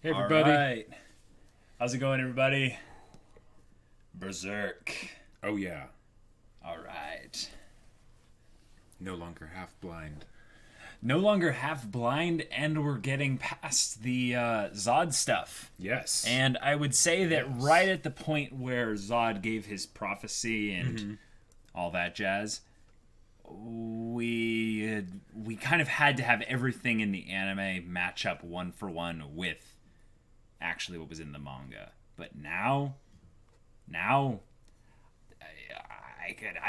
Hey everybody. All right. How's it going, everybody? Berserk. Oh yeah. All right. No longer half blind. No longer half blind, and we're getting past the Zod stuff. Yes. And I would say that right at the point where Zod gave his prophecy and all that jazz, we kind of had to have everything in the anime match up one for one with actually what was in the manga. But now I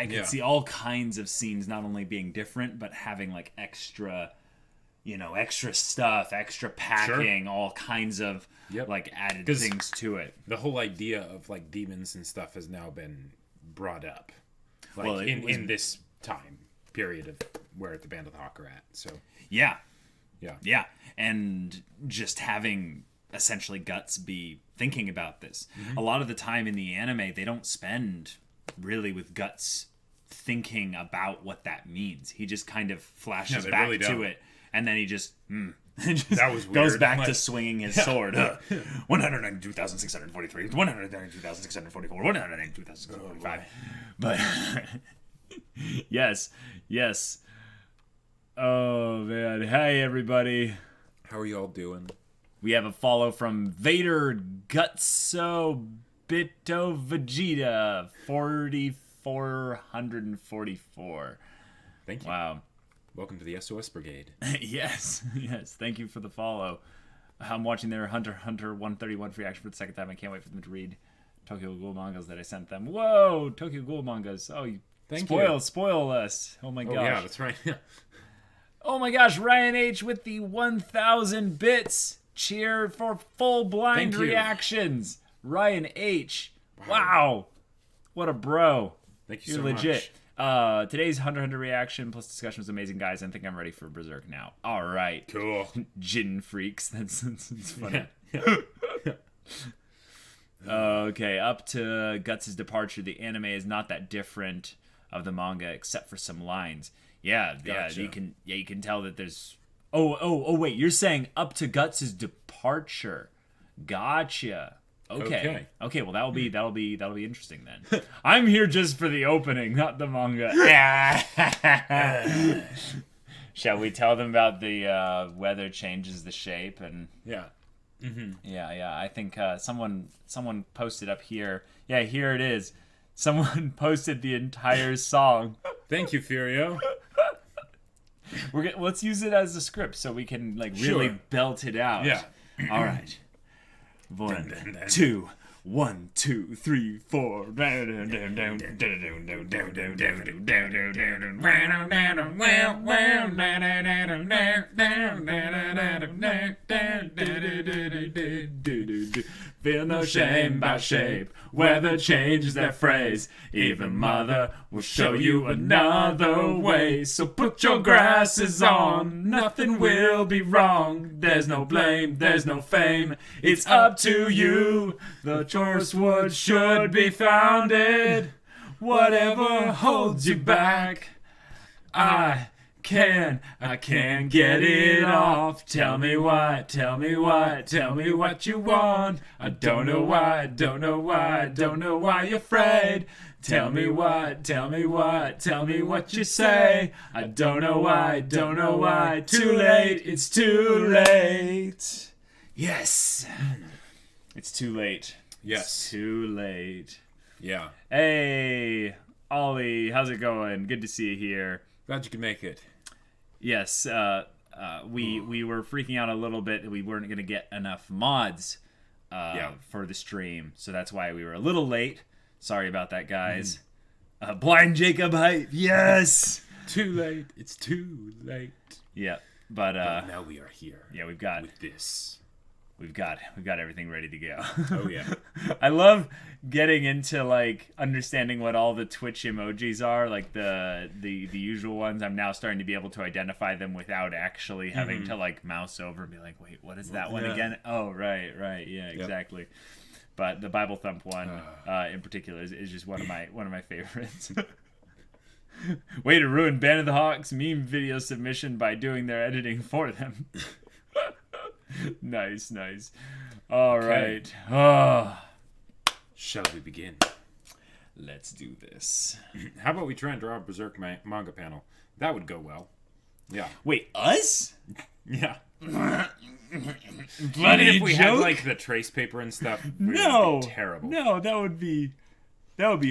could see all kinds of scenes not only being different, but having like extra stuff, extra packing, all kinds of like added things to it. The whole idea of like demons and stuff has now been brought up, like Well, in this time period of where the Band of the Hawk are at. So yeah, yeah, and just having essentially Guts be thinking about this. A lot of the time in the anime, they don't spend really with Guts thinking about what that means. He just kind of flashes back really to don't. it, and then he just, That was goes weird. back Like- to swinging his sword. 192,643, 192,644, 192,645. But yes. Oh man, hey everybody. How are you all doing? We have a follow from Vader Gutso Bito Vegeta 4444. Thank you. Wow. Welcome to the SOS Brigade. yes. Thank you for the follow. I'm watching their Hunter x Hunter 131 free action for the second time. I can't wait for them to read Tokyo Ghoul mangas that I sent them. Whoa, Tokyo Ghoul mangas. Oh, you spoil us. Oh my gosh. Oh yeah, that's right. Oh my gosh, Ryan H with the 1,000 bits. Cheer for full blind Thank you. reactions. Ryan H. Wow. What a bro. Thank you You're so legit. much. Today's Hunter x Hunter reaction plus discussion was amazing, guys. I think I'm ready for Berserk now. All right. Cool. Jin freaks. That's funny. Okay, up to Guts' departure. The anime is not that different of the manga except for some lines. Yeah, Gotcha. you can tell that there's. Oh, wait, you're saying up to Guts' departure. Gotcha. Okay. Well, that'll be interesting then. I'm here just for the opening, not the manga. Shall we tell them about the weather changes the shape and Yeah. yeah. I think someone posted up here. Yeah, here it is. Someone posted the entire song. Thank you, Furio. Let's use it as a script so we can like really Sure. belt it out. Yeah. All right. Dun, dun, dun. 2, 1, 2, 3, 4. Feel no shame about shape. Weather changes their phrase. Even mother will show you another way. So put your glasses on. Nothing will be wrong. There's no blame. There's no fame. It's up to you. The choice would should be founded. Whatever holds you back, I can't get it off. Tell me what you want. I don't know why you're afraid. Tell me what you say. I don't know why, too late, it's too late. Yes. It's too late. Yes. It's too late. Yeah. Hey, Ollie, how's it going? Good to see you here. Glad you could make it. Yes, we were freaking out a little bit that we weren't going to get enough mods for the stream, so that's why we were a little late. Sorry about that, guys. Blind Jacob hype, yes! Too late. It's too late. Yeah, but Now we are here. yeah, we've got everything ready to go. Oh yeah. I love getting into like understanding what all the Twitch emojis are, like the usual ones. I'm now starting to be able to identify them without actually having to like mouse over and be like, wait, what is that one again? Oh, right, yeah, exactly. But the Bible Thump one in particular is just one of my favorites. Way to ruin Band of the Hawk's meme video submission by doing their editing for them. Nice. All Okay. right. Oh, Shall we begin? let's do this. How about we try and draw a Berserk manga panel? That would go well. Yeah. Wait, us? Yeah. Bloody Even if we had joke? like the trace paper and stuff, it would No. be terrible. No, that would be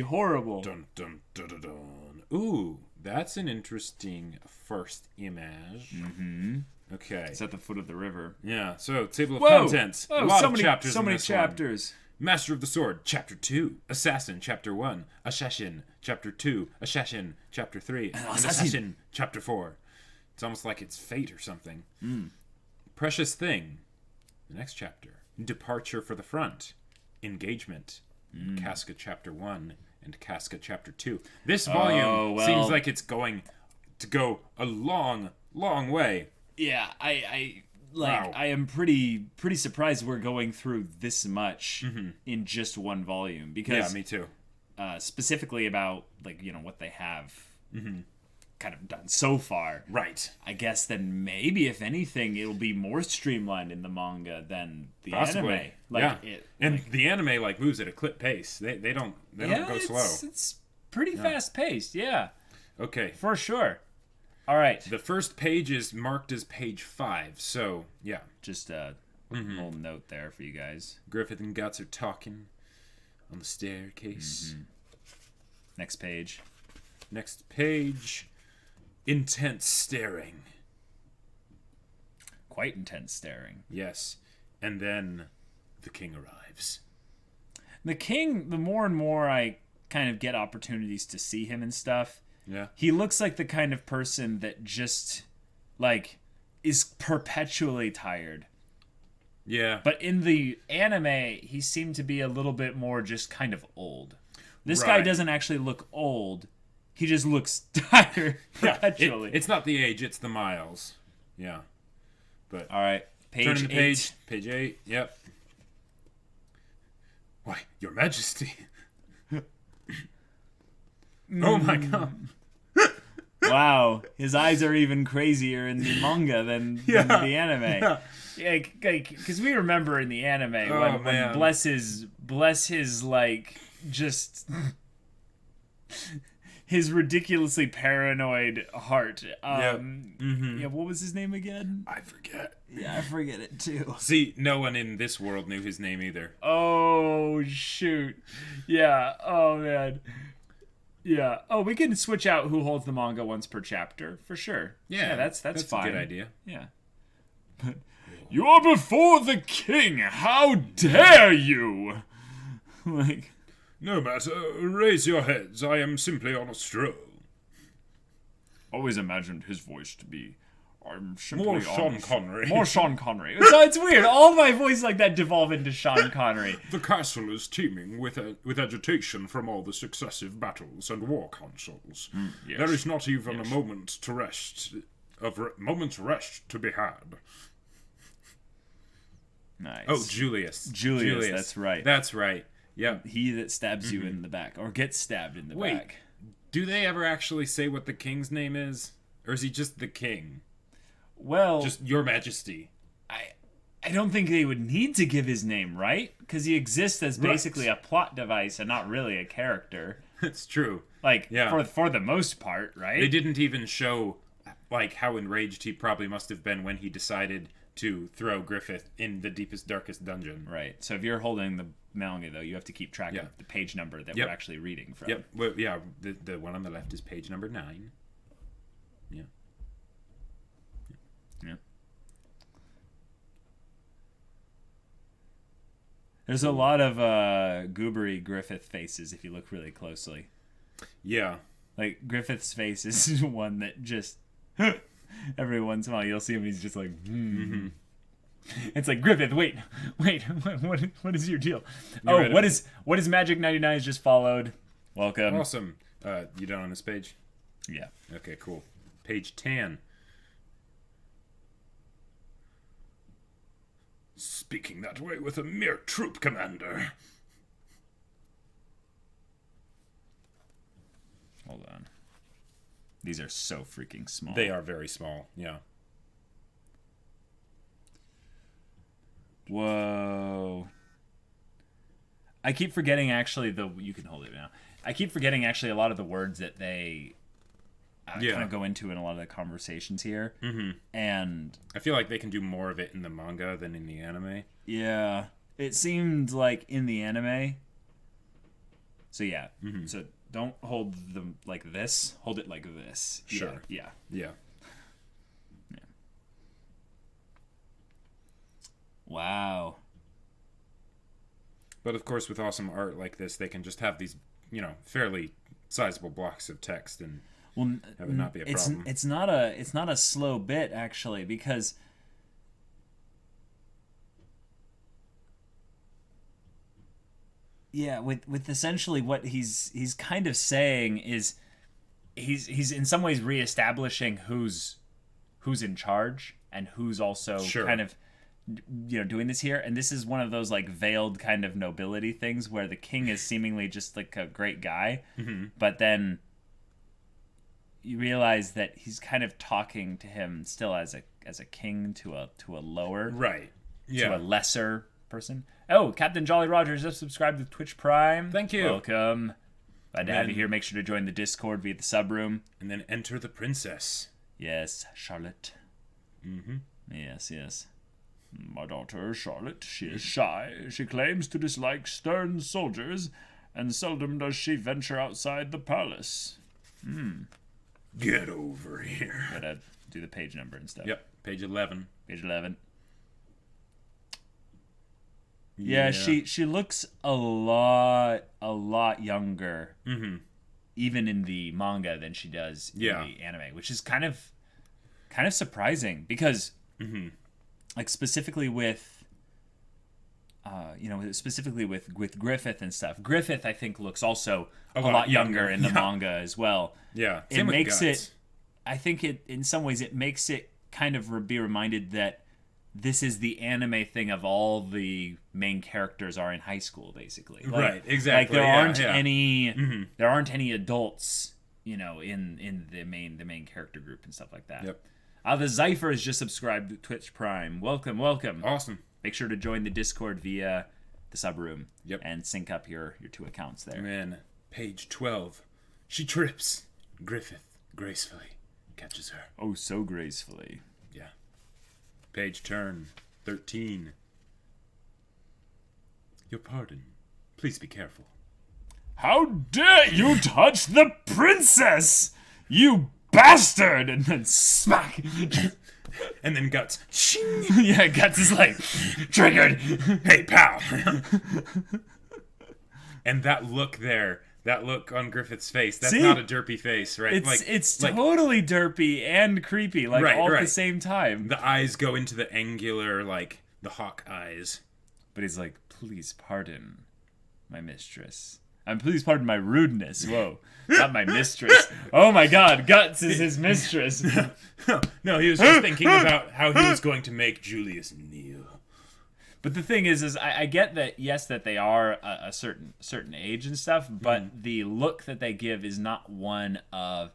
horrible. Dun, dun, dun, dun, dun. Ooh, that's an interesting first image. Mm-hmm. Okay. It's at the foot of the river. Yeah. So table of Whoa! contents. Oh, a lot so of many chapters. so in many this one. chapters. Master of the Sword, Chapter 2. Assassin, Chapter 1. Assassin, Chapter 2. Assassin, Chapter 3. And Assassin, Chapter 4. It's almost like it's fate or something. Precious Thing. The next chapter. Departure for the Front. Engagement. Casca, Chapter 1. And Casca, Chapter 2. This volume seems like it's going to go a long, long way. Yeah, I Wow. I am pretty surprised we're going through this much in just one volume, because Yeah, me too. specifically about what they have kind of done so far. Right. I guess then maybe if anything it'll be more streamlined in the manga than the Possibly. anime. And the anime moves at a clip pace. They don't go slow. It's pretty fast paced. Yeah, Okay. for sure. All right. The first page is marked as page 5, so yeah. Just a little note there for you guys. Griffith and Guts are talking on the staircase. Next page. Next page, intense staring. Quite intense staring. Yes. And then the king arrives. The king, the more and more I kind of get opportunities to see him and stuff, Yeah. he looks like the kind of person that just, is perpetually tired. Yeah. But in the anime, he seemed to be a little bit more just kind of old. This guy Right. doesn't actually look old. He just looks tired perpetually. It's not the age, it's the miles. Yeah. But All right, page turning the 8. page. Page 8. Yep. Why, Your Majesty. Oh my god. Wow, his eyes are even crazier in the manga than the anime. Yeah, because we remember in the anime when man. bless his just his ridiculously paranoid heart. Yeah, what was his name again? I forget. Yeah, I forget it too. See, no one in this world knew his name either. Oh shoot. Yeah. Oh man. Yeah. Oh, we can switch out who holds the manga once per chapter for sure. Yeah, that's fine. a good idea. Yeah. But you are before the king. How dare you? No matter, raise your heads. I am simply on a stroll. Always imagined his voice to be. I'm simply More Sean Connery. More Sean Connery. So it's weird. All my voices like that devolve into Sean Connery. The castle is teeming with agitation from all the successive battles and war councils. Yes. There is not even a moment's rest to be had. Nice. Oh, Julius. Julius, that's right. That's right. Yep. He that stabs you in the back, or gets stabbed in the back. Do they ever actually say what the king's name is? Or is he just the king? Well, Just Your Majesty. I don't think they would need to give his name, right? Because he exists as basically a plot device and not really a character. It's true. For the most part, right? They didn't even show how enraged he probably must have been when he decided to throw Griffith in the deepest, darkest dungeon. Right. So if you're holding the manga, though, you have to keep track of the page number that we're actually reading from. Yep. Well, yeah, the one on the left is page number 9. Yeah. Yeah. There's a lot of goobery Griffith faces if you look really closely. Yeah. Like, Griffith's face is one that just... every once in a while you'll see him and he's just like, It's like, Griffith, wait, what is your deal? What is Magic 99 has just followed? Welcome. Awesome. You done on this page? Yeah. Okay, cool. Page 10. Speaking that way with a mere troop commander. Hold on. These are so freaking small. They are very small, yeah. Whoa. I keep forgetting, actually, you can hold it now. I keep forgetting, actually, a lot of the words that they kind of go into in a lot of the conversations here. Mm-hmm. And I feel like they can do more of it in the manga than in the anime. Yeah. It seemed like in the anime. So, yeah. Mm-hmm. So, don't hold them like this. Hold it like this. Sure. Yeah. Yeah. Wow. But of course, with awesome art like this, they can just have these, fairly sizable blocks of text and have it not be a problem. It's not a slow bit, actually, because with essentially what he's kind of saying is he's in some ways reestablishing who's in charge and who's also kind of doing this here. And this is one of those like veiled kind of nobility things where the king is seemingly just like a great guy, but then you realize that he's kind of talking to him still as a king to a lower, to a lesser person. Oh, Captain Jolly Rogers just subscribed to Twitch Prime. Thank you. Welcome. Glad to have you here. Make sure to join the Discord via the sub room. And then enter the princess. Yes, Charlotte. Mm-hmm. Yes. My daughter, Charlotte, she is shy. She claims to dislike stern soldiers, and seldom does she venture outside the palace. Get over here. Gotta do the page number and stuff. Yep, page 11. Page 11. Yeah, she looks a lot younger, even in the manga than she does in the anime, which is kind of surprising because, like specifically with, with Griffith and stuff. Griffith, I think, looks also a lot younger in the manga as well. Yeah, it makes it. I think it in some ways it makes it kind of be reminded that this is the anime thing of all the main characters are in high school, basically. Like, right, exactly. Like there aren't any adults, in the main character group and stuff like that. Yep. The Zypher has just subscribed to Twitch Prime. Welcome. Awesome. Make sure to join the Discord via the sub room. Yep. And sync up your two accounts there. Man, page 12. She trips. Griffith gracefully catches her. Oh, so gracefully. Yeah. Page turn 13. Your pardon. Please be careful. How dare you touch the princess, you bastard! And then smack. And then Guts. Yeah, Guts is like, triggered. Hey, pal. And that look there, that look on Griffith's face, that's not a derpy face, right? It's totally derpy and creepy, all at the same time. The eyes go into the angular, the hawk eyes. But he's like, please pardon my mistress. Please pardon my rudeness. Whoa. Not my mistress. Oh my god, Guts is his mistress. No, he was just thinking about how he was going to make Julius kneel. But the thing is I get that, yes, that they are a certain age and stuff, but the look that they give is not one of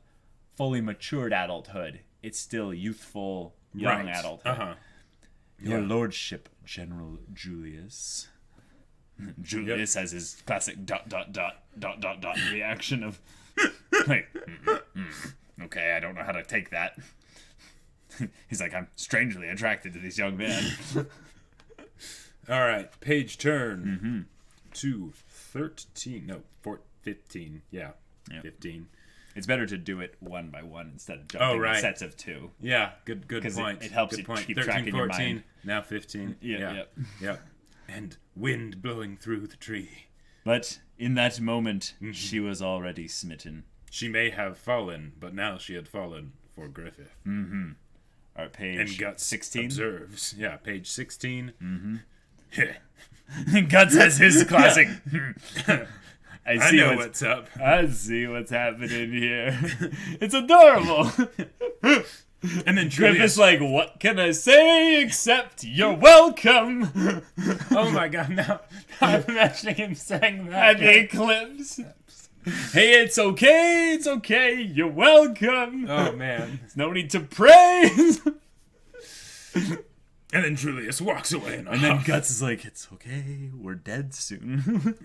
fully matured adulthood. It's still youthful, young adulthood. Uh-huh. Your lordship, General Julius. Julius has his classic ... reaction of like, okay, I don't know how to take that. He's like, I'm strangely attracted to this young man. All right, page turn to 13. No, 15. Yeah, 15. It's better to do it one by one instead of jumping in sets of two. Yeah, good point. It helps good you point. keep 13, track in 14, your mind. Now 15. Yeah. And wind blowing through the tree. But in that moment, she was already smitten. She may have fallen, but now she had fallen for Griffith. Mm-hmm. All right, page and Guts 16 observes. Yeah, page 16. Mm-hmm. Guts has his classic. I know what's up. I see what's happening here. It's adorable. And then Griffith's like, what can I say except you're welcome? Oh my god, now I'm imagining him saying that. And he clips. Hey, it's okay, you're welcome. Oh man. There's no need to praise. And And then Julius walks away. And then Guts is like, it's okay, we're dead soon.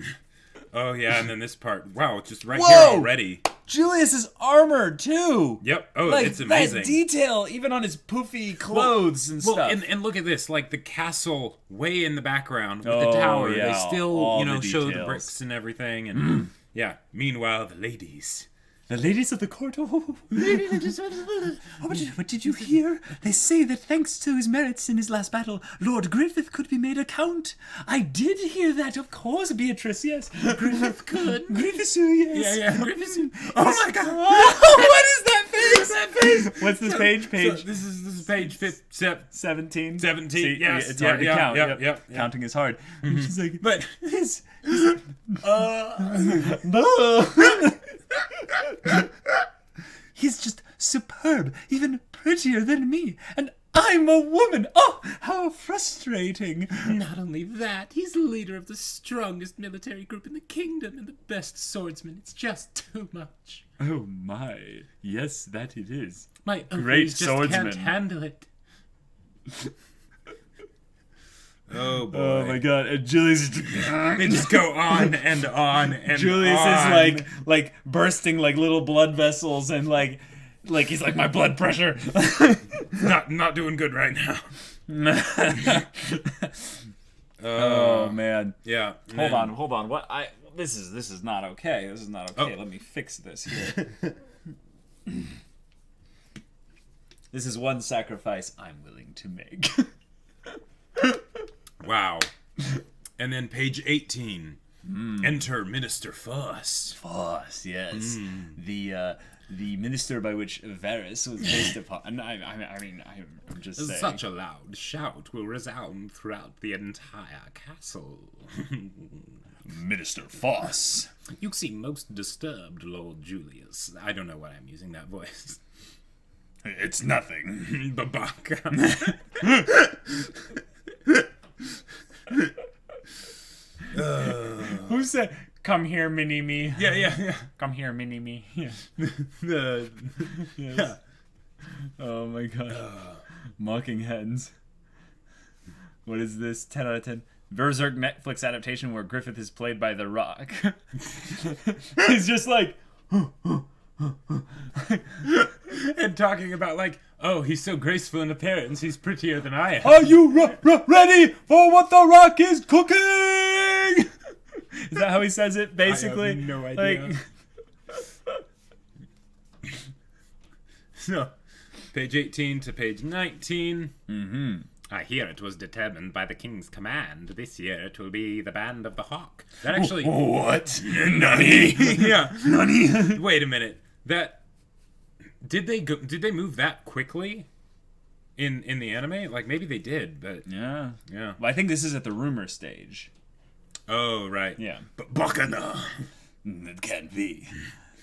Oh, yeah, and then this part. Wow, just right Whoa! here already. Julius's armor, too. Yep. Oh, Like, it's amazing. that detail, even on his poofy clothes and stuff. And look at this, like the castle way in the background with Oh, the tower. yeah, They still, all you know, the show the details. bricks and everything. And yeah, meanwhile, the ladies. The ladies of the court. Oh, but did you hear? They say that thanks to his merits in his last battle, Lord Griffith could be made a count. I did hear that, of course, Beatrice, yes. Griffith could. Griffith, yes. Yeah, Griffith. Oh my God! What is that face? What's this page? So Page this is page 17. 17. 17. See, Yes. it's hard to count. Yep. Counting is hard. She's like, But he's just superb, even prettier than me, and I'm a woman. Oh, how frustrating. Not only that, he's the leader of the strongest military group in the kingdom and the best swordsman. It's just too much. Oh my. Yes, that it is. My Great ovaries just swordsman. can't handle it. oh boy, Oh my god. And Julius they just go on and on and Julius on. is like bursting like little blood vessels and like he's like, my blood pressure. not doing good right now. Oh man. Yeah. Hold on. What this is not okay. This is not okay. Oh. Let me fix this here. This is one sacrifice I'm willing to make. Wow. And then page 18. Enter Minister Fuss. Fuss, yes. The minister by which Varys was based upon. And I'm just saying. Such a loud shout will resound throughout the entire castle. Minister Fuss. You seem most disturbed, Lord Julius. I don't know why I'm using that voice. It's nothing. Babaka. Who said, come here, mini-me? Yeah. Come here, mini-me. Yeah. Yes. Yeah. Oh my god. Mocking hens. What is this? 10 out of 10. Berserk Netflix adaptation where Griffith is played by The Rock. He's just like... And talking about like, oh, he's so graceful in appearance, he's prettier than I am. Are you ready for what The Rock is cooking? Is that how he says it, basically? I have no idea. Like... So, page 18 to page 19. Mm-hmm. I hear it was determined by the king's command. This year it will be the Band of the Hawk. That actually... What? Nani? Yeah. Nani? Wait a minute. That... Did they move that quickly? In the anime? Like, maybe they did, but... Yeah. Yeah. Well, I think this is at the rumor stage. Oh, right. Yeah. But Bacana. It can't be.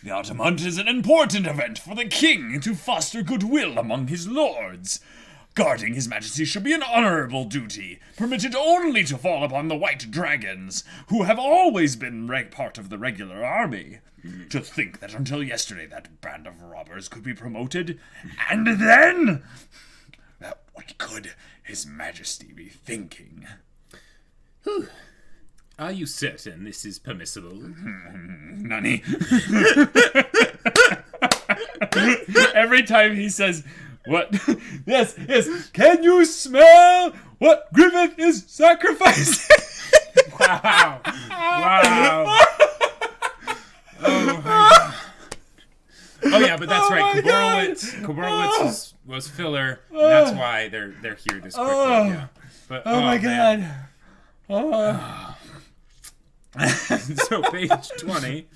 The Autumn Hunt is an important event for the king to foster goodwill among his lords. Guarding his majesty should be an honorable duty, permitted only to fall upon the white dragons, who have always been part of the regular army. To think that until yesterday that band of robbers could be promoted, and then... What could his majesty be thinking? Are you certain this is permissible? Nani? Every time he says, what? Yes. Can you smell what Griffith is sacrificing? Wow. Oh, my God. Oh, yeah, but that's right. Kuborowitz was filler. And that's why they're here this quickly. Yeah. But, Oh my man. god. So, page 20.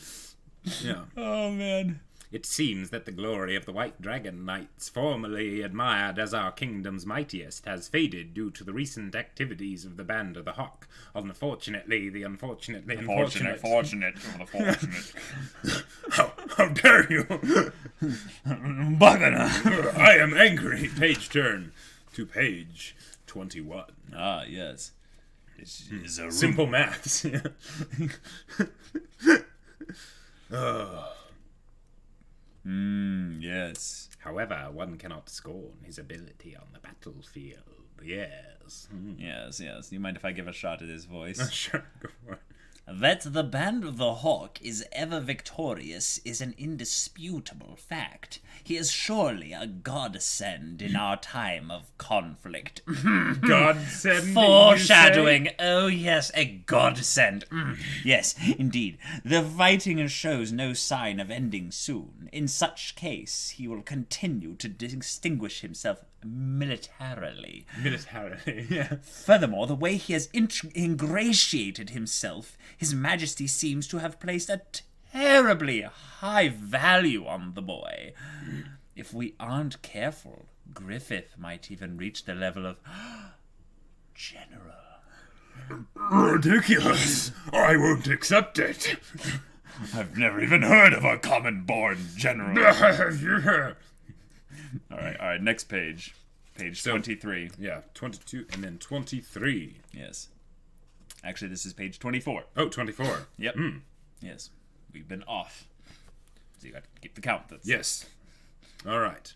Yeah. Oh man. It seems that the glory of the White Dragon Knights, formerly admired as our kingdom's mightiest, has faded due to the recent activities of the Band of the Hawk. Unfortunately, the unfortunately unfortunate. Fortunate. How dare you? Bagana. I am angry. Page turn to page 21. Ah, yes. This is a Simple maths. Yes. However, one cannot scorn his ability on the battlefield. Yes. Yes, yes. You mind if I give a shot at his voice? Sure, go for it. That the Band of the Hawk is ever victorious is an indisputable fact. He is surely a godsend in our time of conflict. Godsend. Foreshadowing. Oh, yes, a godsend. Yes, indeed. The fighting shows no sign of ending soon. In such case, he will continue to distinguish himself militarily. Militarily, yeah. Furthermore, the way he has ingratiated himself, His Majesty seems to have placed a terribly high value on the boy. If we aren't careful, Griffith might even reach the level of General. Ridiculous! I won't accept it. I've never even heard of a common-born general. All right, next page. Page 23. Yeah, 22 and then 23. Yes. Actually, this is page 24. Oh, 24. Yep. Yes. We've been off. So you got to keep the count. Yes. All right.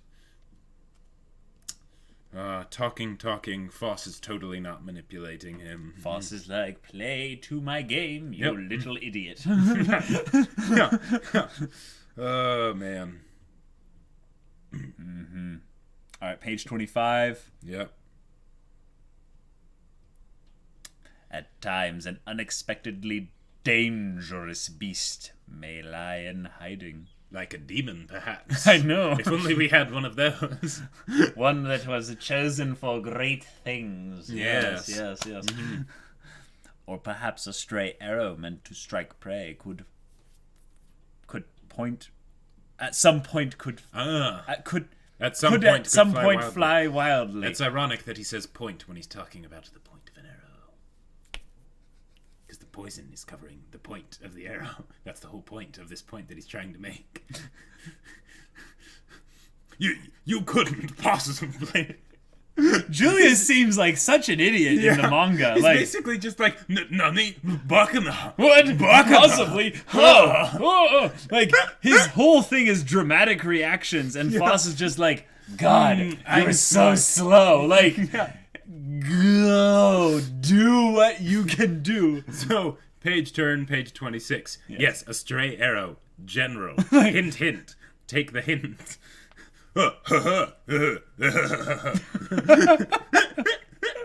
Talking. Foss is totally not manipulating him. Foss is like, play to my game, you little idiot. Yeah. Oh, man. All right, page 25. Yep. At times, an unexpectedly dangerous beast may lie in hiding. Like a demon, perhaps. I know. If only we had one of those. One that was chosen for great things. Yes. Yes. Or perhaps a stray arrow meant to strike prey could point. At some point, At some point, fly wildly. It's ironic that he says point when he's talking about the point of an arrow. Because the poison is covering the point of the arrow. That's the whole point of this point that he's trying to make. You couldn't possibly. Julius seems like such an idiot in the manga. He's like basically just like, Nani, Bakana. what? Possibly. Like his whole thing is dramatic reactions, and Foss is just like, God, you're so slow. Like, go do what you can do. So, page 26. Yes, a stray arrow. General. Hint, hint. Take the hint.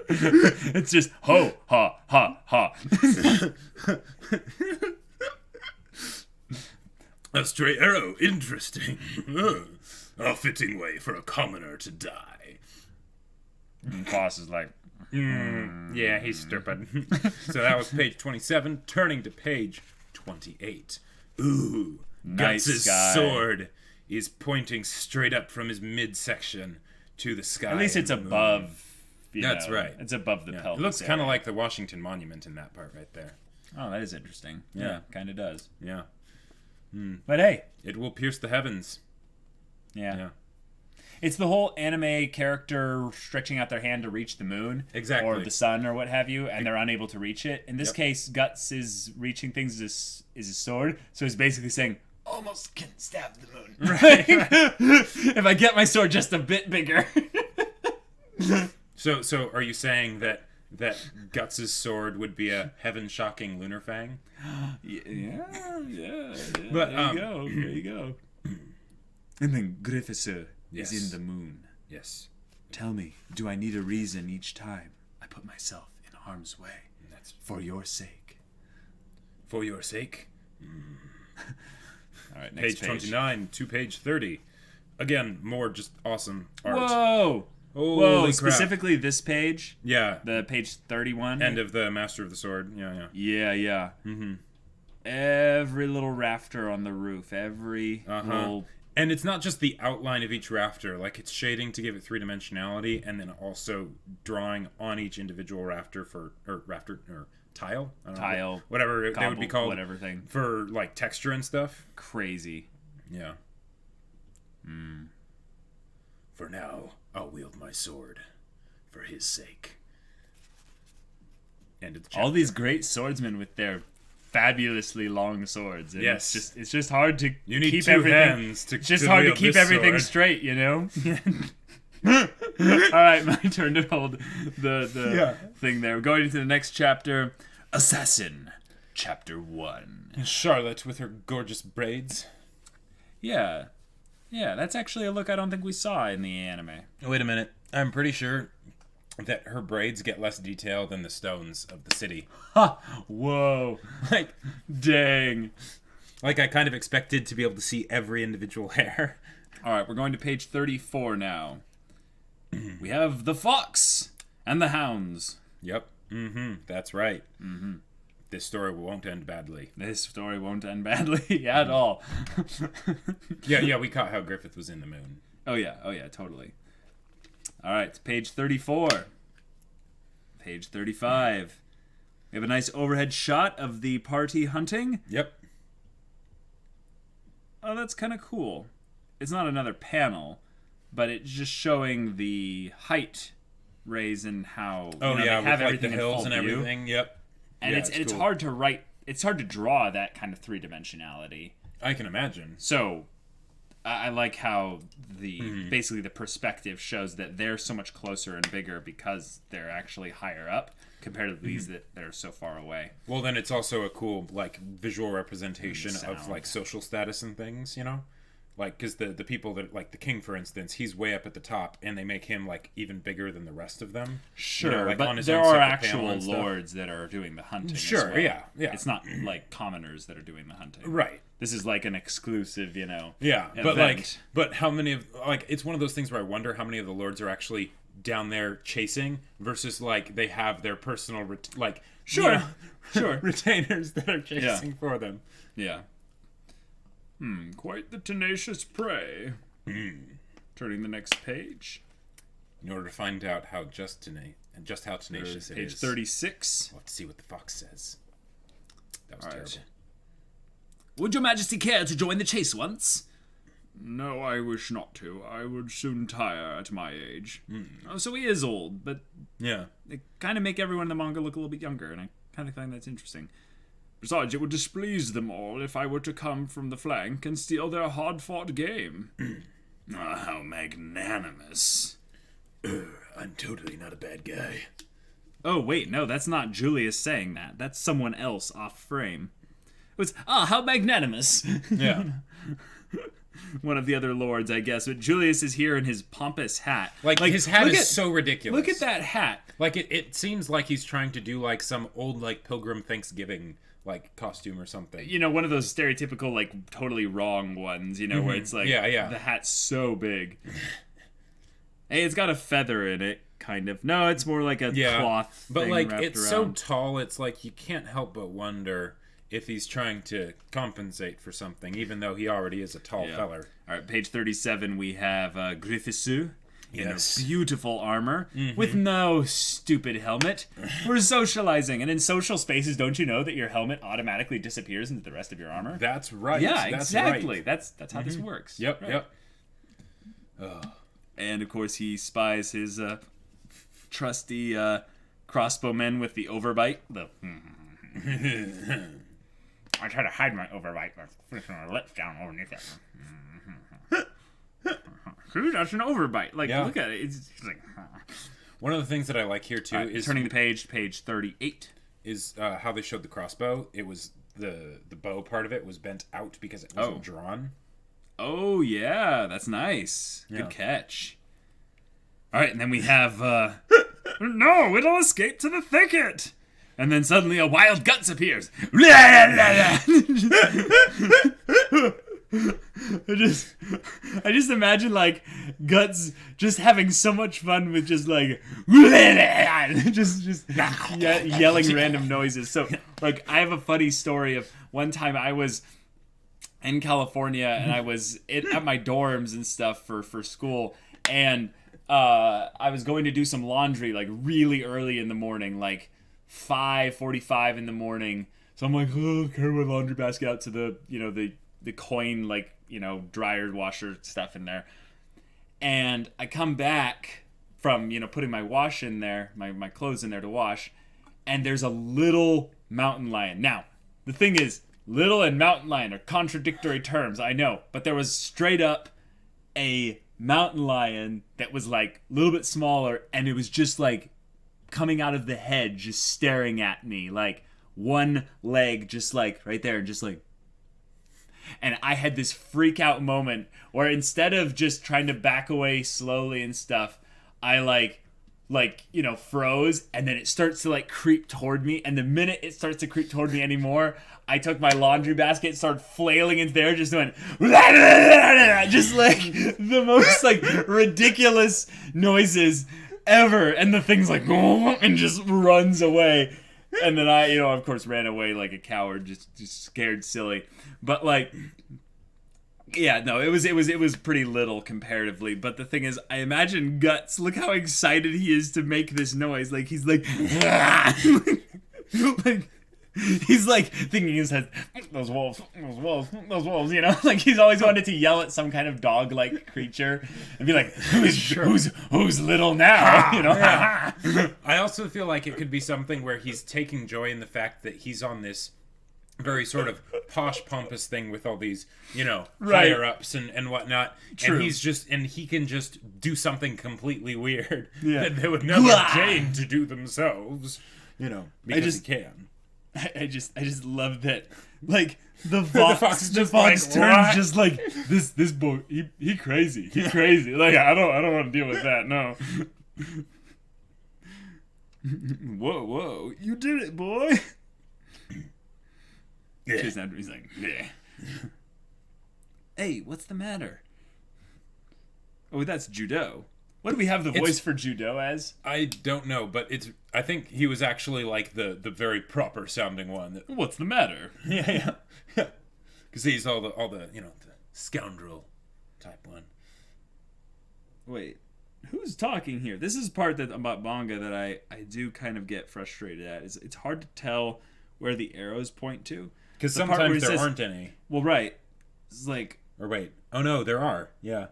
It's just ho ha ha ha. A stray arrow. Interesting. A fitting way for a commoner to die. And Foss is like, Yeah, he's stupid. So that was page 27. Turning to page 28. Ooh. Nice Guts' guy. sword is pointing straight up from his midsection to the sky. at least it's above. That's right. It's above the pelvis. It looks kind of area. like the Washington Monument in that part right there. Oh, that is interesting. Yeah. Yeah, kind of does. Yeah. But hey, It will pierce the heavens. yeah. Yeah. It's the whole anime character stretching out their hand to reach the moon. Exactly. Or the sun or what have you, and they're unable to reach it. In this case, Guts is reaching things is his sword, so he's basically saying, almost can stab the moon. Right. If I get my sword just a bit bigger. So are you saying that Guts' sword would be a heaven-shocking lunar fang? Yeah. But, There you go. And then Griffith Yes. is in the moon. Yes. Tell me, do I need a reason each time I put myself in harm's way? That's For your sake. for your sake. All right, next Page 29 to page 30. Again, more just awesome art. Whoa! Holy Whoa! crap. Specifically this page, Yeah. the page 31. End of the Master of the Sword. Yeah. Yeah. Mm-hmm. Every little rafter on the roof, every little. And it's not just the outline of each rafter, like it's shading to give it three-dimensionality, and then also drawing on each individual rafter or tile? I don't know, Tile, whatever they would be called. whatever thing. For, like, texture and stuff. Crazy. Yeah. For now, I'll wield my sword. For his sake. End of the chapter. All these great swordsmen with their fabulously long swords. And Yes. It's just hard to You need keep two everything. hands to It's just to hard to wield keep this everything sword. straight, you know? right, my turn to hold the thing there. We're going into the next chapter. Assassin, Chapter 1. Charlotte with her gorgeous braids. Yeah. Yeah, that's actually a look I don't think we saw in the anime. Wait a minute. I'm pretty sure that her braids get less detail than the stones of the city. Ha! Whoa. Like, Dang. like I kind of expected to be able to see every individual hair. All right, we're going to page 34 now. We have the fox and the hounds. Yep. That's right. This story won't end badly. This story won't end badly at all. Yeah, we caught how Griffith was in the moon. Oh yeah, totally. All right, page 34. Page 35. We have a nice overhead shot of the party hunting. Yep. Oh, that's kind of cool. It's not another panel, but it's just showing the height raise and how Oh, they have with, everything the in hills full and view. everything. Yep. And Yeah, it's cool. hard to write. It's hard to draw that kind of three-dimensionality. I can imagine. So I like how basically the perspective shows that they're so much closer and bigger because they're actually higher up compared to these that are so far away. Well, then it's also a cool, like, visual representation of, sound. like, social status and things, you know? Like, because the people that, like, the king, for instance, he's way up at the top, and they make him, like, even bigger than the rest of them. Sure, You know, like, on but his there own are separate panel actual and stuff. lords that are doing the hunting. Sure, as well. yeah. It's not like commoners that are doing the hunting. Right. This is like an exclusive, Yeah, event. but, like, but how many of, like, it's one of those things where I wonder how many of the lords are actually down there chasing versus, like, they have their personal, Sure. retainers that are chasing for them. Yeah. Quite the tenacious prey. Turning the next page. In order to find out how how tenacious it Page is. 36. We'll have to see what the fox says. That was All terrible. right. Would your majesty care to join the chase once? No, I wish not to. I would soon tire at my age. Oh, so he is old, but Yeah. they kind of make everyone in the manga look a little bit younger, and I kind of find that's interesting. Besides, it would displease them all if I were to come from the flank and steal their hard-fought game. How magnanimous. I'm totally not a bad guy. Oh, wait, no, that's not Julius saying that. That's someone else off frame. It was, how magnanimous. Yeah. One of the other lords, I guess. But Julius is here in his pompous hat. Like his hat look is at- so ridiculous. Look at that hat. Like, it seems like he's trying to do, like, some old, like, Pilgrim Thanksgiving, like, costume or something. You know, one of those stereotypical, like, totally wrong ones, you know, where it's like, Yeah. the hat's so big. Hey, it's got a feather in it, kind of. No, it's more like a cloth But, thing like, wrapped it's so around. tall, it's like you can't help but wonder if he's trying to compensate for something, even though he already is a tall feller. All right, page 37, we have Griffithsu in Yes. a beautiful armor with no stupid helmet. We're socializing, and in social spaces, don't you know that your helmet automatically disappears into the rest of your armor? That's right. Yeah, That's exactly. Right. That's how this works. Yep, Right. yep. And of course, he spies his trusty crossbowmen with the overbite. I try to hide my overbite by pushing my lips down underneath it. See, that's an overbite. Like, look at it. It's like. One of the things that I like here, too, is... Turning the page, page 38. Is how they showed the crossbow. It was... The bow part of it was bent out because it wasn't drawn. Oh, yeah. That's nice. Yeah. Good catch. All right, and then we have... No, it'll escape to the thicket! And then suddenly a wild Guts appears. I just imagine, like, Guts just having so much fun with just, like, just yelling random noises. So, like, I have a funny story of one time I was in California and I was at my dorms and stuff for school, and I was going to do some laundry, like, really early in the morning, like 5:45 in the morning. So I'm like, carry my laundry basket out to the, the coin, like, dryer washer stuff in there. And I come back from, putting my wash in there, my clothes in there to wash, and there's a little mountain lion. Now, the thing is, little and mountain lion are contradictory terms, I know, but there was straight up a mountain lion that was like a little bit smaller, and it was just like coming out of the head, just staring at me, like one leg just like right there, just like. And I had this freak out moment where instead of just trying to back away slowly and stuff, I like froze, and then it starts to like creep toward me, and the minute it starts to creep toward me anymore, I took my laundry basket, started flailing into there, just doing just like the most like ridiculous noises ever, and the thing's like and just runs away. And then I, of course, ran away like a coward, just scared silly. But like, yeah, no, it was pretty little comparatively. But the thing is, I imagine Guts. Look how excited he is to make this noise. Like he's like, like he's like thinking in his head, those wolves, like he's always wanted to yell at some kind of dog-like creature and be like, who's little now, Yeah. I also feel like it could be something where he's taking joy in the fact that he's on this very sort of posh, pompous thing with all these, higher ups and whatnot. True. And he can just do something completely weird Yeah. that they would never deign to do themselves, because he can. I just love that, like the fox turns what? just like this boy. He crazy. He crazy. Like I don't want to deal with that. No. Whoa! You did it, boy. Yeah. He's like, yeah. Hey, what's the matter? Oh, that's Judo. What do we have the voice for Judo as? I don't know, but I think he was actually like the very proper sounding one. What's the matter? Yeah. Because he's all the the scoundrel type one. Wait, who's talking here? This is part about manga that I do kind of get frustrated at. It's hard to tell where the arrows point to. Because sometimes there aren't any. Well, right. It's like... Or wait. Oh, no, there are. Yeah.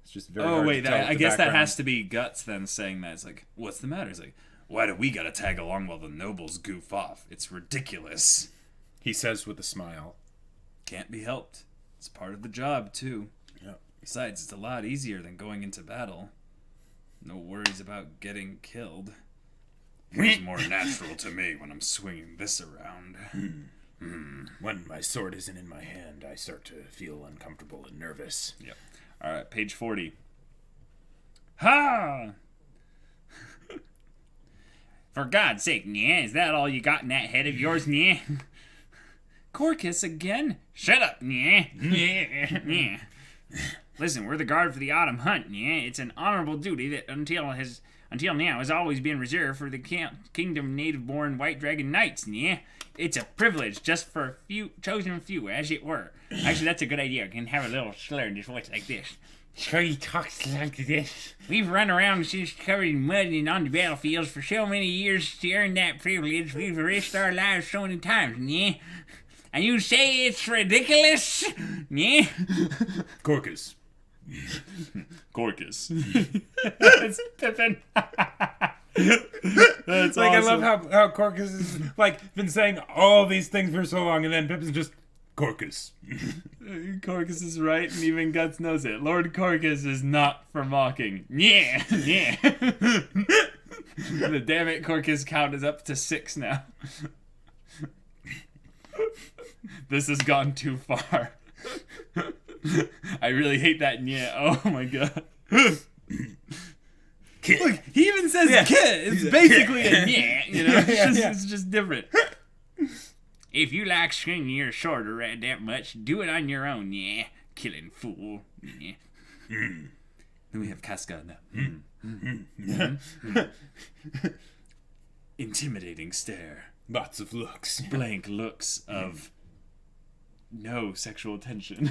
It's just very hard to tell I guess that has to be Guts then saying that. It's like, what's the matter? It's like, why do we gotta tag along while the nobles goof off? It's ridiculous. He says with a smile. Can't be helped. It's part of the job, too. Yeah. Besides, it's a lot easier than going into battle. No worries about getting killed. Feels more natural to me when I'm swinging this around. When my sword isn't in my hand, I start to feel uncomfortable and nervous. Yep. All right, page 40. Ha! For God's sake, Nya, is that all you got in that head of yours, Nya? Corcus again? Shut up, Nya. Nya. Listen, we're the guard for the autumn hunt, Nya. It's an honorable duty that until now has always been reserved for the kingdom native-born white dragon knights, Nya. It's a privilege just for a few, chosen few, as it were. Actually, that's a good idea. I can have a little slur in his voice like this. So he talks like this. We've run around since covered in mud and on the battlefields for so many years to earn that privilege. We've risked our lives so many times, yeah. And you say it's ridiculous, yeah? Corcus. Corcus. It's Pippin. That's like, awesome. I love how Corcus has like been saying all these things for so long, and then Pippin's just Corcus. Corcus is right, and even Guts knows it. Lord Corcus is not for mocking. Yeah. The damn it, Corcus count is up to 6 now. This has gone too far. I really hate that yeah. Oh my god. Kid. Look, he even says kid. It's basically a yeah, It's just different. If you like swinging your sword around that much, do it on your own, yeah. Killing fool. Yeah. Then we have Casca now. Intimidating stare. Lots of looks. Blank looks of no sexual tension.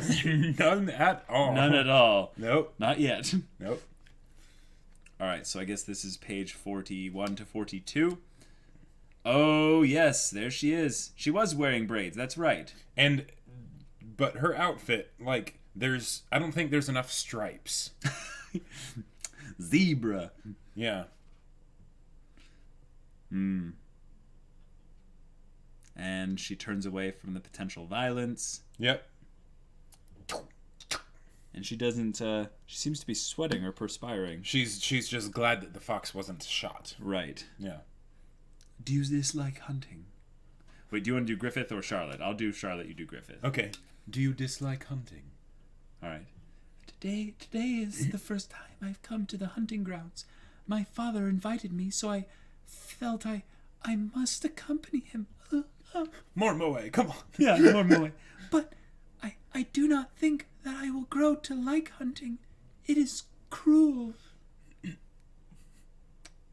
None at all. None at all. Nope. Not yet. Nope. Alright, so I guess this is page 41 to 42. Oh, yes, there she is. She was wearing braids, that's right. But her outfit, like, I don't think there's enough stripes. Zebra. Yeah. And she turns away from the potential violence. Yep. And she doesn't, she seems to be sweating or perspiring. She's just glad that the fox wasn't shot. Right. Yeah. Do you dislike hunting? Wait, do you want to do Griffith or Charlotte? I'll do Charlotte, you do Griffith. Okay. Do you dislike hunting? All right. Today is the first time I've come to the hunting grounds. My father invited me, so I felt I must accompany him. More Moe, come on. Yeah, more Moe. But I do not think that I will grow to like hunting. It is cruel.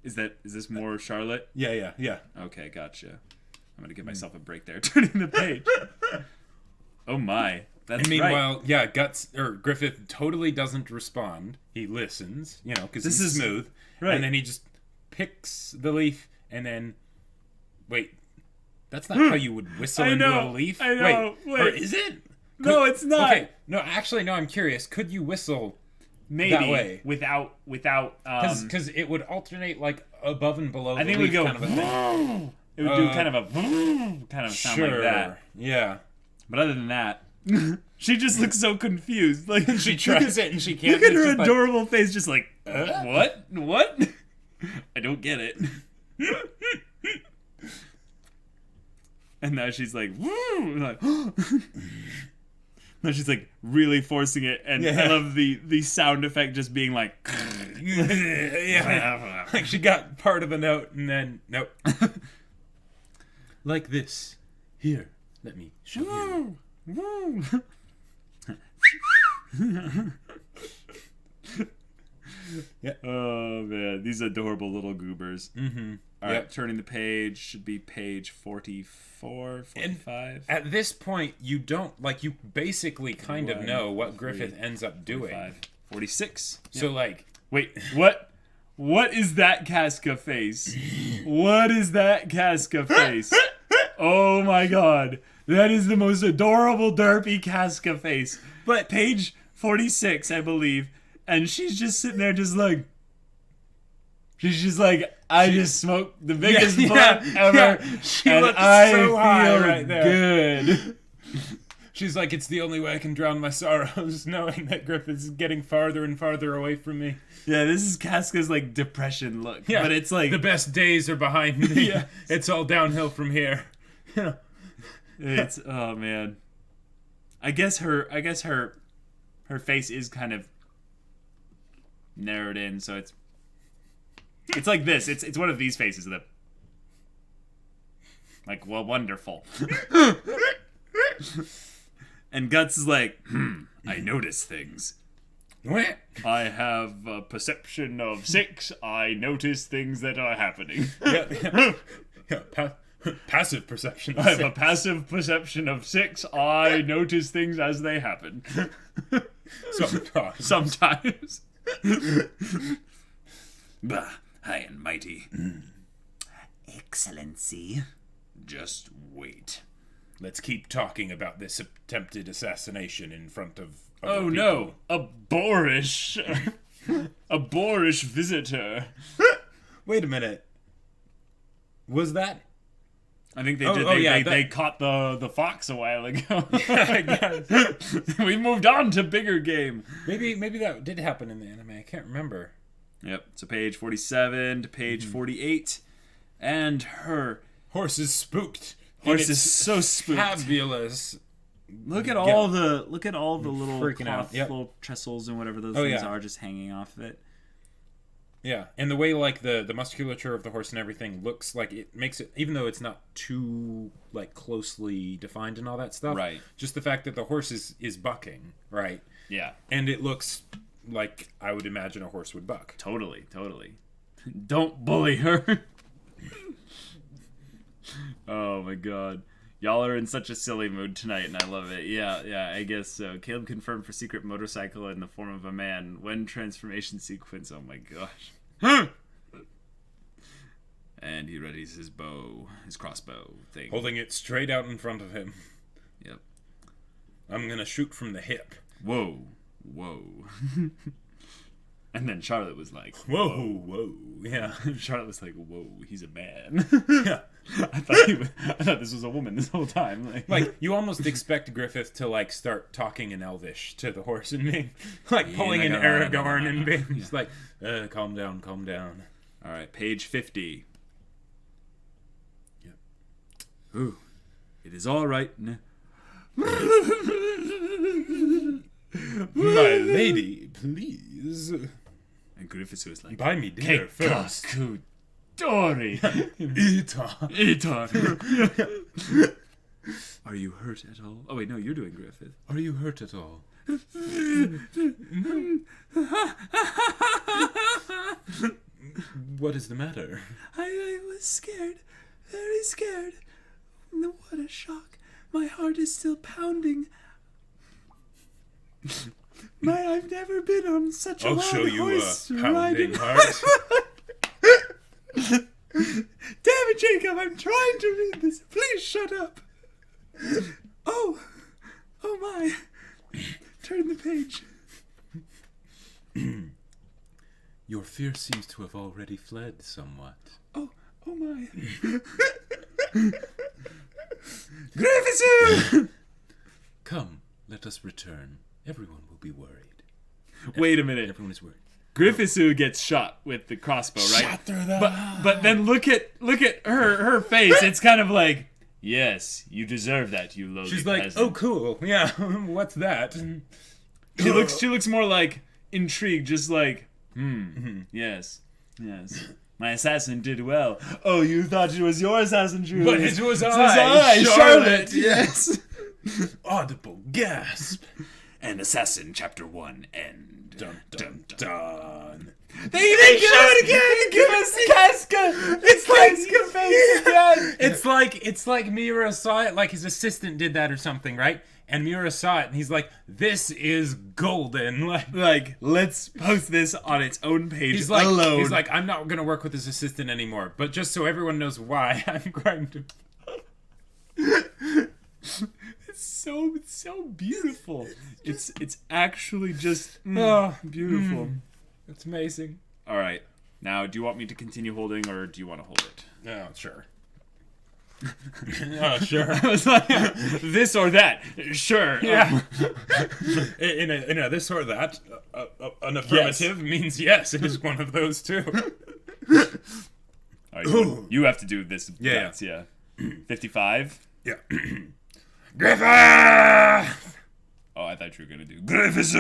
Is this more Charlotte? Yeah. Okay, gotcha. I'm gonna give myself a break there, turning the page. Oh my. That's and meanwhile, right. Griffith totally doesn't respond. He listens, because This he's is smooth. right. And then he just picks the leaf and then... Wait, that's not how you would whistle into a leaf? I know. Wait. Or is it? No, it's not. Okay, no, actually, no, I'm curious. Could you whistle Maybe that way? without Because it would alternate, like, above and below I the think it would leaf go kind of a thing. it would do kind of a kind of sound like that. Yeah. But other than that, she just looks so confused. Like She tries it and she can't. Look at It's her just like, adorable face, just like what? I don't get it. And now she's like, woo! Like, now she's like really forcing it, and I love the sound effect just being like, yeah. Like she got part of a note and then nope. Like this. Here, let me show you. Yeah. Oh man, these adorable little goobers. Mm-hmm. All right, turning the page should be page 44, 45. And at this point, you don't you basically kind of know what Griffith ends up doing. 45, 46. So wait, what? What is that Casca face? What is that Casca face? Oh my god. That is the most adorable derpy Casca face. But page 46, I believe. And she's just sitting there just like... She's just like, I just smoked the biggest blunt ever. Yeah. She and looks I so high feel right there. good. She's like, it's the only way I can drown my sorrows, knowing that Griffith's getting farther and farther away from me. Yeah, this is Casca's like depression look. Yeah, but it's like the best days are behind me. Yeah. It's all downhill from here. Yeah. It's oh man. I guess her face is kind of narrowed in, so it's like this. It's one of these faces that like, well, wonderful. And Guts is like, I notice things. What? I have a perception of 6. I notice things that are happening. Yeah. Passive perception. I have a passive perception of 6. I notice things as they happen. Sometimes. Bah, high and mighty. Excellency. Just wait. Let's keep talking about this attempted assassination in front of other Oh people. no, a boorish visitor. Wait a minute. Was that? I think they Oh, did. oh, yeah, They caught the fox a while ago. I guess. We moved on to bigger game. Maybe that did happen in the anime. I can't remember. Yep. So page 47 to page 48, and her Horse is spooked. horse is so spooked. Fabulous. Look at all the little Freaking cloth, out. Yep. little trestles and whatever those Oh, things yeah. are just hanging off of it. Yeah, and the way the musculature of the horse and everything looks like it makes it, even though it's not too closely defined and all that stuff. Right. Just the fact that the horse is bucking, right? Yeah. And it looks like I would imagine a horse would buck. Totally. Don't bully her. Oh my god. Y'all are in such a silly mood tonight, and I love it. Yeah, I guess so. Caleb confirmed for secret motorcycle in the form of a man. When transformation sequence, oh my gosh. And he readies his bow, his crossbow thing. Holding it straight out in front of him. Yep. I'm gonna shoot from the hip. Whoa. And then Charlotte was like, Whoa. Yeah. Charlotte was like, whoa, he's a man. Yeah. I thought this was a woman this whole time. Like, you almost expect Griffith to, like, start talking in Elvish to the horse and being, like, pulling in Aragorn and being just like, calm down. All right, page 50. Yep. Ooh, it is all right. My lady, please. And Griffiths was like, Buy me dinner first. Dory. Ita. Are you hurt at all? Oh wait, no, you're doing Griffith. Are you hurt at all? What is the matter? I was scared. Very scared. What a shock. My heart is still pounding. I've never been on such a I'll loud show you a horse pounding riding. heart. Damn it, Jacob, I'm trying to read this. Please shut up. Oh my. Turn the page. Your fear seems to have already fled somewhat. Oh my. Griffith! Come, let us return. Everyone will be worried. Wait a minute. Everyone is worried. Griffithu gets shot with the crossbow, right? Shot through the But then look at her face. It's kind of like, yes, you deserve that, you lowly She's like, peasant. oh, cool. Yeah, what's that? She looks more like intrigued, just like, yes. My assassin did well. Oh, you thought it was your assassin, Drew? But it was I, Charlotte. Yes. Audible gasp. And Assassin Chapter 1 end. Dun dun dun. They show it again. Give us Casca. It's like Casca face again. It's like Miura saw it, like his assistant did that or something, right? And Miura saw it, and he's like, "This is golden." Like, let's post this on its own page He's like, alone. he's like, I'm not gonna work with his assistant anymore, but just so everyone knows why, I'm going to. It's so beautiful. It's actually just beautiful. It's amazing. All right. Now, do you want me to continue holding, or do you want to hold it? Oh, sure. Oh, sure. I was like, this or that. Sure. Yeah. in a this or that, an affirmative means yes. It is one of those two. All right, you have to do this. Yeah. 55. Yeah. Griffith! Oh, I thought you were gonna do Griffith!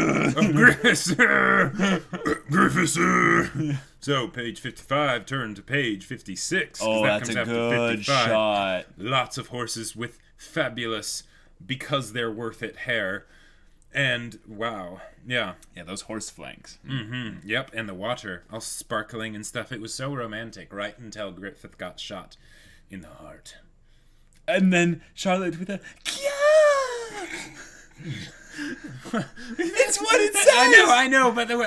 Griffith! So, page 55, turn to page 56. Oh, that that's comes a after good 55. shot. Lots of horses with fabulous, because they're worth it hair. And, wow. Yeah. Yeah, those horse flanks. Mm-hmm. Yep, and the water, all sparkling and stuff. It was so romantic, right until Griffith got shot in the heart. And then Charlotte with a It's what it says. I know, but the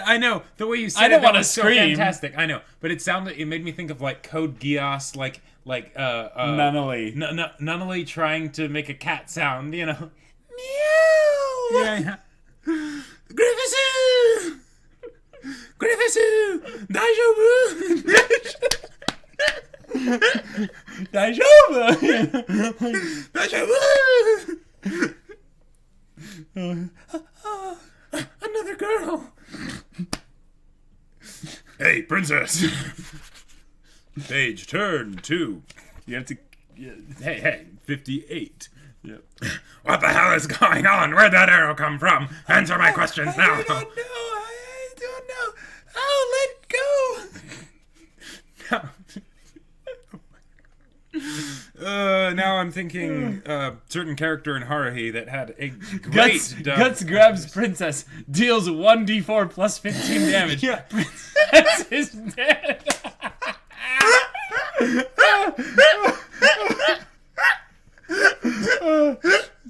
way you said I don't that wanna was so scream. fantastic. I know, but it made me think of like Code Geass, like Nunnally. Nunnally trying to make a cat sound, you know. Meow. Yeah. Griffith! Daijoubu! Daijoubu! Another girl. Hey, princess. Page turn 2. You have to. Yeah. Hey, 58. Yep. What the hell is going on? Where'd that arrow come from? Answer my questions now. I don't know. Oh, let go. Now I'm thinking certain character in Haruhi that had a great Guts grabs princess, deals 1d4 plus 15 damage. Yeah. Princess is dead.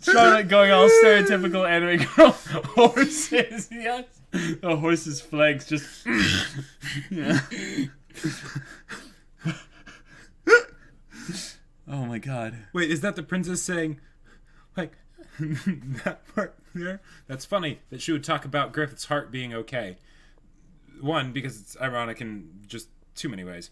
Charlotte going all stereotypical anime girl. Horses, yes. The horse's flanks just. Yeah. Oh my god. Wait, is that the princess saying, like, that part there? That's funny that she would talk about Griffith's heart being okay. one, because it's ironic in just too many ways.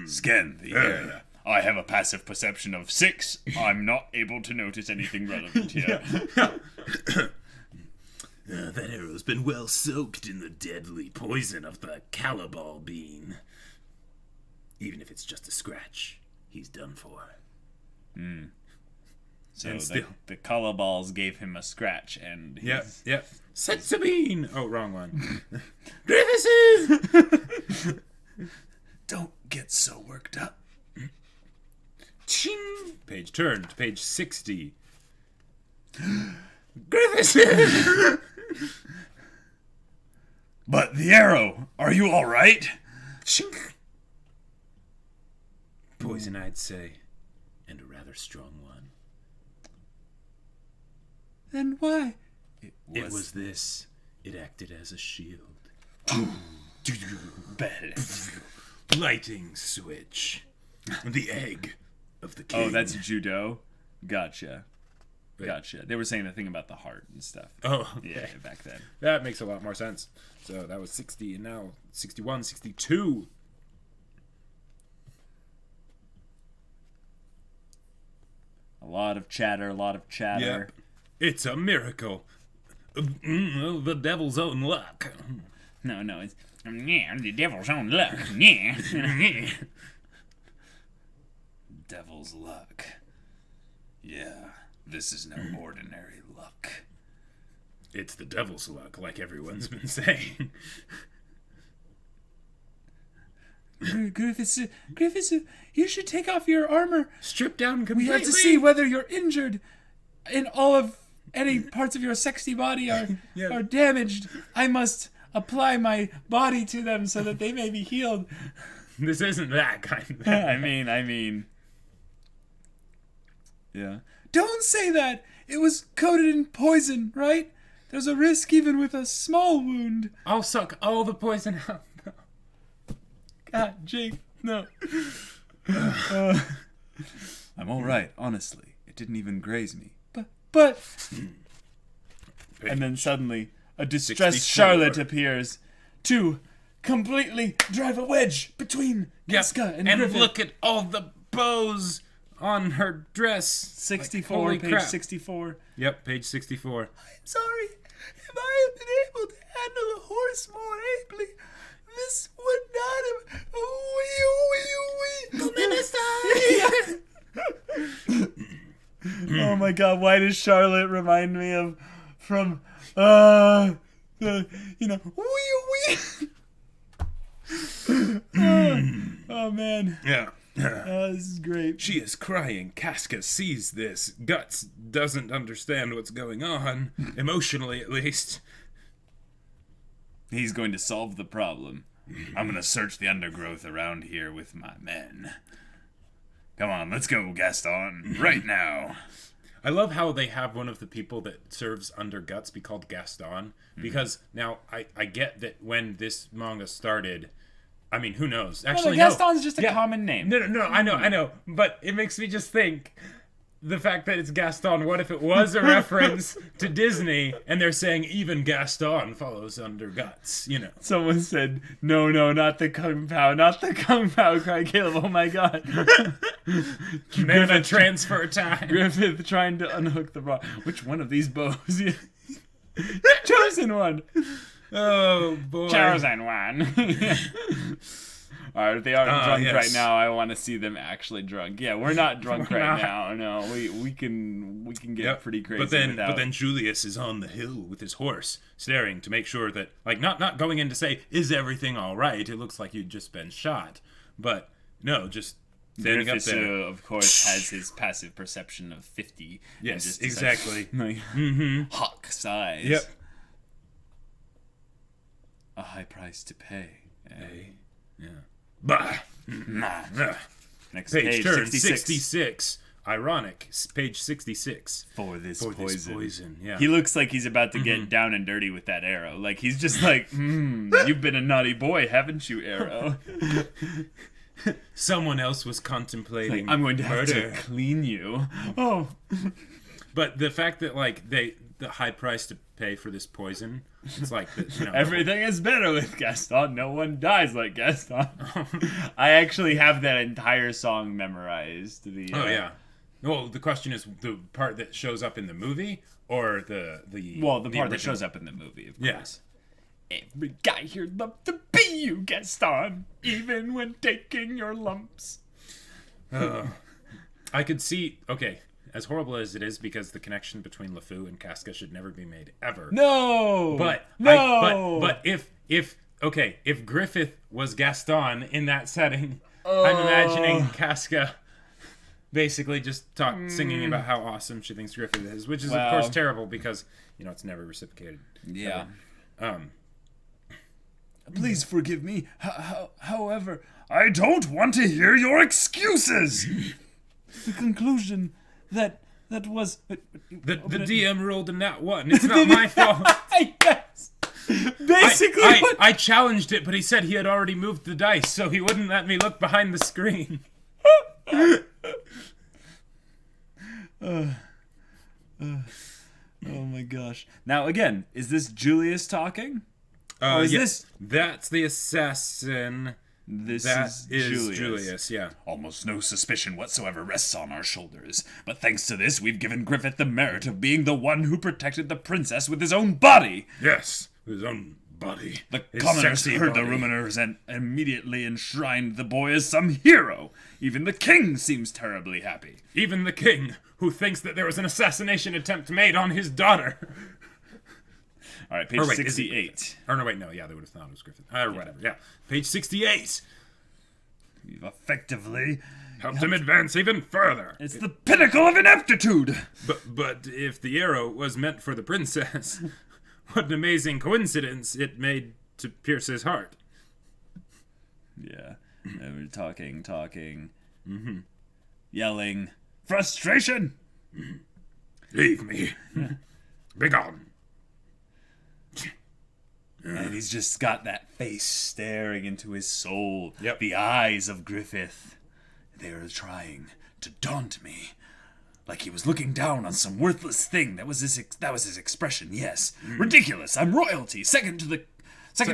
Scan the area. I have a passive perception of 6. I'm not able to notice anything relevant here. That arrow's been well soaked in the deadly poison of the calabar bean. Even if it's just a scratch, he's done for. So And the, still- the color balls gave him a scratch, and he's... Yep. Sensabine! Oh, wrong one. Griffiths! Don't get so worked up. Ching! Page turned. Page 60. Griffiths! But the arrow, are you all right? Ching! Poison, I'd say. And a rather strong one. Then why? It was this. It acted as a shield. Lighting switch. The egg of the king. Oh, that's judo. Gotcha. Gotcha. They were saying the thing about the heart and stuff. Oh, Yeah, back then. that makes a lot more sense. So that was 60, and now 61, 62. A lot of chatter, Yep. It's a miracle. The devil's own luck. No, it's the devil's own luck. Yeah. Devil's luck. Yeah, this is no ordinary luck. It's the devil's luck, like everyone's been saying. Griffiths, you should take off your armor. Stripped down We completely. have to see whether you're injured and all of any parts of your sexy body are damaged. I must apply my body to them so that they may be healed. This isn't that kind of I mean. Yeah. Don't say that. It was coated in poison, right? There's a risk even with a small wound. I'll suck all the poison out. God, Jake, no. I'm all right, honestly. It didn't even graze me. But And then suddenly, a distressed 64. Charlotte appears to completely drive a wedge between Casca and Griffith. look at all the bows on her dress. 64, Holy page crap. 64. Yep, page 64. I'm sorry. If I had been able to handle a horse more ably, this would not have... Oh my god, why does Charlotte remind me of... from... oh man. Yeah. This is great. She is crying. Casca sees this. Guts doesn't understand what's going on, emotionally at least. He's going to solve the problem. I'm going to search the undergrowth around here with my men. Come on, let's go, Gaston. Right now. I love how they have one of the people that serves under Guts be called Gaston, because now I get that when this manga started, I mean, who knows? Actually, no. Gaston's just a common name. No, I know, but it makes me just think, the fact that it's Gaston, what if it was a reference to Disney, and they're saying even Gaston follows under Guts, you know? Someone said, no, not the Kung Pao, cried Caleb. Oh my god. Mana transfer time. Griffith trying to unhook the bar. Which one of these bows? Chosen one. Oh, boy. Chosen one. Alright, if they aren't drunk yes. right now, I want to see them actually drunk. Yeah, we're not drunk We're right not. now. No, we can get Yep. pretty crazy. But then Julius is on the hill with his horse, staring to make sure that, like, not going in to say, is everything all right? It looks like you'd just been shot. But, no, just standing Griffiths, up there. of course, has his passive perception of 50. Yes, and just exactly. Like, hawk size. Yep. A high price to pay. Yeah. Bah. Next Page turn 66. 66. Ironic. Page 66. For this For poison. this poison, yeah. He looks like he's about to get down and dirty with that arrow. Like, he's just like, you've been a naughty boy, haven't you, arrow? Someone else was contemplating I'm going to have murder. to clean you. Oh. But the fact that, like, the high price to pay for this poison. It's like Everything is better with Gaston. No one dies like Gaston. I actually have that entire song memorized. Oh yeah. Well, the question is the part that shows up in the movie or the part that original? shows up in the movie, of Yes. course. Every guy here loves to be you, Gaston, even when taking your lumps. I could see. Okay, as horrible as it is, because the connection between LeFou and Casca should never be made ever. No. But no. But if Griffith was Gaston in that setting, I'm imagining Casca basically just singing about how awesome she thinks Griffith is, which is of course terrible because it's never reciprocated. Yeah. Ever. Please forgive me. However, I don't want to hear your excuses. The conclusion that was The DM rolled a nat 1. It's not my fault. Yes. Basically, I challenged it, but he said he had already moved the dice, so he wouldn't let me look behind the screen. Oh my gosh. Now again, is this Julius talking? Or is this... That's the assassin. This That is Julius, yeah. Almost no suspicion whatsoever rests on our shoulders. But thanks to this, we've given Griffith the merit of being the one who protected the princess with his own body. Yes, his own body. The His commoners sexy heard the body. rumors and immediately enshrined the boy as some hero. Even the king seems terribly happy. Even the king, who thinks that there was an assassination attempt made on his daughter. All right, page 68. Or no, wait, no, yeah, they would have thought it was Griffith. Or whatever, yeah. Page 68. We've effectively... Helped him advance even further. It's the pinnacle of ineptitude! But if the arrow was meant for the princess, what an amazing coincidence it made to pierce his heart. Yeah. And we're talking. Yelling. Frustration! Leave me. Begone. And he's just got that face staring into his soul. Yep. The eyes of Griffith. They are trying to daunt me. Like he was looking down on some worthless thing. That was his expression, yes. Ridiculous, I'm royalty, second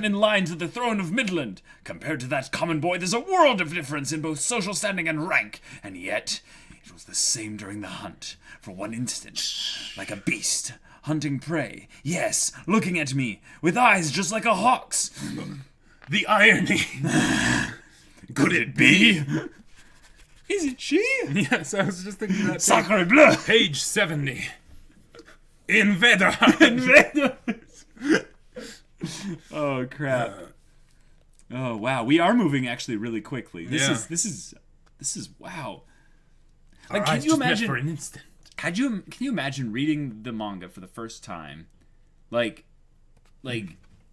in line to the throne of Midland. Compared to that common boy, there's a world of difference in both social standing and rank. And yet, it was the same during the hunt. For one instant, like a beast, hunting prey. Yes, looking at me, with eyes just like a hawk's. The irony. Could it be? Is it she? Yes, I was just thinking that. Sacre bleu! Page 70. Invader. Oh crap! Oh wow, we are moving actually really quickly. This Yeah. is wow. Our Like, eyes can you just met imagine? for an instant? Can you imagine reading the manga for the first time, like,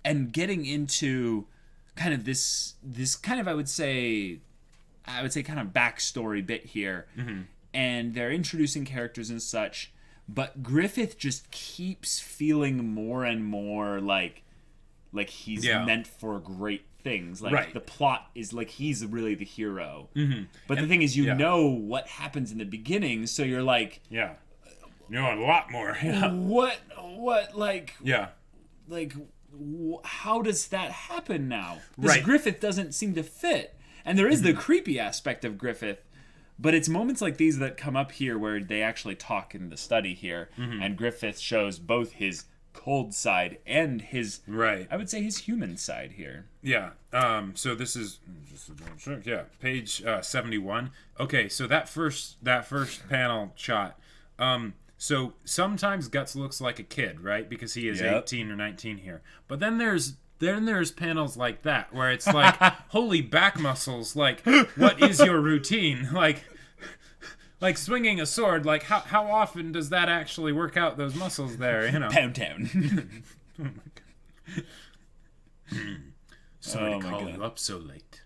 and getting into kind of this kind of I would say kind of backstory bit here, and they're introducing characters and such, but Griffith just keeps feeling more and more like he's meant for great things. Like Right. the plot is like he's really the hero. But the thing is, you know what happens in the beginning, so you're like, Yeah. You know a lot more. Yeah. what like Yeah. how does that happen now? This Right. Griffith doesn't seem to fit. And there is the creepy aspect of Griffith, but it's moments like these that come up here where they actually talk in the study here, and Griffith shows both his cold side and his, Right. I would say his human side here. Yeah. So this is page 71. Okay, so that first panel shot. So sometimes Guts looks like a kid, right? Because he is 18 or 19 here. But then there's panels like that where it's like, holy back muscles, like, what is your routine? Like swinging a sword, like how often does that actually work out those muscles there, you know? Pound Town. Sorry Oh to my call God. you up so late,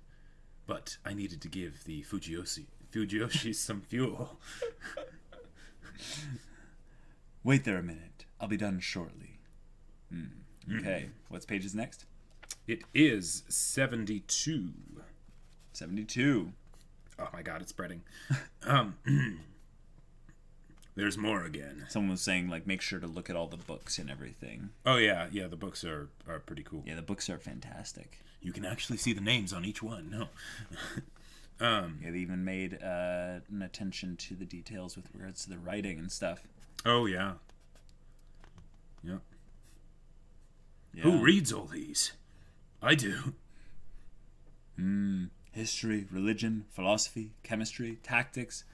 but I needed to give the Fujiyoshi some fuel. Wait there a minute. I'll be done shortly. Okay, what's pages next? It is 72. 72. Oh my god, it's spreading. There's more again. Someone was saying, like, make sure to look at all the books and everything. Oh, yeah. Yeah, the books are pretty cool. Yeah, the books are fantastic. You can actually see the names on each one. No. Yeah, they even made an attention to the details with regards to the writing and stuff. Oh, yeah. Yep. Yeah. Who reads all these? I do. History, religion, philosophy, chemistry, tactics,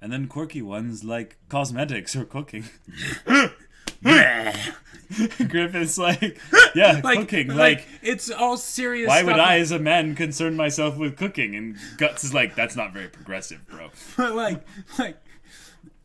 and then quirky ones like cosmetics or cooking. Griffith's like, yeah, cooking. Like, it's all serious why stuff. would I, as a man, concern myself with cooking? And Guts is like, that's not very progressive, bro. like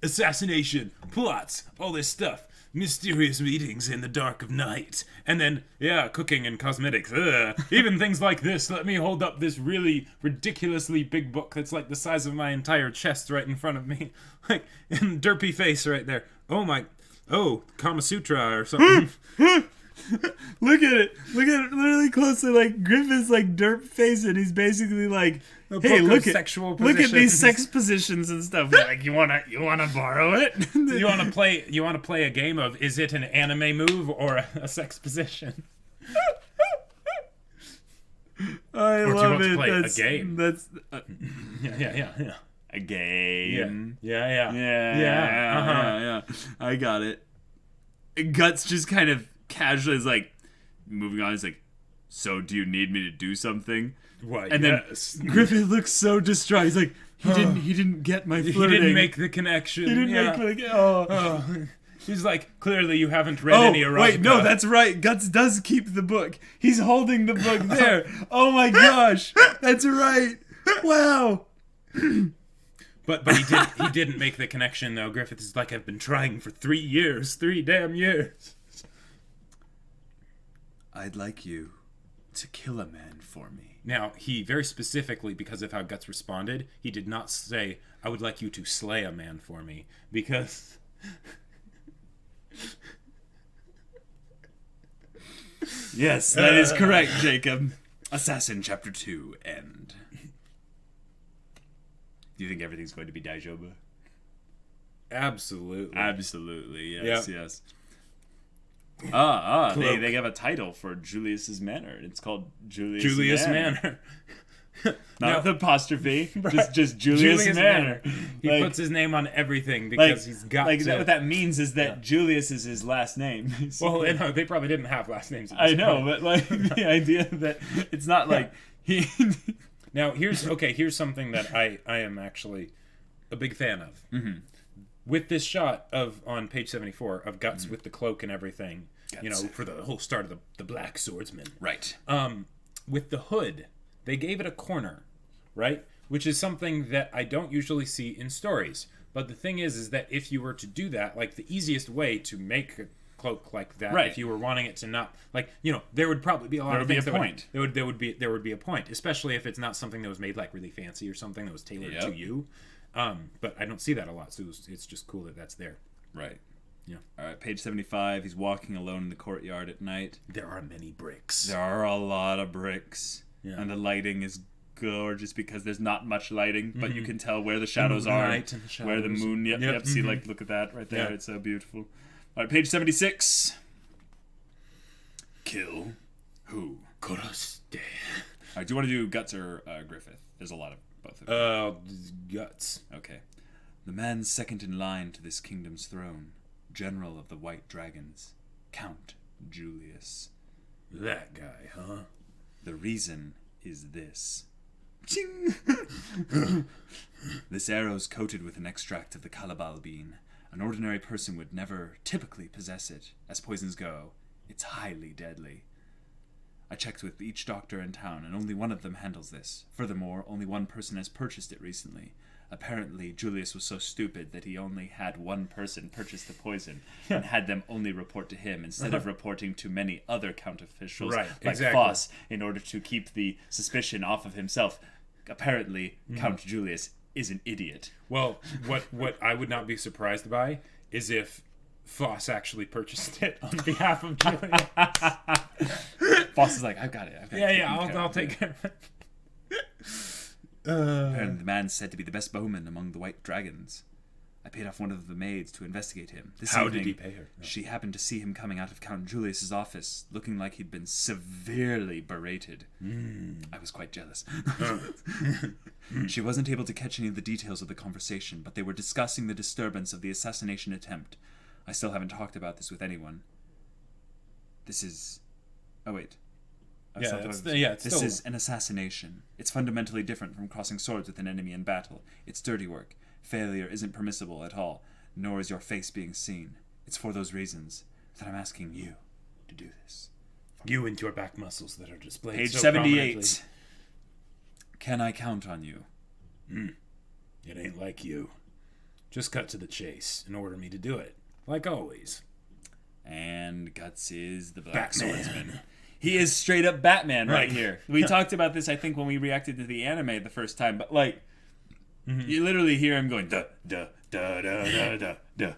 assassination, plots, all this stuff. Mysterious meetings in the dark of night. And then, yeah, cooking and cosmetics. Ugh. Even things like this. Let me hold up this really ridiculously big book that's like the size of my entire chest right in front of me. Like, and derpy face right there. Oh, Kama Sutra or something. Look at it really closely. Like, Griffith's like derp face, and he's basically like, hey, look at these sex positions and stuff. Like, you wanna borrow it? You wanna play a game of, is it an anime move or a sex position? I Or love do you it. want to play That's a game? That's Yeah. a game. Yeah. Yeah. I got it. Guts just kind of casually is like, moving on. He's like, so do you need me to do something? Why, And yes. then Griffith looks so distraught. He's like, he didn't get my flirting. He didn't make the connection. He didn't make the oh. He's like, clearly you haven't read any erotica. Wait, no, that's right. Guts does keep the book. He's holding the book there. Oh my gosh, that's right. Wow. But he didn't make the connection though. Griffith is like, I've been trying for 3 damn years. I'd like you to kill a man for me. Now, he very specifically, because of how Guts responded, he did not say, I would like you to slay a man for me. Because... Yes, that is correct, Jacob. Assassin Chapter 2, end. Do you think everything's going to be Daijobu? Absolutely. Absolutely, Yep. yes, yes. They have a title for Julius's Manor. It's called Julius Manor. Not the apostrophe, just Julius Manor. He puts his name on everything because he's got to. What that means is that Julius is his last name. Well, they probably didn't have last names. I know, but like the idea that it's not like he. Now here's something that I am actually a big fan of. Mm-hmm. With this shot on page 74 of Guts with the cloak and everything, Guts. for the whole start of the Black Swordsman. Right. With the hood, they gave it a corner, right? Which is something that I don't usually see in stories. But the thing is that if you were to do that, like the easiest way to make a cloak like that, right. if you were wanting it to not, like, there would probably be a lot of things there would be a point, especially if it's not something that was made like really fancy or something that was tailored to you. But I don't see that a lot, so it's just cool that that's there. Right. Yeah. All right, page 75. He's walking alone in the courtyard at night. There are many bricks. There are a lot of bricks. Yeah. And the lighting is gorgeous because there's not much lighting, but you can tell where the shadows are. Light and the shadows. Where the moon, yep. See, like, look at that right there. Yeah. It's so beautiful. All right, page 76. Kill who? Koroste. All right, do you want to do Guts or Griffith? There's a lot of both of them. Guts. Okay. The man second in line to this kingdom's throne, General of the White Dragons, Count Julius. That guy, huh? The reason is this. Ching! This arrow's coated with an extract of the Calabal bean. An ordinary person would never typically possess it. As poisons go, it's highly deadly. I checked with each doctor in town, and only one of them handles this. Furthermore, only one person has purchased it recently. Apparently, Julius was so stupid that he only had one person purchase the poison and had them only report to him instead of reporting to many other count officials like exactly. Foss in order to keep the suspicion off of himself. Apparently, Count Julius is an idiot. Well, what I would not be surprised by is if Foss actually purchased it on behalf of Julius. Foss is like, I've got it. I'll take care of it. And the man said to be the best bowman among the White Dragons. I paid off one of the maids to investigate him. This How evening, did he pay her? No. She happened to see him coming out of Count Julius's office, looking like he'd been severely berated. I was quite jealous. She wasn't able to catch any of the details of the conversation, but they were discussing the disturbance of the assassination attempt. I still haven't talked about this with anyone. This is... Oh, wait. It's This is an assassination. It's fundamentally different from crossing swords with an enemy in battle. It's dirty work. Failure isn't permissible at all, nor is your face being seen. It's for those reasons that I'm asking you to do this. You and your back muscles that are displayed Page so 78. prominently. Can I count on you? It ain't like you. Just cut to the chase and order me to do it. Like always. And Guts is the Black Batman. Swordsman. He is straight up Batman right here. We talked about this, I think, when we reacted to the anime the first time, but like, you literally hear him going, da, da, da, da, da, da, da.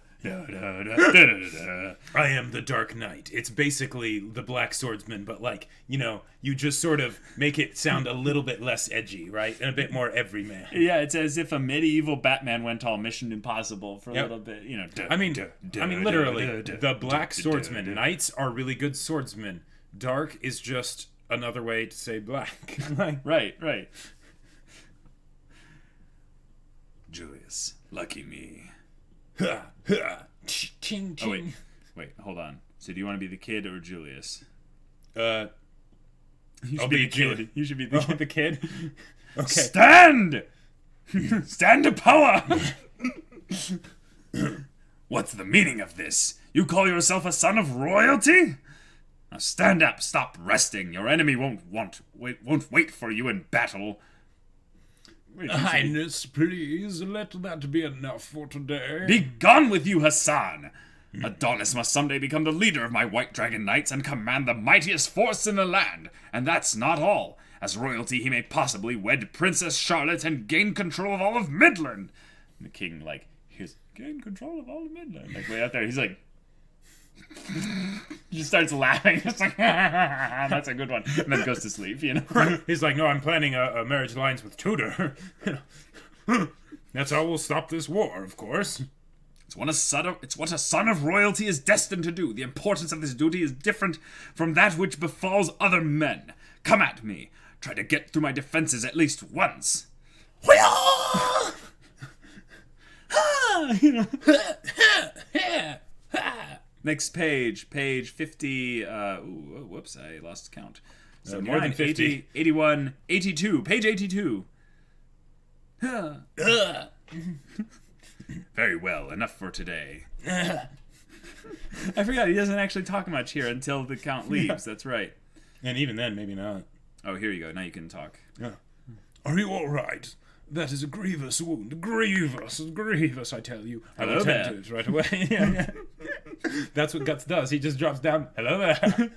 I am the Dark Knight. It's basically the Black Swordsman, but like, you just sort of make it sound a little bit less edgy, right? And a bit more everyman. Yeah, it's as if a medieval Batman went all Mission Impossible for a little bit, I mean, literally, the Black Swordsman. Knights are really good swordsmen. Dark is just another way to say black. Right. Julius, lucky me. Ching, Oh, wait, hold on. So do you want to be the kid or Julius? I'll Be be the kid. You should be the kid. Okay. Stand! Stand to power! What's the meaning of this? You call yourself a son of royalty? Now stand up, stop resting. Your enemy won't wait for you in battle. Highness, please, let that be enough for today. Be gone with you, Hassan! Adonis must someday become the leader of my White Dragon Knights and command the mightiest force in the land. And that's not all. As royalty, he may possibly wed Princess Charlotte and gain control of all of Midland. And the king, here's gain control of all of Midland. Way out there, he's like... He just starts laughing. It's like, that's a good one. And then goes to sleep, He's like, no, I'm planning a marriage alliance with Tudor. That's how we'll stop this war, of course. It's what a son of royalty is destined to do. The importance of this duty is different from that which befalls other men. Come at me. Try to get through my defenses at least once. Next page 50. Whoops, I lost count. So more than 50. 80, 81, 82. Page 82. Very well, enough for today. I forgot, he doesn't actually talk much here until the count leaves. Yeah. That's right. And even then, maybe not. Oh, here you go. Now you can talk. Yeah. Are you all right? That is a grievous wound. Grievous, I tell you. I will tend to it right away. Yeah. That's what Guts does. He just drops down. Hello there.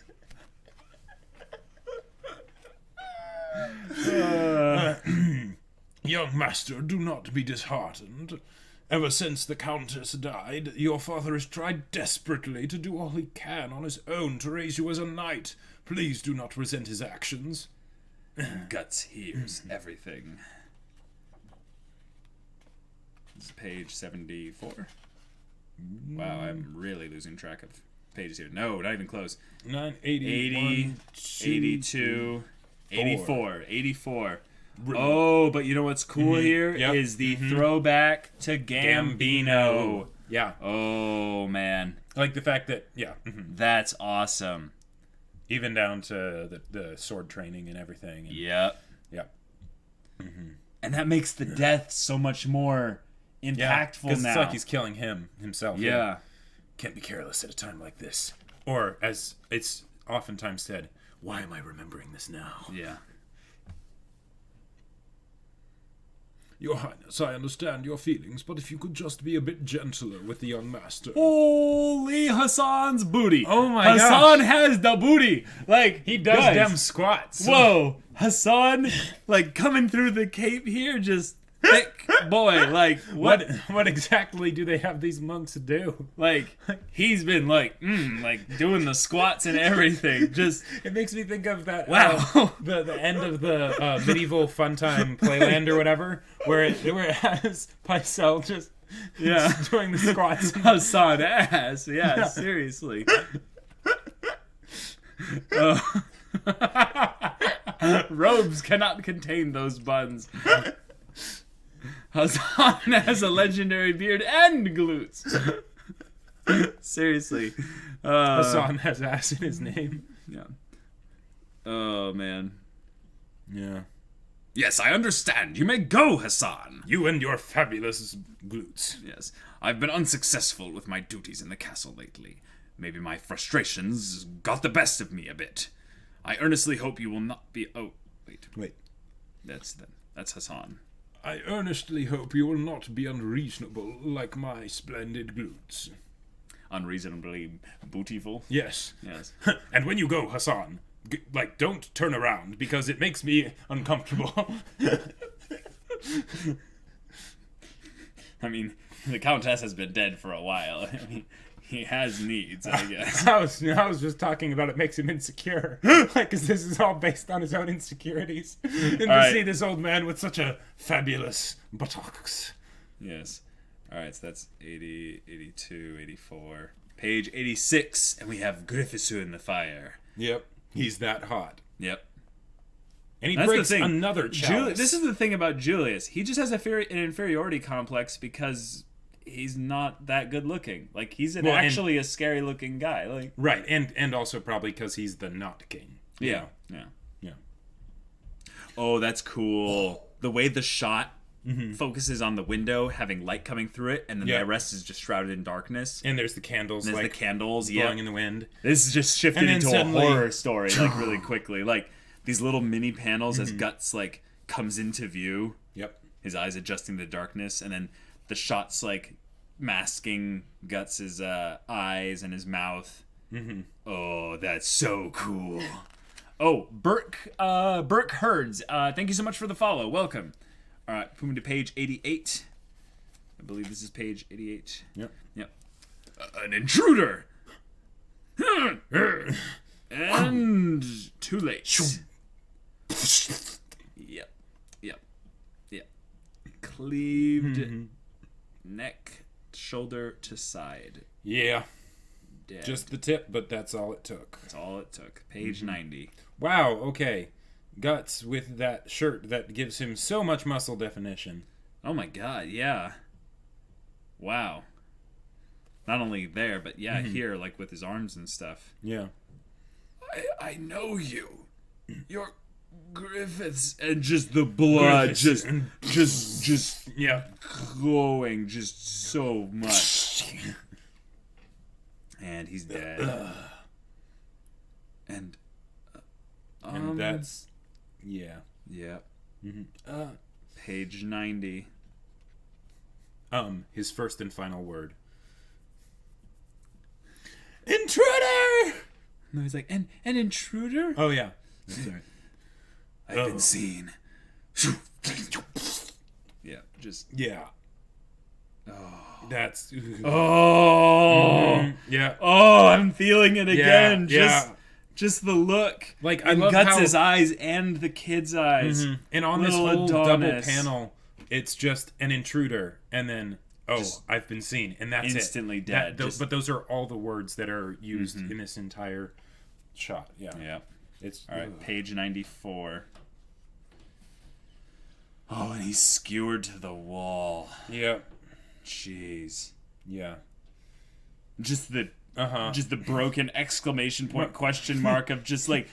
Young master, do not be disheartened. Ever since the Countess died, your father has tried desperately to do all he can on his own to raise you as a knight. Please do not resent his actions. Guts hears everything. This is page 74. Wow, I'm really losing track of pages here. No, not even close. 80, 82, 84. Oh, but you know what's cool here is the throwback to Gambino. Yeah. Oh, man. Like the fact that, That's awesome. Even down to the sword training and everything. And, Yep. And that makes the death so much more impactful now. It's like he's killing himself. Yeah. Can't be careless at a time like this. Or, as it's oftentimes said, why am I remembering this now? Yeah. Your Highness, I understand your feelings, but if you could just be a bit gentler with the young master. Holy Hassan's booty. Oh my gosh. Hassan has the booty. He does them squats. Whoa. Hassan, coming through the cape here, just thick boy. What exactly do they have these monks do? He's been doing the squats and everything. Just it makes me think of that. Wow. The end of the medieval fun time Playland or whatever, where it has Pycelle just Yeah. doing the squats. Hassan ass. Yeah, seriously. Robes cannot contain those buns. Hassan has a legendary beard and glutes. Seriously. Hassan has ass in his name. Yeah. Oh, man. Yeah. Yes, I understand. You may go, Hassan. You and your fabulous glutes. Yes. I've been unsuccessful with my duties in the castle lately. Maybe my frustrations got the best of me a bit. I earnestly hope you will not be... Oh, wait. That's Hassan. I earnestly hope you will not be unreasonable like my splendid glutes. Unreasonably bootyful? Yes. Yes. And when you go, Hassan, don't turn around because it makes me uncomfortable. I mean, the Countess has been dead for a while. I mean, he has needs, I guess. I was just talking about it makes him insecure. Because this is all based on his own insecurities. And to see this old man with such a fabulous buttocks. Yes. Alright, so that's 80, 82, 84. Page 86, and we have Griffiths in the fire. Yep. He's that hot. Yep. And he That's breaks the thing. another chalice. This is the thing about Julius. He just has an inferiority complex because he's not that good looking. Like, he's actually a scary looking guy. Like, right, and also probably because he's the not king. Yeah. Oh, that's cool. The way the shot focuses on the window, having light coming through it, and then the rest is just shrouded in darkness. And there's the candles, And there's the candles, blowing in the wind. This is just shifted And then into suddenly- a horror story, like, really quickly. Like, these little mini panels as Guts, like, comes into view. Yep. His eyes adjusting to the darkness, and then the shots, like, masking Guts' eyes and his mouth. Oh, that's so cool. Oh, Burke Herds, thank you so much for the follow. Welcome. All right, moving to page 88. I believe this is page 88. Yep. An intruder! And too late. Yep. Cleaved neck, shoulder to side. Yeah. Dead. Just the tip, but that's all it took. That's all it took. Page 90. Wow, okay. Guts with that shirt that gives him so much muscle definition. Oh my god, yeah. Wow. Not only there, but here, like with his arms and stuff. Yeah. I know you. You're Griffiths. And just the blood just Yeah. glowing just so much. And he's dead. And that's... Yeah. yeah. Page 90. His first and final word. Intruder! No, he's like, an intruder? Oh, yeah. Sorry. I've been seen. Yeah, just... Yeah. Oh. That's... Oh! Yeah. Oh, I'm feeling it again. Yeah. Just the look. Like, I and love Guts' how... eyes and the kid's eyes. And on this Little whole double Adonis. panel, it's just an intruder, and then, I've been seen, and that's instantly it. dead. But those are all the words that are used in this entire shot. Yeah. Yeah. It's All right, page 94. Oh, and he's skewered to the wall. Yeah. Jeez. Yeah. Just the broken exclamation point question mark of just like,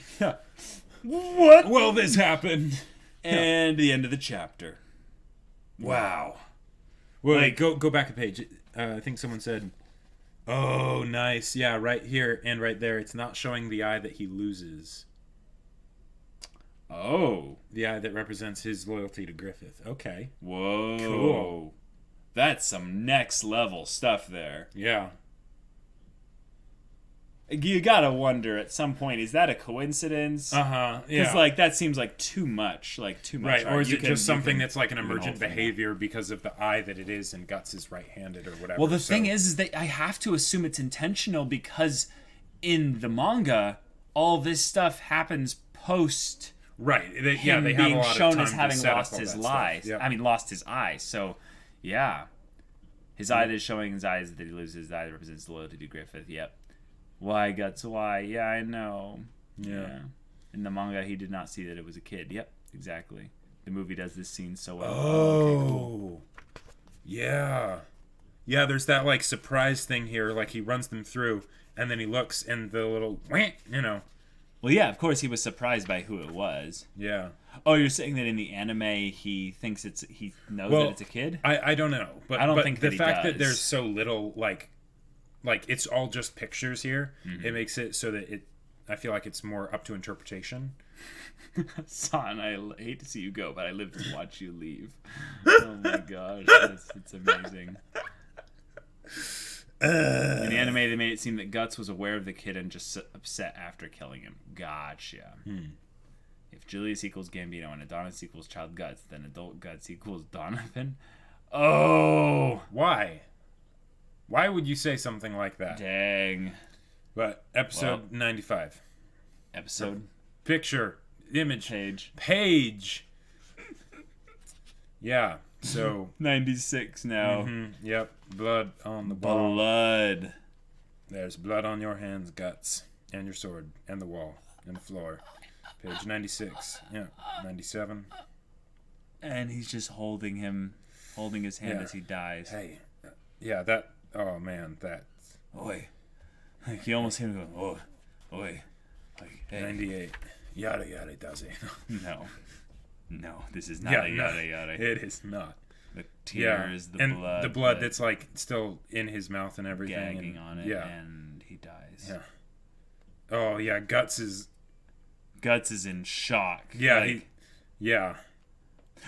what? Well, this happened. And the end of the chapter. Wow. Well, like, go back a page. I think someone said, "Oh, nice. Yeah, right here and right there. It's not showing the eye that he loses. Oh. The eye that represents his loyalty to Griffith. Okay. Whoa. Cool. That's some next level stuff there. Yeah. You gotta wonder at some point, is that a coincidence? Yeah. Because, like, that seems like too much. Like, too much. Right, or is it just something that's like an you can emergent hold from behavior because of the eye that it is and Guts is right-handed or whatever? Well, the thing is that I have to assume it's intentional because in the manga, all this stuff happens post right. They him have being a lot shown of time as having to set up lost all his that lies. stuff. Yep. I mean, lost his eye. So, yeah. His eye is showing his eyes that he loses his eye represents loyalty to Griffith. Yep. Why, Guts? Why? Yeah, I know. Yeah. In the manga, he did not see that it was a kid. Yep, exactly. The movie does this scene so well. Oh. Okay, cool. Yeah. Yeah, there's that, like, surprise thing here. Like, he runs them through, and then he looks, and the little, you know. Well, yeah, of course he was surprised by who it was. Yeah. Oh, you're saying that in the anime he knows that it's a kid? I don't know. But I don't but think the that he fact that does. there's so little, like it's all just pictures here, Mm-hmm. it makes it so that I feel like it's more up to interpretation. Son, I hate to see you go, but I live to watch you leave. Oh my gosh, it's amazing. In the anime, they made it seem that Guts was aware of the kid and just upset after killing him. Gotcha. If Julius equals Gambino and Adonis equals Child Guts, then Adult Guts equals Donovan. Oh! Why? Why would you say something like that? Dang. But episode 95. Episode. Picture. Image. Page. Yeah. So 96 now. Yep, blood on the wall. Blood. There's blood on your hands, Guts, and your sword, and the wall, and the floor. Page 96. Yeah, 97. And he's just holding his hand as he dies. Hey, yeah, that. Oh man, that. Oi. Like he almost hit him going, oh, oi. Like, hey. 98. Yada yada does it. No, this is not a yada yada. It is not. The tears, the and blood. the blood that's like still in his mouth and everything. Gagging on it, yeah. and he dies. Yeah. Oh yeah, Guts is in shock. Yeah, like, yeah.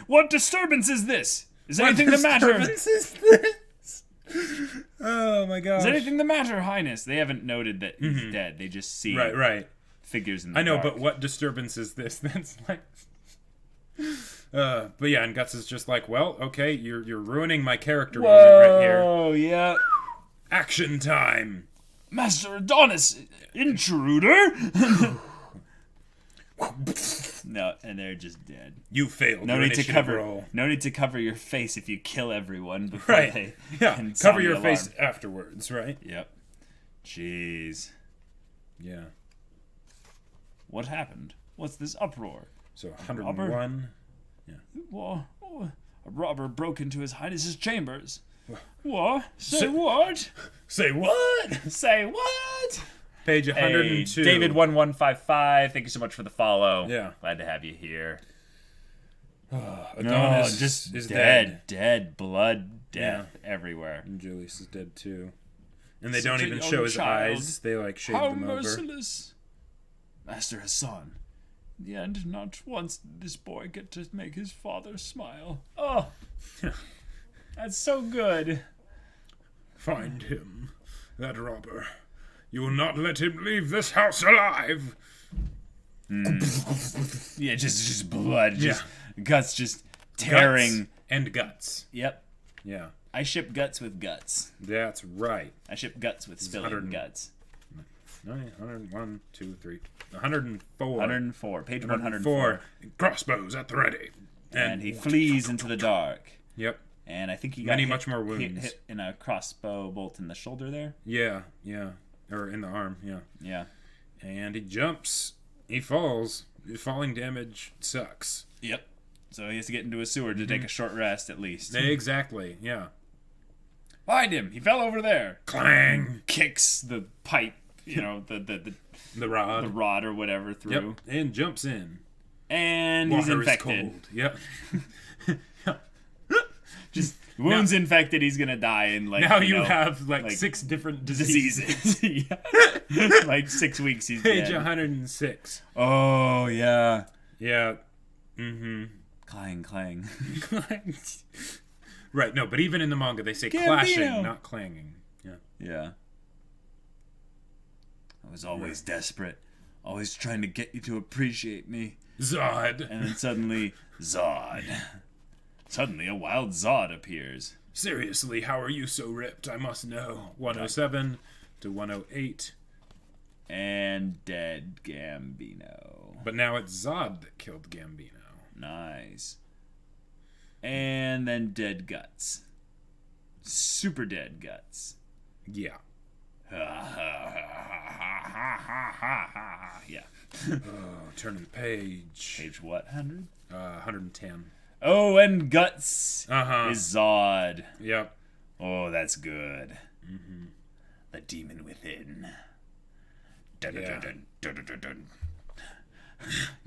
What disturbance is this? Is anything the matter? Is this? Oh my gosh. Is anything the matter, Highness? They haven't noted that he's dead. They just see right. figures in the I know, dark. but what disturbance is this? That's like but yeah, and Guts is just like, well, okay, you're ruining my character moment right here. Oh, yeah. Action time. Master Adonis, intruder. No, and they're just dead. You failed. No your need to initiative cover. roll. No need to cover your face if you kill everyone before Right. they. Yeah. can Cover sound your the face alarm. afterwards, right? Yep. Jeez. Yeah. What happened? What's this uproar? So 101. Whoa, a robber broke into His Highness's chambers. What? Say what? Say what? Say what? Page 102. Hey, David1155, thank you so much for the follow. Yeah. Glad to have you here. Adonis just is dead, blood, death everywhere. And Julius is dead too. And they Such don't a even young show his child. eyes. They like shade How them over. merciless. Master Hassan. In the end, not once did this boy get to make his father smile. Oh, that's so good. Find him, that robber. You will not let him leave this house alive. Yeah, just blood, just guts, just tearing. Guts and Guts. Yep, Yeah, I ship Guts with Guts. that's right. I ship Guts with spilling Guts. 101, 2, 3, 104. 104, page 104. 104. Crossbows at the ready. And he flees into the dark. Yep. And I think he got Many hit, much more wounds. hit in a crossbow bolt in the shoulder there. Yeah. Or in the arm, yeah. Yeah. And he jumps. He falls. The falling damage sucks. Yep. So he has to get into a sewer to take a short rest at least. Exactly, yeah. Find him. He fell over there. Clang! Kicks the pipe, the The rod. or whatever through. Yep. And jumps in. And he's Water infected. is cold. Yep. Just wounds infected, he's gonna die in like Now you have like like 6 different diseases. diseases. Yeah. Like 6 weeks he's Page dead. 106. Oh yeah. Yeah. Mm-hmm. Clang. Right, no, but even in the manga they say Gambino. clashing, not clanging. Yeah. Yeah. I was always desperate. Always trying to get you to appreciate me. Zod. And then suddenly, Zod. Suddenly a wild Zod appears. Seriously, how are you so ripped? I must know. 107 to 108. And dead Gambino. But now it's Zod that killed Gambino. Nice. And then dead Guts. super dead Guts. Yeah. Yeah. Oh, turning the page. Page what? 100? 110. Oh, and Guts Uh-huh. is Zod. Yep. Oh, that's good. Mm-hmm. The demon within. Dun, dun, dun, dun, dun, dun, dun.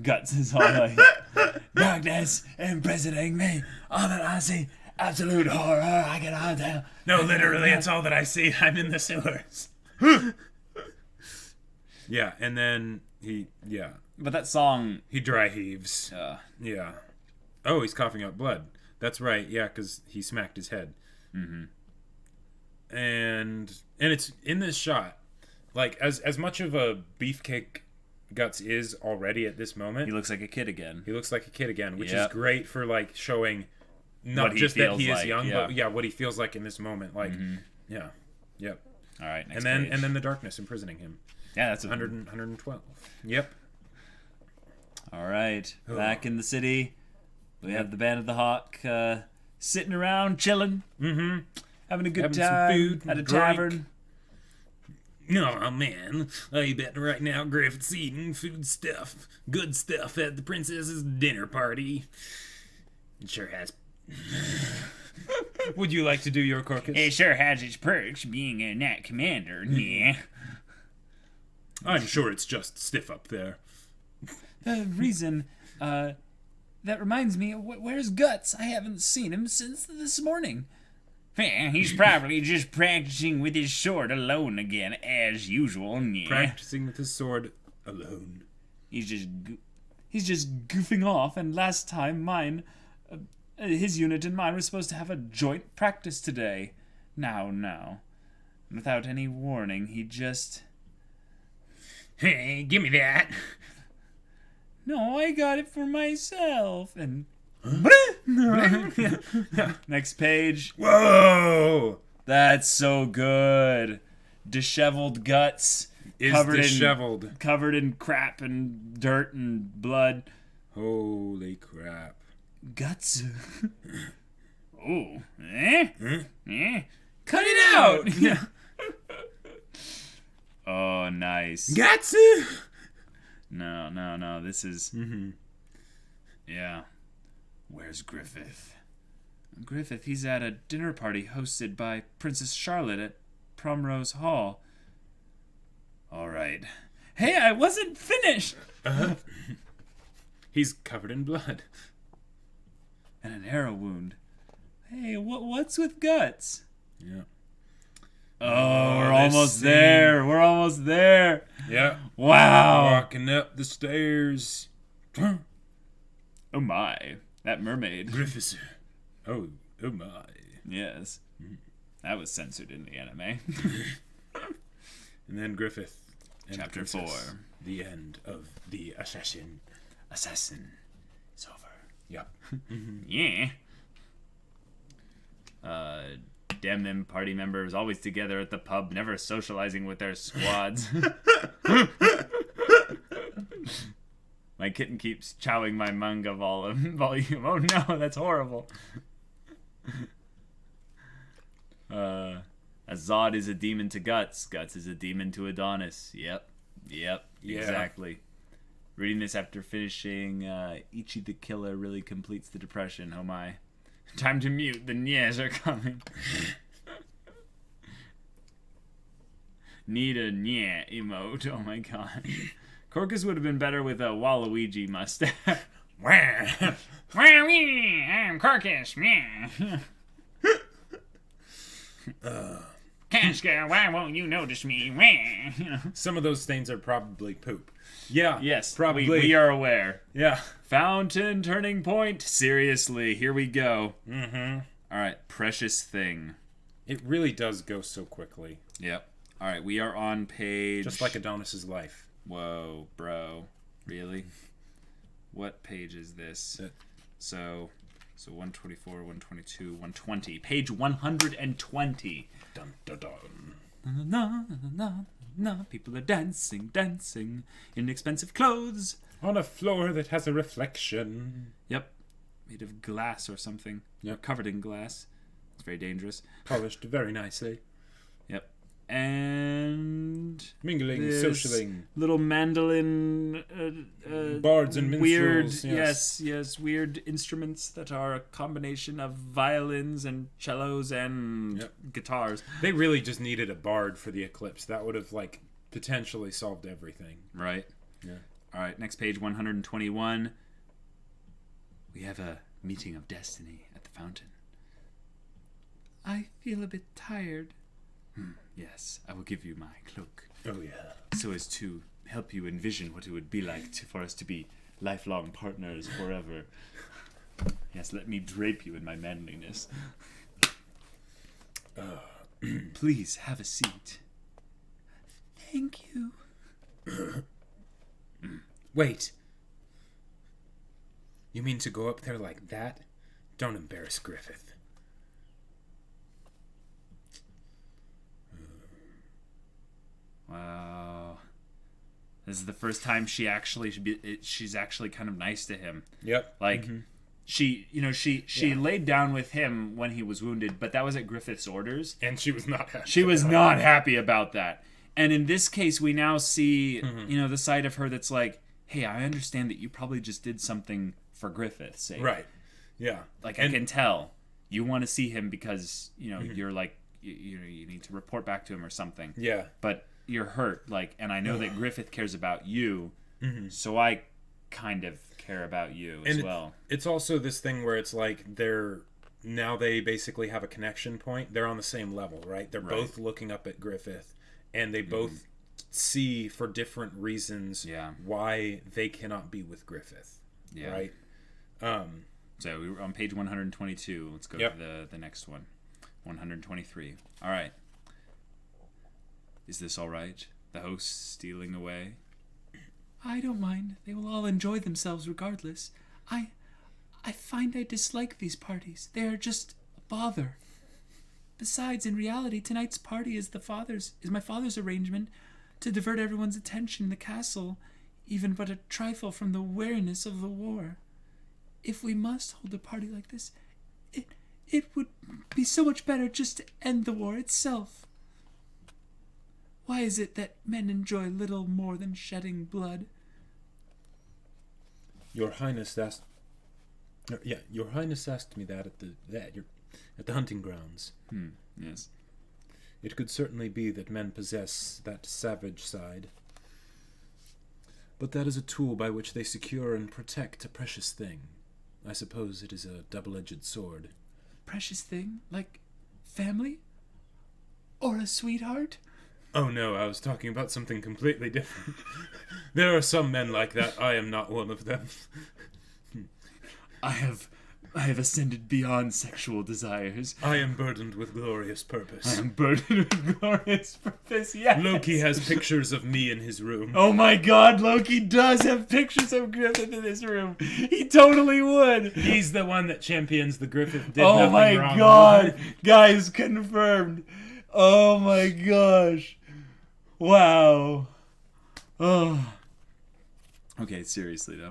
Guts is all like, darkness imprisoning me. All that I see, absolute horror. I cannot tell. No, literally, it's all that I see. I'm in the sewers. Yeah, and then yeah. But that song, He dry heaves. Yeah. Oh, he's coughing up blood. That's right, yeah, because he smacked his head. Mm-hmm. And it's in this shot, like, as much of a beefcake Guts is already at this moment. he looks like a kid again. He looks like a kid again, which Yep. is great for, like, showing not What he just that feels he is like, young, yeah. but, yeah, what he feels like in this moment. Like, yeah. Yep. All right, next And page. then the darkness imprisoning him. Yeah, that's 112. Yep. All right, back in the city, we have the Band of the Hawk sitting around, chilling, having a good Having some time food, at a drink. tavern. Oh, man. I bet right now Griffith's eating food stuff. Good stuff at the princess's dinner party. It sure has. Would you like to do your Corcus? It sure has its perks being a Nat Commander. Yeah. I'm sure it's just stiff up there. The reason, that reminds me, where's Guts? I haven't seen him since this morning. He's probably just practicing with his sword alone again, as usual. Yeah. Practicing with his sword alone. He's just goofing off, and last time his unit and mine were supposed to have a joint practice today. Now. Without any warning, he just... Hey, give me that. No, I got it for myself. And next page. Whoa! That's so good. Disheveled Guts. Is disheveled. Covered in crap and dirt and blood. Holy crap. Guts. Ooh. Cut it out! Yeah. Oh, nice. Gatsu! No. This is... Yeah. Where's Griffith? Griffith, he's at a dinner party hosted by Princess Charlotte at Primrose Hall. All right. Hey, I wasn't finished! He's covered in blood. And an arrow wound. Hey, what's with Guts? Yeah. Oh, we're this almost scene. there. We're almost there. Yeah. Wow. Walking up the stairs. Oh my. That mermaid. Griffiths. Oh my. Yes. That was censored in the anime. And then Griffith. And Chapter Princess. 4. The end of the assassin. It's over. Yep. Yeah. Damn them party members, always together at the pub, never socializing with their squads. My kitten keeps chowing my manga volume. Oh no, that's horrible. Zod is a demon to Guts. Guts is a demon to Adonis. Yep, Yeah. exactly. Reading this after finishing Ichi the Killer really completes the depression. Oh my. Time to mute, the nyas are coming. Need a nya emote. Oh my god. Corcus would have been better with a Waluigi mustache. Wowee, I'm Corcus. Yeah. Casca, why won't you notice me? Wah. Some of those stains are probably poop. Yeah. Yes, Probably. we are aware. Yeah. Fountain turning point. Seriously, here we go. All right, precious thing. It really does go so quickly. Yep. All right, we are on page... Just like Adonis's life. Whoa, bro. Really? What page is this? So 124, 122, 120. Page 120. Dun, dun, dun. No, people are dancing in expensive clothes. On a floor that has a reflection. Yep. Made of glass or something. Yep. Covered in glass. It's very dangerous. Polished very nicely. Yep. And Mingling, this socialing. little mandolin, Bards and weird, minstrels. yes, weird instruments that are a combination of violins and cellos and guitars. They really just needed a bard for the eclipse. That would have, like, potentially solved everything. Right. Yeah. All right, next page, 121. We have a meeting of destiny at the fountain. I feel a bit tired. Yes, I will give you my cloak. Oh, yeah. So as to help you envision what it would be like for us to be lifelong partners forever. Yes, let me drape you in my manliness. Please have a seat. Thank you. Wait. You mean to go up there like that? Don't embarrass Griffith. Wow. This is the first time she's actually kind of nice to him. Yep. Like, she laid down with him when he was wounded, but that was at Griffith's orders. And she was not happy. She was not happy about that. And in this case, we now see, the side of her that's like, hey, I understand that you probably just did something for Griffith's sake. Right. Yeah. Like, I can tell. You want to see him because, you're like, you need to report back to him or something. Yeah. But you're hurt, like, and I know that Griffith cares about you, so I kind of care about you as well. It's also this thing where it's like they basically have a connection point. They're on the same level, right? They're both looking up at Griffith, and they both see for different reasons why they cannot be with Griffith. Yeah. Right? So we were on page 122. Let's go to the next one. 123. All right. Is this all right? The host stealing away? I don't mind. They will all enjoy themselves regardless. I find I dislike these parties. They are just a bother. Besides, in reality, tonight's party is my father's arrangement to divert everyone's attention in the castle, even but a trifle from the weariness of the war. If we must hold a party like this, it would be so much better just to end the war itself. Why is it that men enjoy little more than shedding blood? Your Highness asked me that at the hunting grounds. Yes. It could certainly be that men possess that savage side. But that is a tool by which they secure and protect a precious thing. I suppose it is a double-edged sword. Precious thing? Like family? Or a sweetheart? Oh no, I was talking about something completely different. There are some men like that. I am not one of them. I have ascended beyond sexual desires. I am burdened with glorious purpose. Yes. Loki has pictures of me in his room. Oh my god, Loki does have pictures of Griffith in his room. He totally would. He's the one that champions the Griffith did oh nothing my wrong. God. Guys, confirmed. Oh my gosh. Wow. Oh. Okay, seriously though.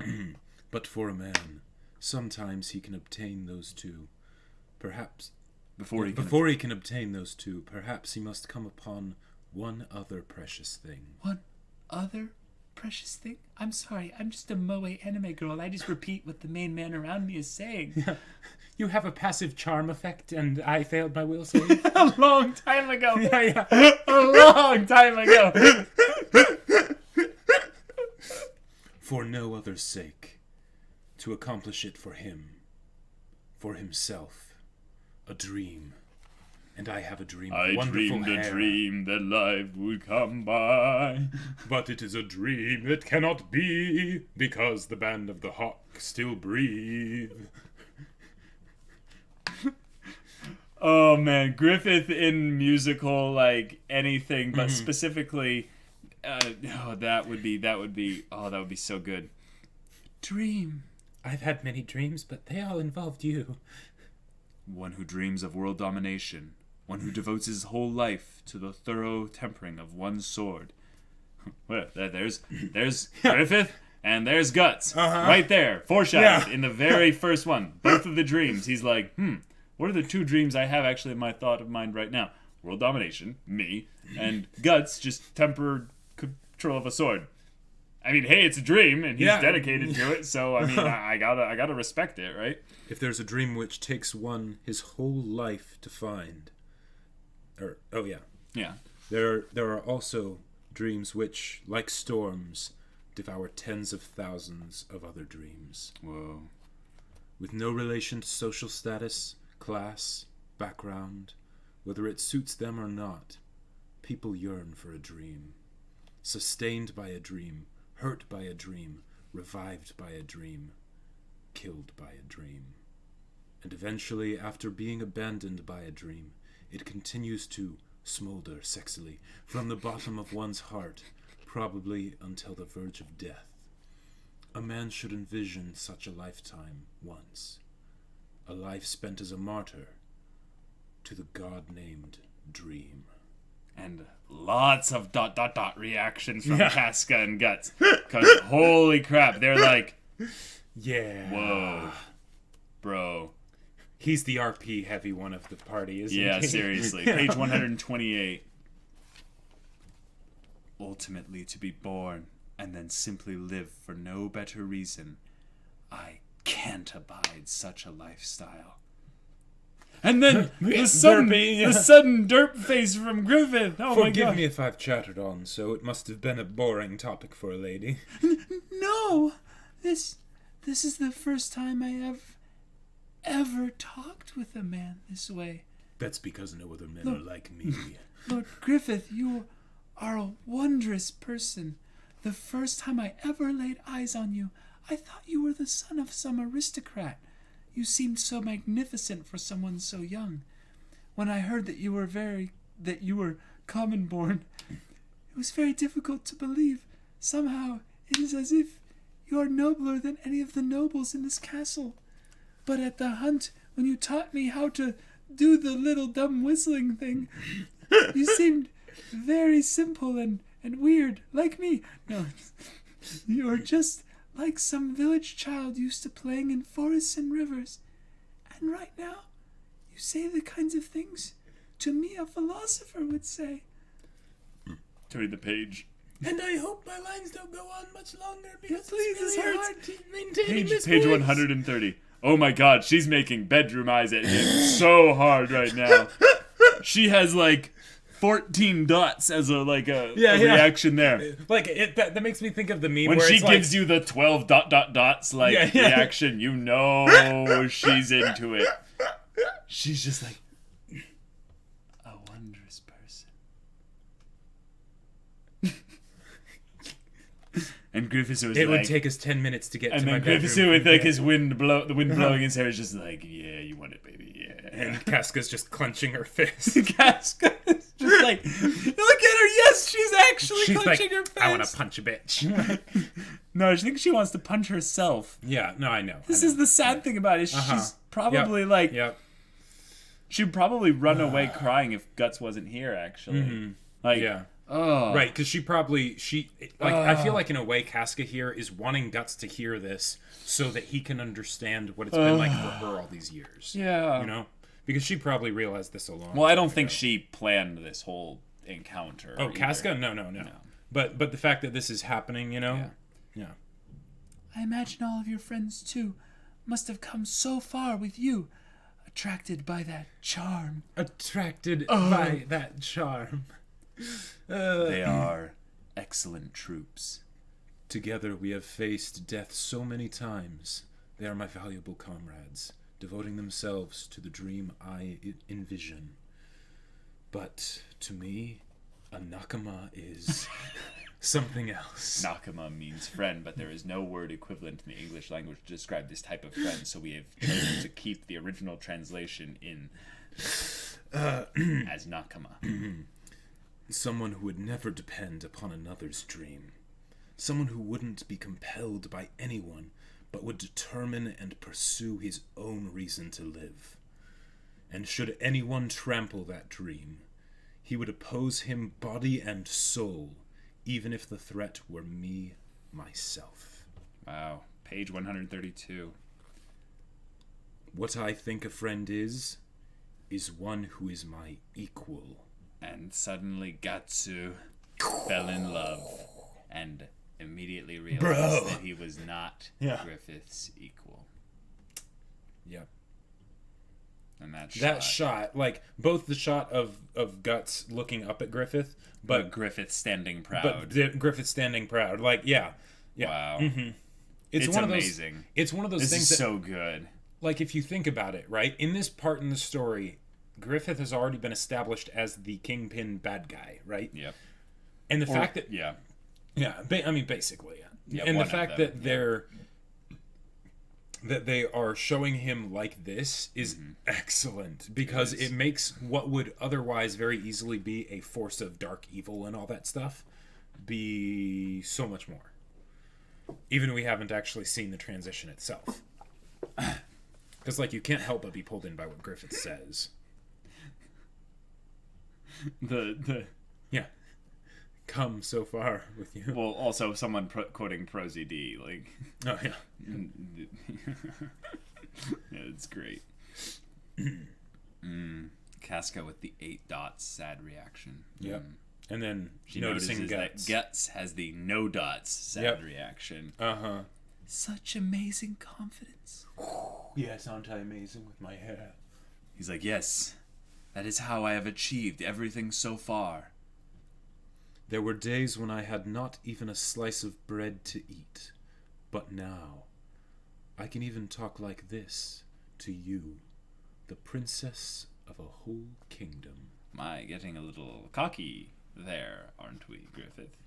But for a man, sometimes he can obtain those two. Perhaps before he can obtain those two, perhaps he must come upon one other precious thing. One other precious thing? I'm sorry, I'm just a moe anime girl. I just repeat what the main man around me is saying. Yeah. You have a passive charm effect, and I failed my will save. A long time ago. Yeah. A long time ago. For no other's sake, to accomplish it for him, for himself, a dream. And I have a dream of wonderful hair. A dream that life would come by. But it is a dream that cannot be, because the band of the hawk still breathe. Oh man, Griffith in musical, like anything, but specifically, that would be so good. Dream. I've had many dreams, but they all involved you. One who dreams of world domination. One who devotes his whole life to the thorough tempering of one sword. Well, there's Griffith and there's Guts. Right there, foreshadowed in the very first one. Both of the dreams. He's like, what are the 2 dreams I have actually in my thought of mind right now? World domination, me, and Guts, just tempered control of a sword. I mean, hey, it's a dream, and he's dedicated to it, so, I mean, I gotta respect it, right? If there's a dream which takes one his whole life to find... Yeah. There are also dreams which, like storms, devour tens of thousands of other dreams. Whoa. With no relation to social status, class, background, whether it suits them or not, people yearn for a dream. Sustained by a dream, hurt by a dream, revived by a dream, killed by a dream. And eventually, after being abandoned by a dream, it continues to smolder sexily from the bottom of one's heart, probably until the verge of death. A man should envision such a lifetime once. A life spent as a martyr to the god-named dream. And lots of ... reactions from Casca and Guts. Because holy crap, they're like, Yeah. whoa, bro. He's the RP heavy one of the party, isn't he? Yeah, seriously. Page 128. Ultimately to be born and then simply live for no better reason. I can't abide such a lifestyle. And then the sudden derp face from Griffith. Oh my god. Forgive me if I've chattered on, so it must have been a boring topic for a lady. No, this is the first time I have ever talked with a man this way. That's because no other men are like me. Lord Griffith, you are a wondrous person. The first time I ever laid eyes on you, I thought you were the son of some aristocrat. You seemed so magnificent for someone so young. When I heard that you were common born, it was very difficult to believe. Somehow, it is as if you are nobler than any of the nobles in this castle. But at the hunt, when you taught me how to do the little dumb whistling thing, you seemed very simple and weird, like me. No, you are just like some village child used to playing in forests and rivers. And right now, you say the kinds of things to me a philosopher would say. To read the page. And I hope my lines don't go on much longer, because Please, it's this really hurts. hard to maintain this Page voice. 130. Oh my god, she's making bedroom eyes at him so hard right now. She has like 14 dots as a reaction there. Like, that makes me think of the meme When where she it's gives you the 12 dots reaction, you know she's into it. She's just like, a wondrous person. And Griffiths was it like, would take us 10 minutes to get to and my then bedroom. Griffiths with like his the wind blowing his hair is just like, yeah, you want it, baby, yeah. And Casca's just clenching her fist. Casca is just like, look at her, yes, she's actually She's clenching like, her fist. I want to punch a bitch. No, I think she wants to punch herself. Yeah, no, I know. This is the sad thing about it. She's probably like, Yep. she'd probably run away crying if Guts wasn't here, actually. Like, Yeah. oh. Right, because I feel like in a way Casca here is wanting Guts to hear this so that he can understand what it's been like for her all these years. Yeah. You know? Because she probably realized this alone. Well, I don't think she planned this whole encounter. Oh, either. Casca? No. But the fact that this is happening, you know? Yeah. Yeah. I imagine all of your friends, too, must have come so far with you, attracted by that charm. Attracted by that charm. They are excellent troops. Together we have faced death so many times. They are my valuable comrades, devoting themselves to the dream I envision. But to me, a nakama is something else. Nakama means friend, but there is no word equivalent in the English language to describe this type of friend, so we have chosen to keep the original translation in as nakama. Someone who would never depend upon another's dream. Someone who wouldn't be compelled by anyone, but would determine and pursue his own reason to live. And should anyone trample that dream, he would oppose him body and soul, even if the threat were me, myself. Wow. Page 132. What I think a friend is is one who is my equal. And suddenly Gatsu fell in love and immediately realized that he was not Griffith's equal. Yep. And that shot, like both the shot of Guts looking up at Griffith, but Griffith standing proud. Griffith standing proud. Like, yeah. Wow. Mm-hmm. It's one amazing. Of those, it's one of those this things is that, so good. Like, if you think about it, right? In this part in the story, Griffith has already been established as the kingpin bad guy, right? Yep. And the fact that... Yeah. Yeah, I mean, basically, yeah. Yeah, and the fact that they are showing him like this is excellent, because it makes what would otherwise very easily be a force of dark evil and all that stuff be so much more. Even we haven't actually seen the transition itself. Because, like, you can't help but be pulled in by what Griffith says. Yeah. Come so far with you. Well, also someone quoting Prosy D, like... Oh, yeah. Yeah, it's great. Casca with the 8 dots, sad reaction. Yep. And then She noticing notices Guts. that Guts has the no dots, sad reaction. Uh-huh. Such amazing confidence. Yes, aren't I amazing with my hair? He's like, yes, that is how I have achieved everything so far. There were days when I had not even a slice of bread to eat. But now, I can even talk like this to you, the princess of a whole kingdom. My, getting a little cocky there, aren't we, Griffith?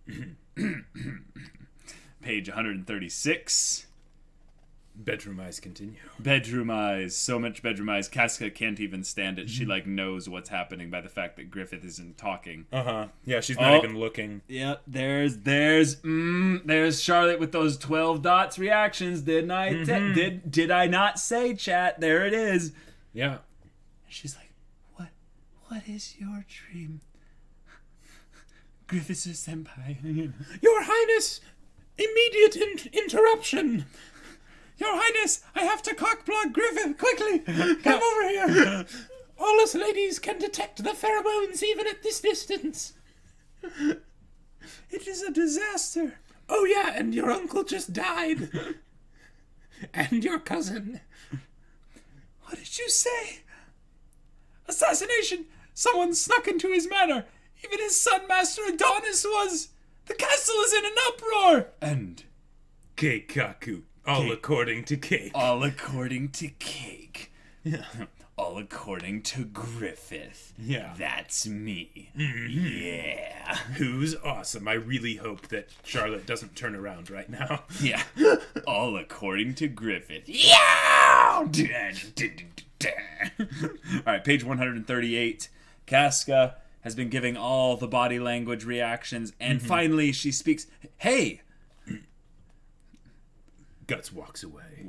Page 136. Bedroom eyes continue. Bedroom eyes. So much bedroom eyes. Casca can't even stand it. She, like, knows what's happening by the fact that Griffith isn't talking. Uh-huh. Yeah, she's not even looking. Yep, there's Charlotte with those 12 dots reactions. Didn't I? Did I not say, chat? There it is. Yeah. She's like, what is your dream? Griffith's senpai. Your Highness! Immediate interruption! Your Highness, I have to cockblock Griffith, quickly! Come over here! All us ladies can detect the pheromones even at this distance. It is a disaster. Oh yeah, and your uncle just died. And your cousin. What did you say? Assassination! Someone snuck into his manor! Even his son, Master Adonis, was... The castle is in an uproar! And... Keikaku. All according to Cake. All according to Cake. Yeah. All according to Griffith. Yeah. That's me. Yeah. Who's awesome. I really hope that Charlotte doesn't turn around right now. Yeah. All according to Griffith. Yeah! Alright, page 138. Casca has been giving all the body language reactions, and finally she speaks. Hey! Guts walks away.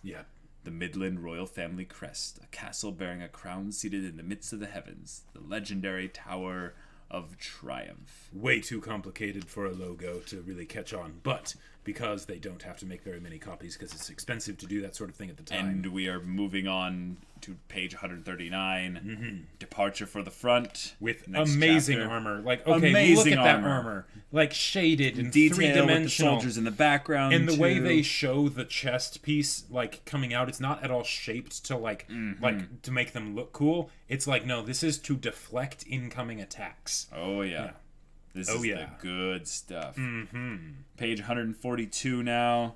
Yeah. The Midland royal family crest, a castle bearing a crown seated in the midst of the heavens, the legendary Tower of Triumph. Way too complicated for a logo to really catch on, but because they don't have to make very many copies because it's expensive to do that sort of thing at the time. And we are moving on to page 139. Departure for the front. With Next amazing chapter. armor. Like, okay, Amazing look at that armor. armor. Like, shaded and Detail three-dimensional. with the soldiers in the background. And the way too. they show the chest piece, like, coming out, it's not at all shaped to, like, to make them look cool. It's like, no, this is to deflect incoming attacks. Oh, yeah. This is the good stuff. Page 142 now.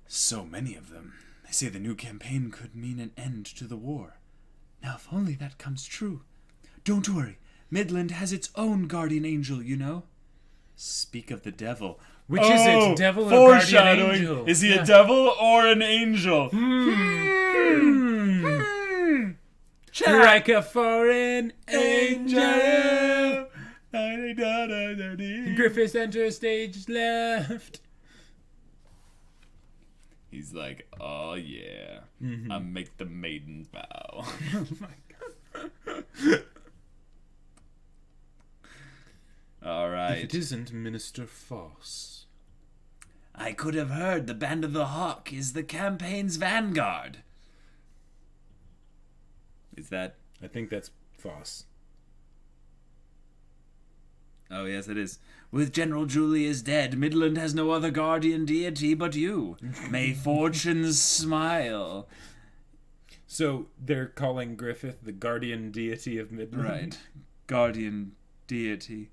So many of them. They say the new campaign could mean an end to the war. Now, if only that comes true. Don't worry. Midland has its own guardian angel, you know. Speak of the devil. Which is it, devil or guardian foreshadowing. angel? Is he a devil or an angel? Like a foreign angel. Griffith enters stage left. He's like, oh yeah, I make the maiden bow. Oh my god. All right. If it isn't Minister Foss. I could have heard the Band of the Hawk is the campaign's vanguard. Is that... I think that's Voss. Oh, yes, it is. With General Julius dead, Midland has no other guardian deity but you. May fortune smile. So they're calling Griffith the guardian deity of Midland? Right. Guardian deity.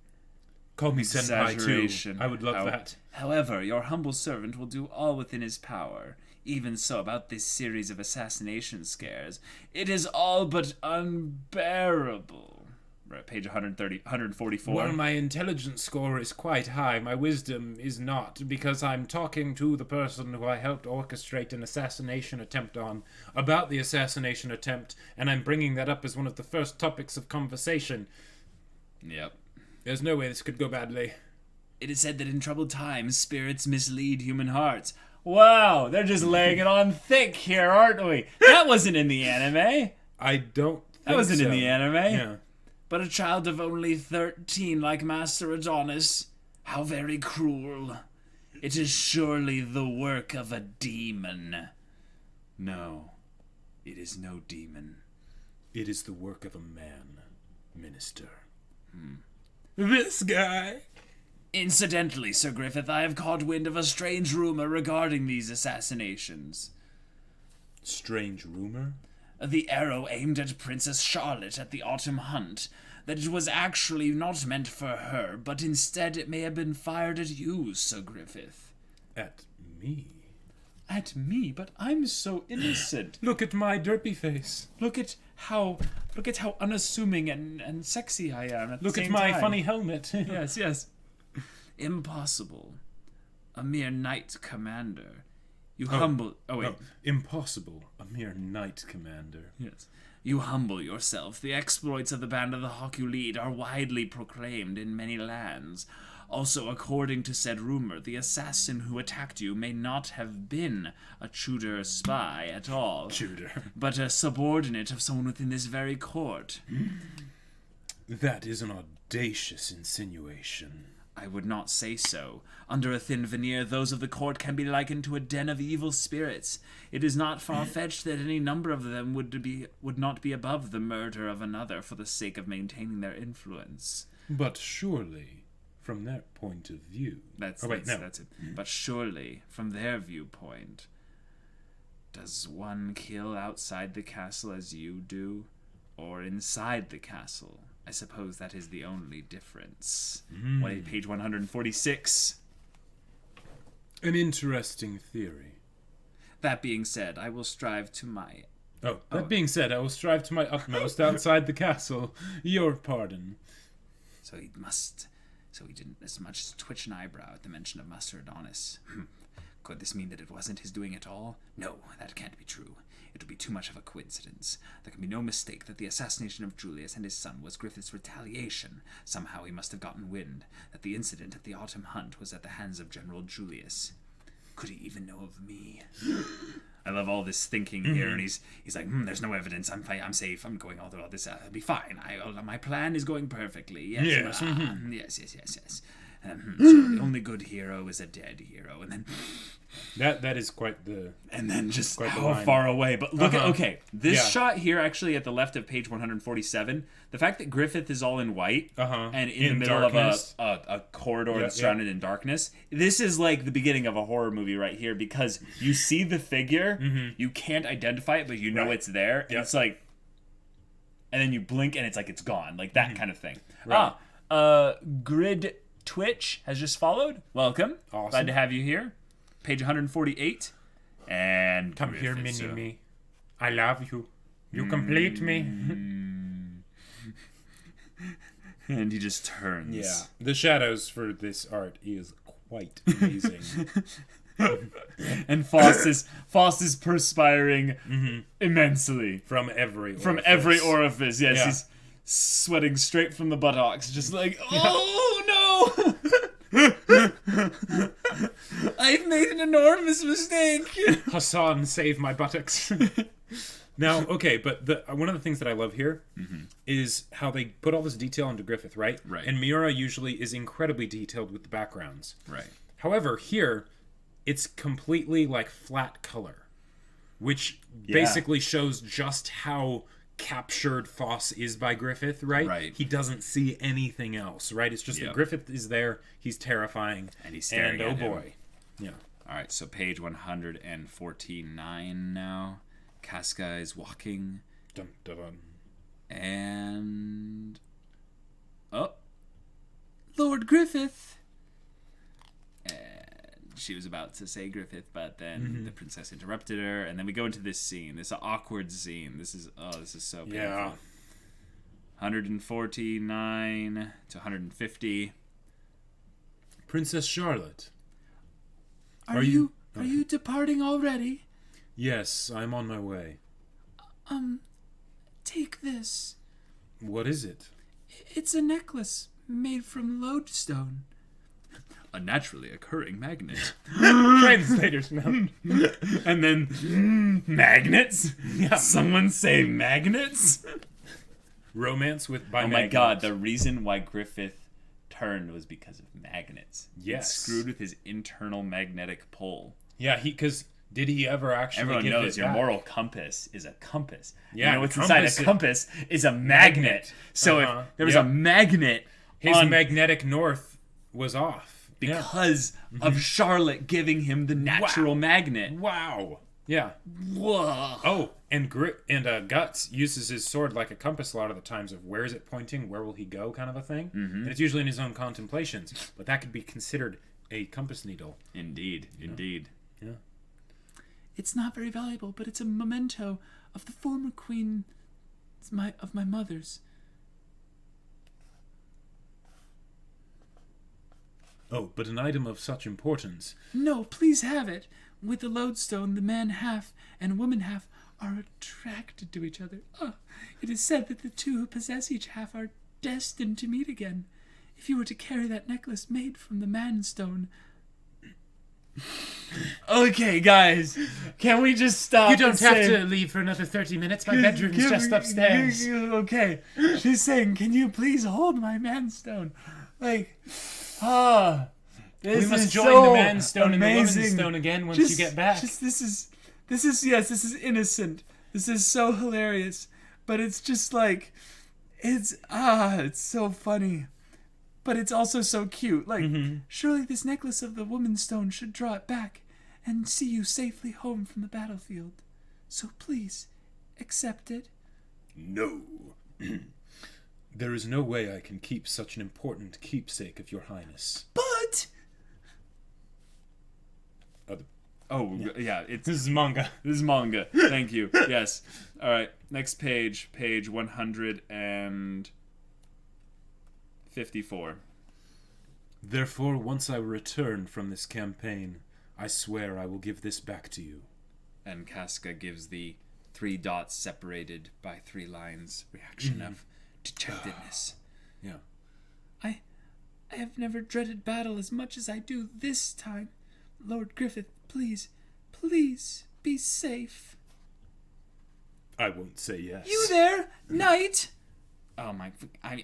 Call me Senpai too. Exaggeration. I would love that. However, your humble servant will do all within his power. Even so, about this series of assassination scares, it is all but unbearable. Right, page 144. Well, my intelligence score is quite high. My wisdom is not, because I'm talking to the person who I helped orchestrate an assassination attempt on about the assassination attempt, and I'm bringing that up as one of the first topics of conversation. Yep. There's no way this could go badly. It is said that in troubled times, spirits mislead human hearts. Wow, they're just laying it on thick here, aren't we? That wasn't in the anime. I don't think That wasn't so. in the anime. Yeah. But a child of only 13 like Master Adonis, how very cruel. It is surely the work of a demon. No, it is no demon. It is the work of a man, Minister. This guy. Incidentally, Sir Griffith, I have caught wind of a strange rumor regarding these assassinations. Strange rumor? The arrow aimed at Princess Charlotte at the autumn hunt, that it was actually not meant for her, but instead it may have been fired at you, Sir Griffith. At me? At me? But I'm so innocent. Look at my derpy face. Look at how unassuming and sexy I am at Look the at same my time. funny helmet. Yes, yes. Impossible. A mere knight commander. You humble... Oh, wait. Oh, impossible. A mere knight commander. Yes. You humble yourself. The exploits of the band of the Hawk you lead are widely proclaimed in many lands. Also, according to said rumor, the assassin who attacked you may not have been a Tudor spy at all. Tudor. But a subordinate of someone within this very court. That is an audacious insinuation. I would not say so. Under a thin veneer, those of the court can be likened to a den of evil spirits. It is not far-fetched that any number of them would not be above the murder of another for the sake of maintaining their influence. But surely, from their point of view... That's it. But surely, from their viewpoint, does one kill outside the castle as you do, or inside the castle? I suppose that is the only difference. Page 146. An interesting theory. That being said, I will strive to my... That being said, I will strive to my utmost outside the castle. Your pardon. So he didn't as much as twitch an eyebrow at the mention of Master Adonis. Could this mean that it wasn't his doing at all? No, that can't be true. It would be too much of a coincidence. There can be no mistake that the assassination of Julius and his son was Griffith's retaliation. Somehow he must have gotten wind that the incident at the autumn hunt was at the hands of General Julius. Could he even know of me? I love all this thinking here, and he's like, there's no evidence. I'm fine. I'm safe. I'm going all through all this. I'll be fine. My plan is going perfectly. Yes. Yes. So the only good hero is a dead hero, and then that is quite the... And then just quite the how line. far away. But look at this Yeah. shot here, actually at the left of page 147. The fact that Griffith is all in white and in the middle darkness. of a corridor that's surrounded in darkness. This is like the beginning of a horror movie right here, because you see the figure, you can't identify it, but you know it's there, and it's like, and then you blink and it's like it's gone, like that kind of thing. Right. Grid Twitch has just followed. Welcome. Awesome. Glad to have you here. Page 148. And Come here, Griffith, mini-me. I love you. You complete me. And he just turns. Yeah. The shadows for this art is quite amazing. And Faust is perspiring immensely From every orifice. from every orifice. Yes, Yeah. he's sweating straight from the buttocks, just like, oh no! I've made an enormous mistake. Hassan, save my buttocks. Now, okay, but one of the things that I love here is how they put all this detail into Griffith, right? Right. And Miura usually is incredibly detailed with the backgrounds. Right. However, here, it's completely like flat color, which basically shows just how captured Foss is by Griffith, right? Right. He doesn't see anything else, right? It's just that Griffith is there. He's terrifying. And he's staring and, at him. boy. Yeah. All right, so page 149 now. Casca is walking. Dun, dun, dun. And... Oh. Lord Griffith! And she was about to say Griffith, but then the princess interrupted her, and then we go into this scene. This awkward scene. This is so painful. Yeah. 149 to 150. Princess Charlotte. Are you departing already? Yes, I'm on my way. Take this. What is it? It's a necklace made from lodestone. A naturally occurring magnet. Translators note. And then, magnets? Yeah. Someone say magnets? Romance with by Oh my magnets. god, the reason why Griffith turned was because of magnets. Yes. He's screwed with his internal magnetic pole. Yeah, because did he ever actually Everyone give knows it your back? moral compass is a compass. Yeah, You know what's inside compass a compass is a magnet. So Uh-huh. if there was Yep. a magnet His on magnetic north was off. because of Charlotte giving him the natural magnet. Wow. Yeah. Whoa. Oh, and Guts uses his sword like a compass a lot of the times of where is it pointing, where will he go kind of a thing. And it's usually in his own contemplations, but that could be considered a compass needle. Indeed. Yeah. It's not very valuable, but it's a memento of the former queen of my mother's. Oh, but an item of such importance. No, please have it. With the lodestone, the man half and woman half are attracted to each other. It is said that the two who possess each half are destined to meet again. If you were to carry that necklace made from the man stone... Okay, guys. Can we just stop? You don't have to leave for another 30 minutes. My bedroom's just upstairs. Okay. She's saying, can you please hold my man stone? Like, We must join the man stone and the woman stone again once you get back. This is innocent. This is so hilarious. But it's just like, it's so funny. But it's also so cute. Like, surely this necklace of the woman stone should draw it back and see you safely home from the battlefield. So please, accept it. No. There is no way I can keep such an important keepsake of your highness. But... Oh, yeah. This is manga. This is manga. Thank you. Yes. All right. Next page. Page 154. Therefore, once I return from this campaign, I swear I will give this back to you. And Casca gives the 3 dots separated by 3 lines reaction of dejectedness. Yeah. I have never dreaded battle as much as I do this time. Lord Griffith, please be safe. I won't say yes. You there, knight? Oh my...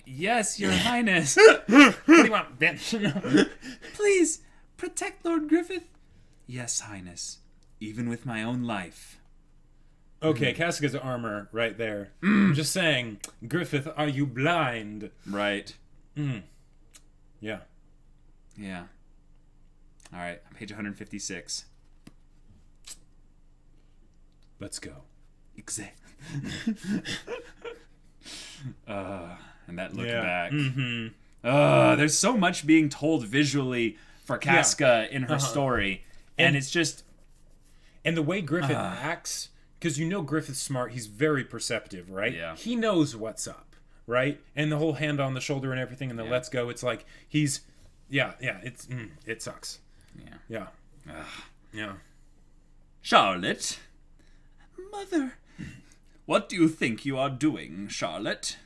yes, your highness. What do you want, bitch? Please, protect Lord Griffith. Yes, highness. Even with my own life. Okay, Casca's armor right there. I'm just saying, Griffith, are you blind? Right. Yeah. Yeah. All right, page 156. Let's go. Exactly. And that look Yeah. back. There's so much being told visually for Casca in her story, and it's just... And the way Griffith acts, because you know Griffith's smart, he's very perceptive, right? Yeah. He knows what's up, right? And the whole hand on the shoulder and everything, and the let's go, it's like, he's... Yeah, it sucks. Yeah. Yeah. Charlotte, Mother, what do you think you are doing, Charlotte?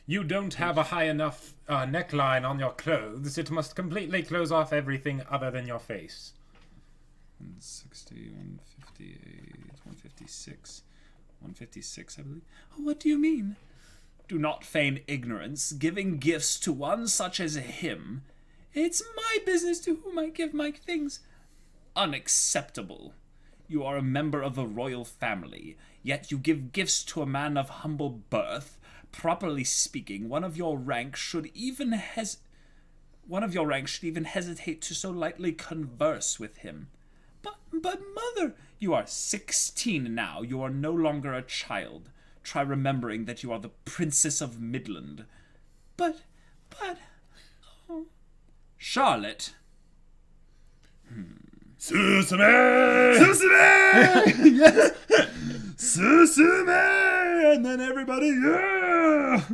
You don't have a high enough neckline on your clothes. It must completely close off everything other than your face. 160, 158, 156. 156, I believe. what do you mean? Do not feign ignorance. Giving gifts to one such as him, It's my business to whom I give my things. unacceptable. You are a member of the royal family, yet you give gifts to a man of humble birth. Properly speaking, one of your rank should even hesitate to so lightly converse with him. But mother, you are 16 now. You are no longer a child. Try remembering that you are the Princess of Midland. But, oh. Charlotte. Susume! Susume! Yes! Susume! And then everybody, yeah!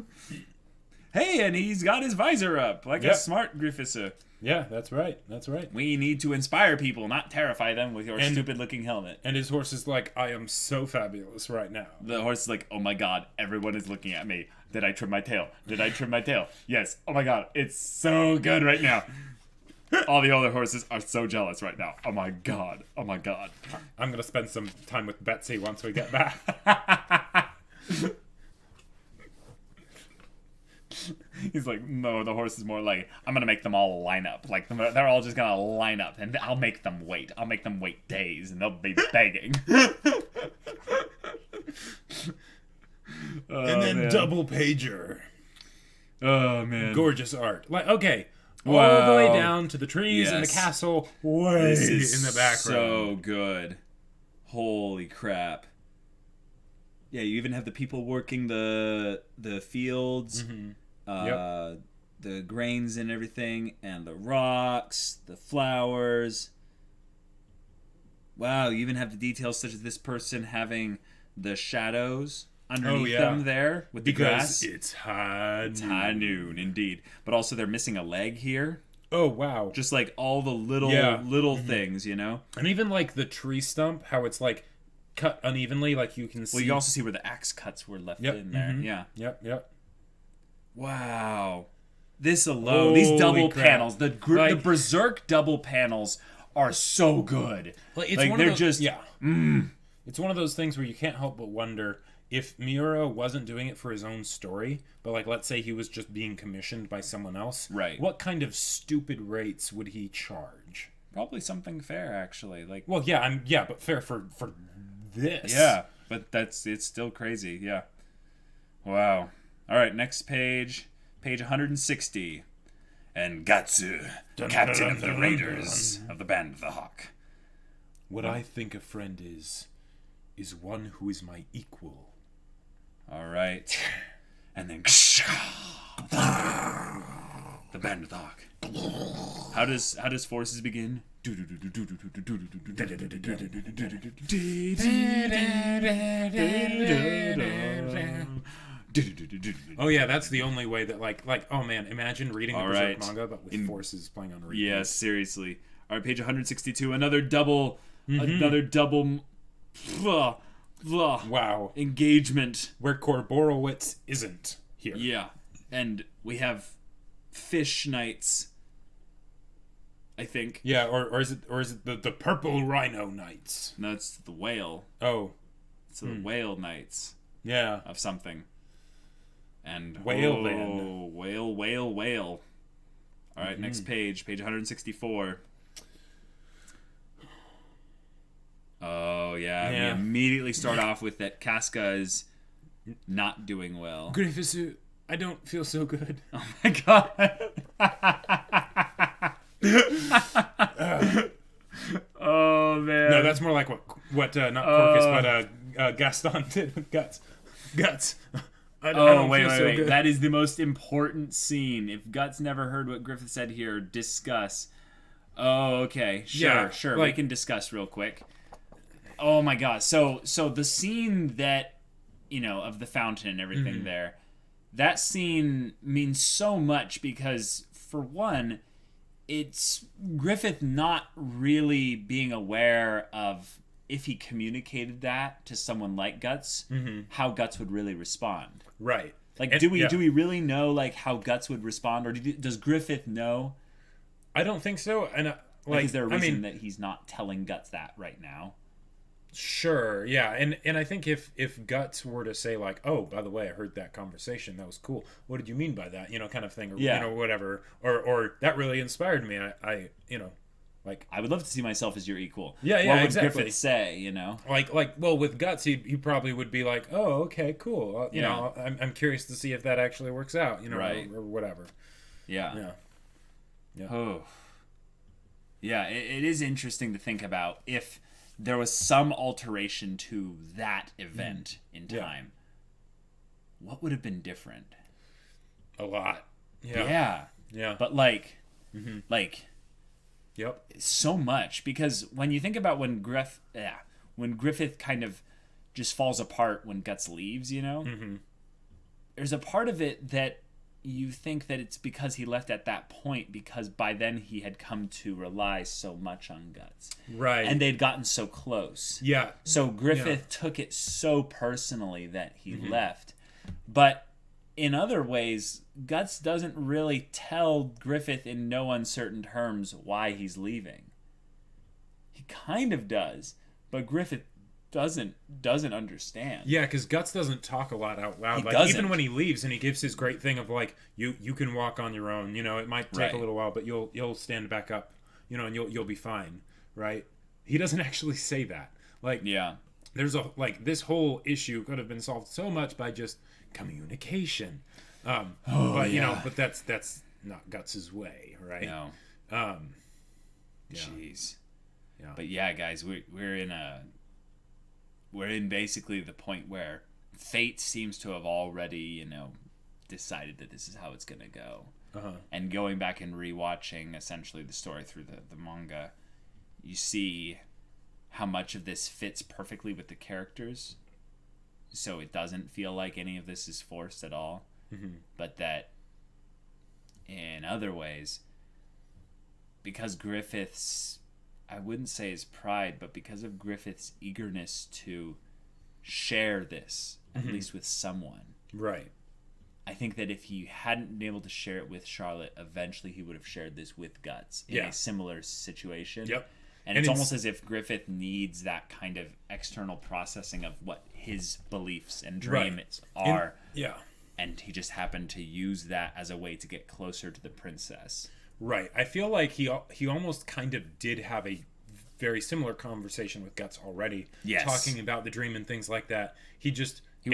Hey, and he's got his visor up, like a smart Griffiths. Yeah, that's right. That's right. We need to inspire people, not terrify them with your stupid-looking helmet. And his horse is like, I am so fabulous right now. The horse is like, oh my god, everyone is looking at me. Did I trim my tail? Did I trim my tail? Yes. Oh my god, it's so good right now. All the other horses are so jealous right now. Oh my god. Oh my god. I'm going to spend some time with Betsy once we get back. He's like, no, the horse is more like, I'm going to make them all line up. Like, they're all just going to line up, and I'll make them wait. I'll make them wait days, and they'll be begging. And then double pager. Oh, man. Gorgeous art. Like, okay. Wow. All the way down to the trees and the castle way This is in the background. so good. Holy crap. Yeah, you even have the people working the fields, the grains and everything, and the rocks, the flowers. Wow, you even have the details such as this person having the shadows underneath them there with the grass. It's high It's high noon, indeed. But also they're missing a leg here. Oh, wow. Just like all the little things, you know? And even like the tree stump, how it's like cut unevenly, like you can see. Well, you also see where the axe cuts were left in there. Yeah. Yep. Wow. This alone, these double crap. panels, the Berserk double panels are so good. Like, it's like one they're of those, just It's one of those things where you can't help but wonder if Miura wasn't doing it for his own story, but like let's say he was just being commissioned by someone else. Right. What kind of stupid rates would he charge? probably something fair actually. Like, Well, yeah, but fair for this. yeah, but it's still crazy. Yeah. Wow. All right, next page 160. And Gatsu, captain of the Raiders of the Band of the Hawk. What I think a friend is one who is my equal. All right. And then the Band of the Hawk. How does forces begin? Oh yeah, that's the only way that like oh man, imagine reading the Berserk right. manga but with forces playing on a replay. Yeah, seriously. All right, page 162. Another double Wow. engagement. Where Korborowitz isn't here. Yeah, and we have fish knights. I think. Yeah, or is it the Purple Rhino Knights? No, it's the whale. Oh. It's the whale knights Yeah. of something. And Whale whale. All right, next page 164. Oh yeah, we immediately start off with that Casca is not doing well. Griffiths, I don't feel so good. Oh my god. Oh man. No, that's more like what not Corcus but Gaston did with Guts. I don't wait. feel so good. That is the most important scene. If Guts never heard what Griffith said here, discuss. Oh, okay. Sure. We can discuss real quick. Oh my god. So the scene that, of the fountain and everything there, that scene means so much because, for one, it's Griffith not really being aware of if he communicated that to someone like Guts, how Guts would really respond. Right. Like, And- do we yeah. really know like how Guts would respond, or does Griffith know? I don't think so. And Is there a reason that he's not telling Guts that right now? Sure, yeah, and I think if Guts were to say like, oh, by the way, I heard that conversation, that was cool. What did you mean by that? Kind of thing, or Yeah. whatever, or that really inspired me. I Like, I would love to see myself as your equal. Yeah, What would exactly. Griffith say, you know? well, with Guts, he probably would be like, oh, okay, cool. You Yeah. know, I'm curious to see if that actually works out, you know, Right. or whatever. Yeah. Yeah. Oh. Yeah, it is interesting to think about if there was some alteration to that event in Yeah. time. What would have been different? A lot. Yeah. Yeah. But like Yep. so much, because when you think about when Griffith kind of just falls apart when Guts leaves, you know, there's a part of it that you think that it's because he left at that point, because by then he had come to rely so much on Guts, Right. and they'd gotten so close. Yeah. So Griffith took it so personally that he left. But in other ways, Guts doesn't really tell Griffith in no uncertain terms why he's leaving. He kind of does, but Griffith doesn't understand. Yeah, because Guts doesn't talk a lot out loud. He Like, doesn't. even when he leaves and he gives his great thing of like, you can walk on your own. You know, it might take Right. a little while, but you'll stand back up. You know, and you'll be fine, right? He doesn't actually say that. Like, Yeah. there's this whole issue could have been solved so much by just communication. But you know, but that's not Guts's way, right? No. Yeah. Jeez. Yeah. But yeah, guys, we're in basically the point where fate seems to have already, you know, decided that this is how it's gonna go. And going back and rewatching essentially the story through the manga, you see how much of this fits perfectly with the characters, so it doesn't feel like any of this is forced at all. But that in other ways, because Griffith's, I wouldn't say his pride, but because of Griffith's eagerness to share this, at least with someone, Right. I think that if he hadn't been able to share it with Charlotte, eventually he would have shared this with Guts in Yeah. a similar situation. Yep. And it's almost as if Griffith needs that kind of external processing of what his beliefs and dreams are. Yeah. And he just happened to use that as a way to get closer to the princess. Right. I feel like he almost kind of did have a very similar conversation with Guts already. Yes. Talking about the dream and things like that. He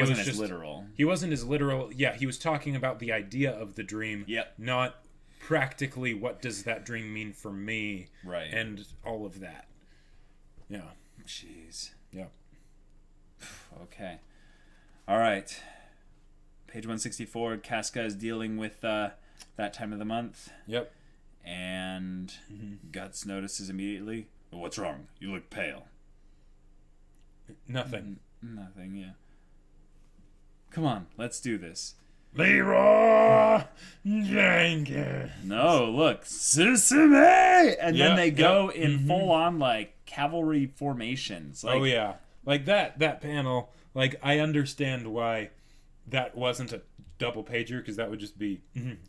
wasn't as literal. He wasn't as literal. Yeah, he was talking about the idea of the dream. Yep. Not practically what does that dream mean for me. Right. And all of that. Yeah. Jeez. Yeah. Okay. All right. Page 164, Casca is dealing with that time of the month. Yep. And Guts notices immediately, "What's wrong? You look pale." Nothing. Nothing, yeah. Come on, let's do this. Leroy Jenkins. No, look, Susume! And Yeah, then they go yeah. in full-on, like, cavalry formations. Like, Oh yeah, like that panel. Like, I understand why that wasn't a double pager, because that would just be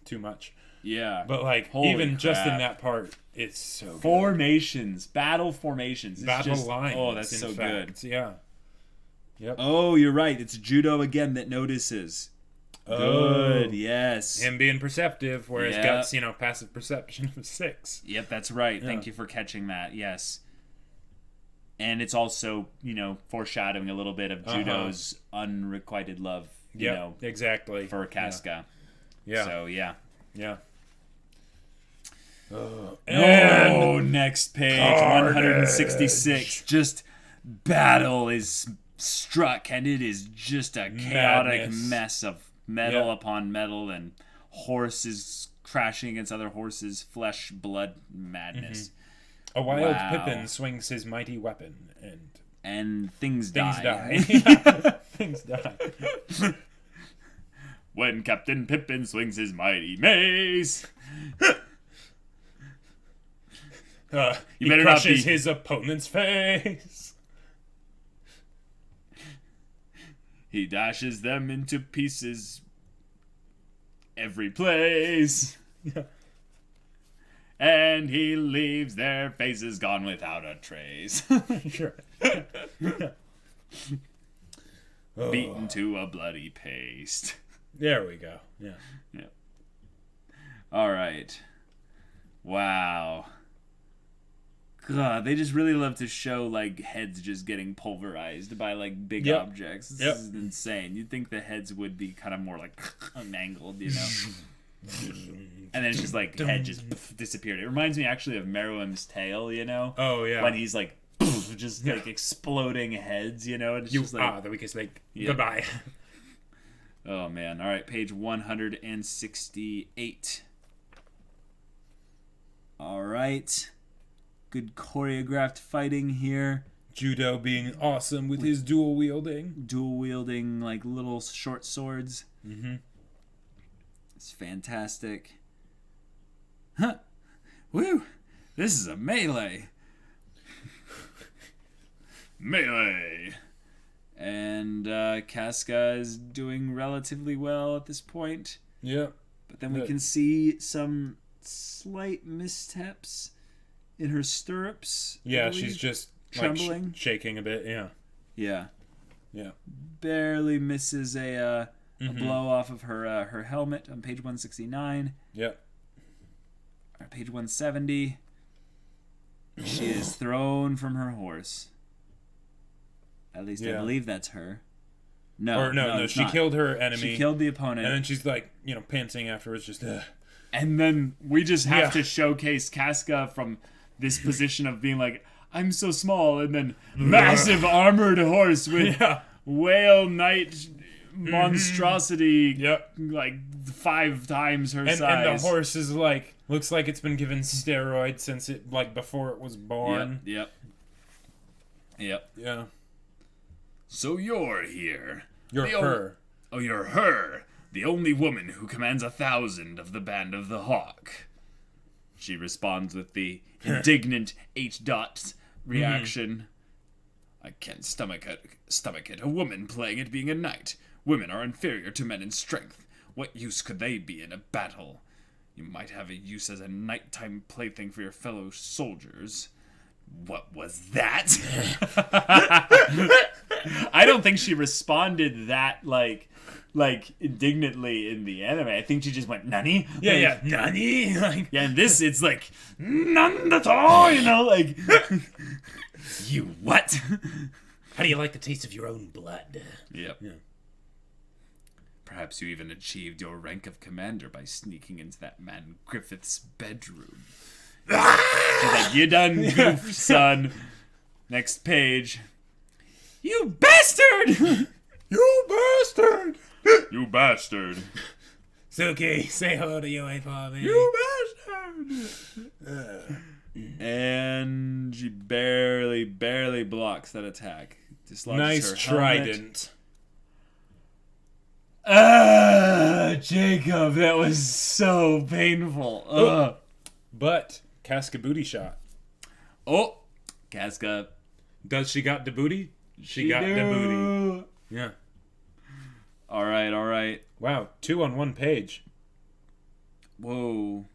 too much. Yeah. But like, Holy even just in crap. that part, it's so good. Formations, battle formations. It's Battle just, lines. Oh, that's in so fact. good. Yeah. Yep. Oh, you're right. It's Judo again that notices. Good, yes. Him being perceptive, whereas Yeah. Guts, passive perception of 6. Yep, that's right. Yeah. Thank you for catching that. Yes. And it's also, foreshadowing a little bit of Judo's unrequited love, Yeah, exactly. for Casca. Yeah. So, yeah. Yeah. Oh, next page, 166. Just battle is struck, and it is just a chaotic Madness. mess of metal Yeah. upon metal, and horses crashing against other horses, flesh, blood, madness. A wild Wow. Pippin swings his mighty weapon, and And things things die. die. Things die. When Captain Pippin swings his mighty mace. He better not crushes be- his opponent's face. He dashes them into pieces every place. Yeah. And he leaves their faces gone without a trace. Sure. Beaten to a bloody paste. There we go. Yeah. All right. Wow. God, they just really love to show like heads just getting pulverized by like big objects. This is insane. You'd think the heads would be kind of more like mangled, you know. And then it's just like head just disappeared. It reminds me actually of Meruem's tail, you know. Oh yeah. When he's like just like exploding heads, you know. And it's You just like, are the weakest link. Goodbye. oh man! All right, page 168. All right. Good choreographed fighting here. Judo being awesome with his dual wielding. Dual wielding like little short swords. Mm-hmm. It's fantastic. Huh. Woo! This is a melee. Melee. And Casca is doing relatively well at this point. Yeah. But then we can see some slight missteps in her stirrups. Yeah, she's just trembling, like, shaking a bit. Yeah. Yeah. Yeah. Barely misses a blow off of her her helmet on page 169. Yep. Page 170. She is thrown from her horse. At least I believe that's her. No, no, she killed her enemy. She killed the opponent. And then she's like, panting afterwards, just. And then we just have to showcase Casca from this position of being like, I'm so small, and then massive armored horse with whale knight monstrosity, like 5 times her size. And the horse is like, looks like it's been given steroids since it, like, before it was born. Yep. Yeah. So you're here. You're her. Oh, you're her. The only woman who commands 1,000 of the Band of the Hawk. She responds with the indignant 8 dots reaction. I can't stomach it. A woman playing at being a knight. Women are inferior to men in strength. What use could they be in a battle? You might have a use as a nighttime plaything for your fellow soldiers. What was that? I don't think she responded that like indignantly in the anime. I think she just went nani. Yeah, nani. Like, yeah, in this it's like none at all. You know, like you what? How do you like the taste of your own blood? Yep. Yeah. Perhaps you even achieved your rank of commander by sneaking into that man Griffith's bedroom. She's like, you done goofed, son. Next page. You bastard! you bastard! You bastard. Suki, say hello to Yui for me. You bastard! And she barely blocks that attack. Nice her trident. Jacob, that was so painful. But Casca booty shot. Oh, Casca. Does she got the booty? She got the booty. Yeah. All right. Wow, 2 on 1 page. Whoa.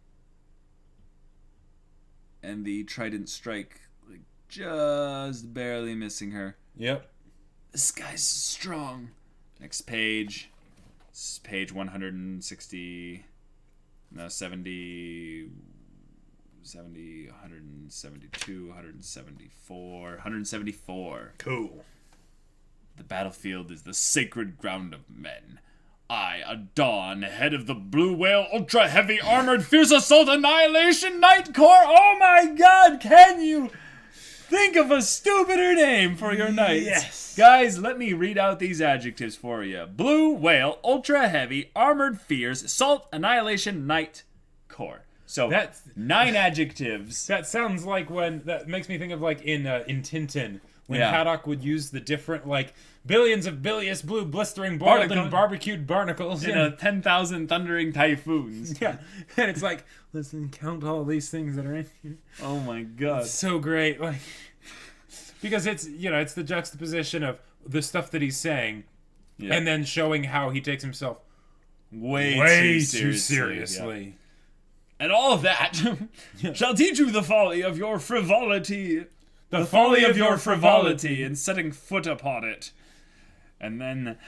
And the trident strike, like, just barely missing her. Yep. This guy's strong. Next page. This is page 160. No, 70, 172, 174, 174. Cool. The battlefield is the sacred ground of men. I, Adon, head of the Blue Whale Ultra Heavy Armored Fierce Assault Annihilation Knight Corps. Oh my god, can you think of a stupider name for your knights? Yes. Guys, let me read out these adjectives for you. Blue Whale Ultra Heavy Armored Fierce Assault Annihilation Knight Corps. So That's 9 adjectives. That sounds like that makes me think of like in Tintin when Haddock would use the different like billions of bilious blue blistering boiled and barbecued barnacles in 10,000 thundering typhoons. Yeah, and it's like listen, count all these things that are in here. Oh my god, it's so great, like because it's it's the juxtaposition of the stuff that he's saying, and then showing how he takes himself way too seriously. Yeah. And all of that shall teach you the folly of your frivolity. The folly of your frivolity in setting foot upon it. And then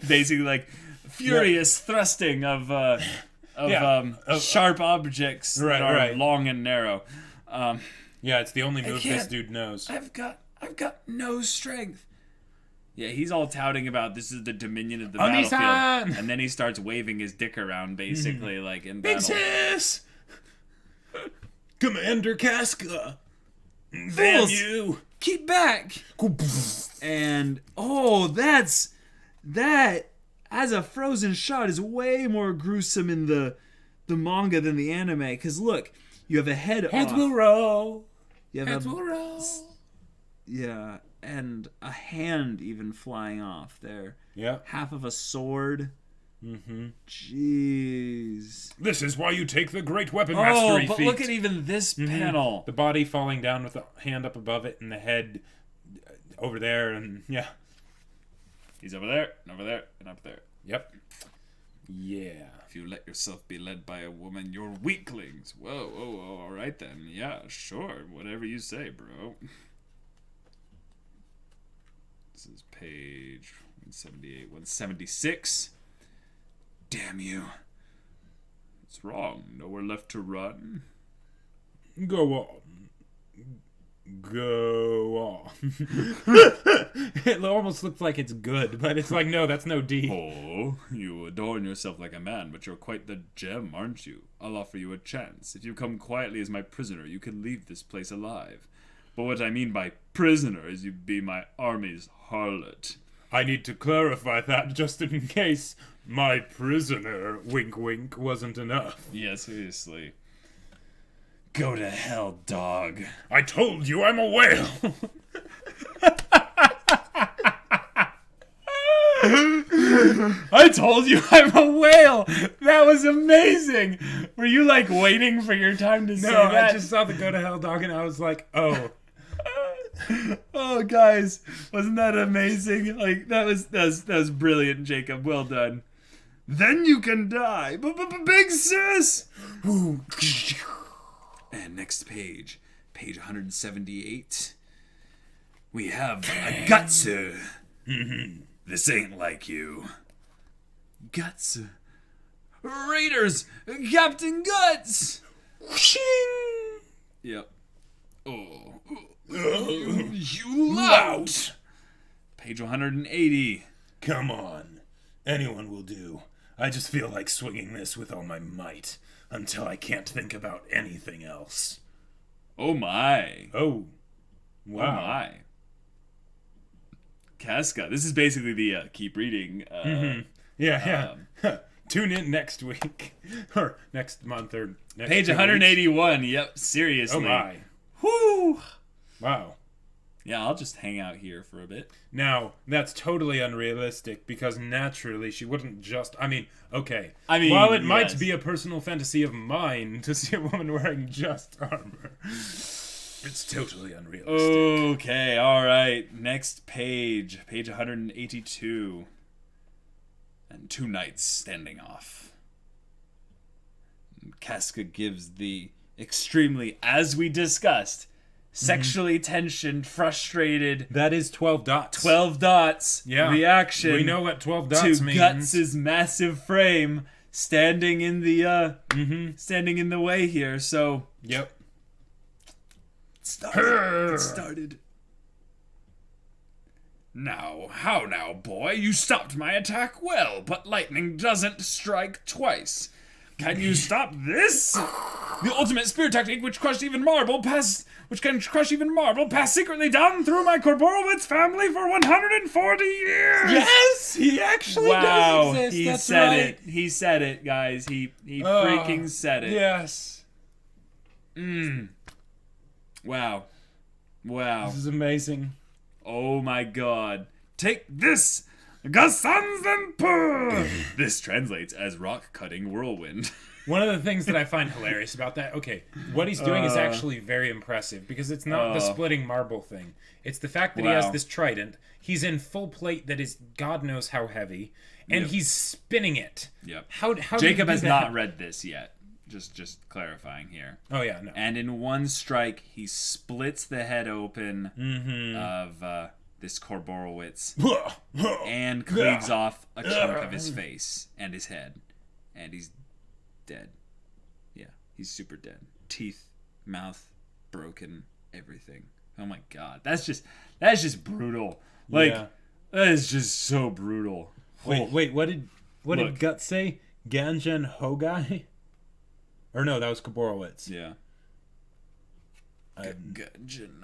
basically like furious thrusting of of sharp objects that are long and narrow. Yeah, it's the only move this dude knows. I've got no strength. Yeah, he's all touting about this is the dominion of the battlefield, and then he starts waving his dick around, basically, like in battle. Big sis! Commander Casca! Damn you! Keep back! And that as a frozen shot is way more gruesome in the manga than the anime. Because look, you have a head Heads off. will roll. Heads will roll. Yeah, and a hand even flying off there. Yeah. Half of a sword. Mm-hmm. Jeez. This is why you take the great weapon mastery but feat. look at even this panel. The body falling down with the hand up above it and the head over there, and yeah. He's over there, and over there, and up there. Yep. Yeah. If you let yourself be led by a woman, you're weaklings. Whoa, all right then. Yeah, sure. Whatever you say, bro. This is page 178, 176. Damn you. What's wrong? Nowhere left to run? Go on. Go on. It almost looks like it's good, but it's like, no, that's no D. Oh, you adorn yourself like a man, but you're quite the gem, aren't you? I'll offer you a chance. If you come quietly as my prisoner, you can leave this place alive. But what I mean by prisoner is you be my army's harlot. I need to clarify that just in case my prisoner, wink wink, wasn't enough. Yeah, seriously. Go to hell, dog. I told you I'm a whale! I told you I'm a whale! That was amazing! Were you like waiting for your time to say that? No, I just saw the go to hell dog and I was like, oh. Oh, guys, wasn't that amazing? Like, that was brilliant, Jacob. Well done. Then you can die. Big sis! And next page, page 178. We have a Guts. This ain't like you. Guts. Raiders! Captain Guts! Yep. Oh. You lout! Page 180. Come on. Anyone will do. I just feel like swinging this with all my might until I can't think about anything else. Oh my. Oh. Wow. Oh my. Casca. This is basically the keep reading. Yeah. Tune in next week. Or next month or next Page 181. Yep, seriously. Oh my. Whoo! Wow. Yeah, I'll just hang out here for a bit. Now, that's totally unrealistic because naturally she wouldn't just... I mean, while it might be a personal fantasy of mine to see a woman wearing just armor, it's totally unrealistic. Okay, alright. Next page. Page 182. And 2 knights standing off. Casca gives the extremely, as we discussed, sexually tensioned, frustrated. That is 12 dots. 12 dots. Yeah. Reaction. We know what 12 dots to means. Guts' massive frame standing in the standing in the way here. So yep. It started. Now, how now, boy? You stopped my attack well, but lightning doesn't strike twice. Can you stop this? The ultimate spear tactic, which can crush even marble, passed secretly down through my Corborowitz family for 140 years. Yes, he actually does exist. He That's said right. it. He said it, guys. He freaking said it. Yes. Wow. This is amazing. Oh my god. Take this! Gasanzenpur! This translates as rock-cutting whirlwind. One of the things that I find hilarious about that, what he's doing is actually very impressive because it's not the splitting marble thing. It's the fact that he has this trident. He's in full plate that is God knows how heavy, and he's spinning it. Yep. How Jacob has not read this yet. Just clarifying here. Oh yeah, no. And in one strike, he splits the head open of this Corborowitz and cleaves off a chunk of his face and his head, and he's dead. Yeah, he's super dead. Teeth, mouth, broken, everything. Oh my god. That's just brutal. Like, Yeah. that is just so brutal. Wait, what did Look. Guts say? Ganjan Hogai? Or no, that was Kaborowitz. Yeah. I-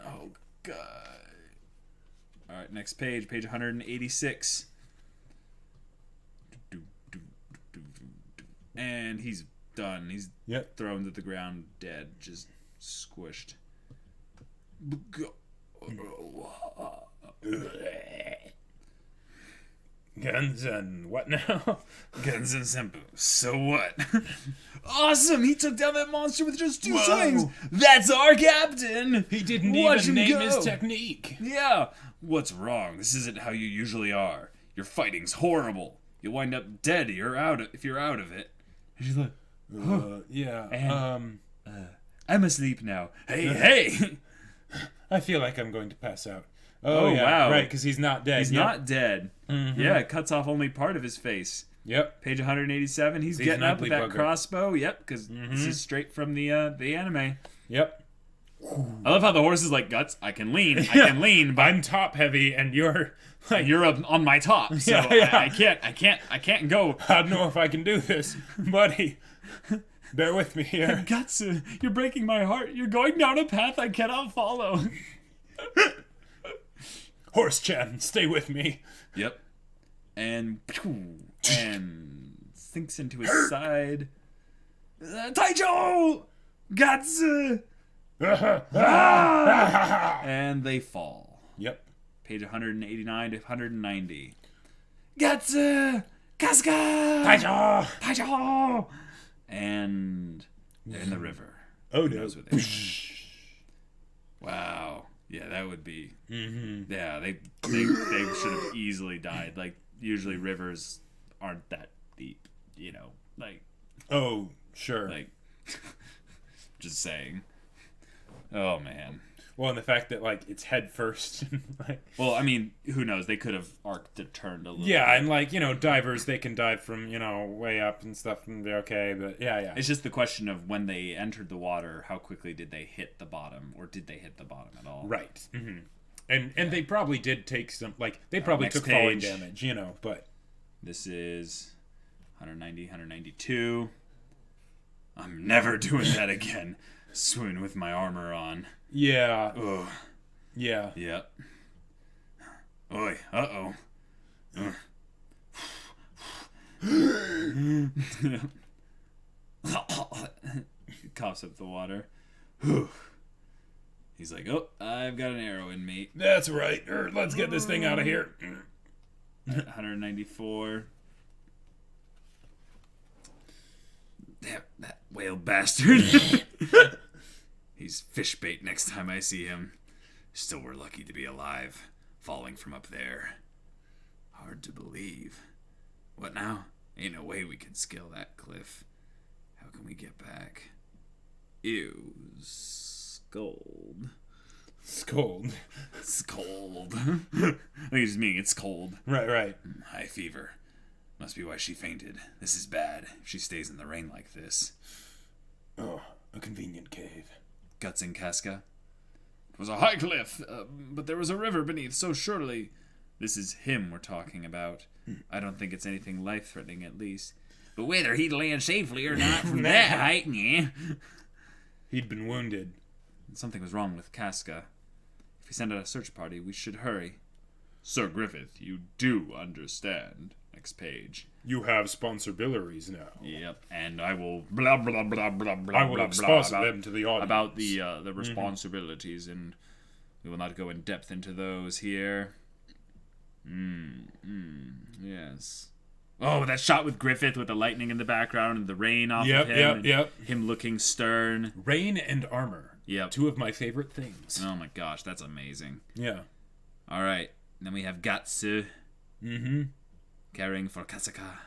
Oh god. Alright, next page. Page 186. And he's done. He's Yep. thrown to the ground dead. Just squished. Guns and what now? Guns and Senpu. So what? Awesome! He took down that monster with just 2 Whoa. swings! That's our captain! He didn't Watch even him name go. his technique. Yeah! What's wrong? This isn't how you usually are. Your fighting's horrible. You'll wind up dead if you're out of it. And she's like, Yeah. And- I'm asleep now. Hey! I feel like I'm going to pass out. Oh, yeah, wow. Right, because he's not dead. He's Yep. not dead. Yeah, it cuts off only part of his face. Yep. Page 187. He's He's getting an up with ugly that bugger. crossbow. Yep, because this is straight from the anime. Yep. I love how the horse is like, Guts, I can lean, but I'm top heavy, and you're like, you're up on my top, so Yeah. I can't go. I don't know if I can do this, buddy. Bear with me here. Guts, you're breaking my heart. You're going down a path I cannot follow. Horse-chan, stay with me. Yep. And sinks into his side. Taicho! Guts! And they fall. Yep. Page 189 to 190. Guts! Casca! Taicho! Taicho! And they're in the river. Oh, Who no. knows what they Wow. Yeah, that would be. Mm-hmm. Yeah, they should have easily died. Like, usually rivers aren't that deep, you know? Like, Oh, sure. like, just saying. Oh, man. Well, and the fact that, like, it's head first. Like, Well, I mean, who knows? They could have arced it, turned a little yeah, bit. and, like, you know, divers, they can dive from, you know, way up and stuff and be okay, but yeah. It's just the question of when they entered the water, how quickly did they hit the bottom, or did they hit the bottom at all? Right. Mm-hmm. And they probably did take some, like, they probably next took falling page. damage, you know, but. This is 190, 192. I'm never doing that again. Swimming with my armor on. Yeah. Ugh. Yeah. Yep. Oi. Uh-oh. He coughs up the water. He's like, oh, I've got an arrow in me. That's right. Let's get this thing out of here. 194. That whale bastard. He's fish bait next time I see him. Still, we're lucky to be alive, falling from up there. Hard to believe. What now? Ain't no way we can scale that cliff. How can we get back? Ew. Scold. Scold. It's cold. I think it's meaning it's cold. Right. High fever. Must be why she fainted. This is bad if she stays in the rain like this. Oh, a convenient cave. Guts and Casca. It was a high cliff, but there was a river beneath, so surely... This is him we're talking about. I don't think it's anything life-threatening, at least. But whether he'd land safely or not from that height, yeah. He'd been wounded. Something was wrong with Casca. If we send out a search party, we should hurry. Sir Griffith, you do understand. Next page. You have sponsorbilities now. Yep, and I will blah blah blah blah blah. I will blah, expose blah, them to the audience. about the responsibilities, and we will not go in depth into those here. Yes. Oh, that shot with Griffith with the lightning in the background and the rain off of him. Yep. Him looking stern. Rain and armor. Yep. Two of my favorite things. Oh my gosh, that's amazing. Yeah. All right, then we have Gatsu. Caring for Kasaka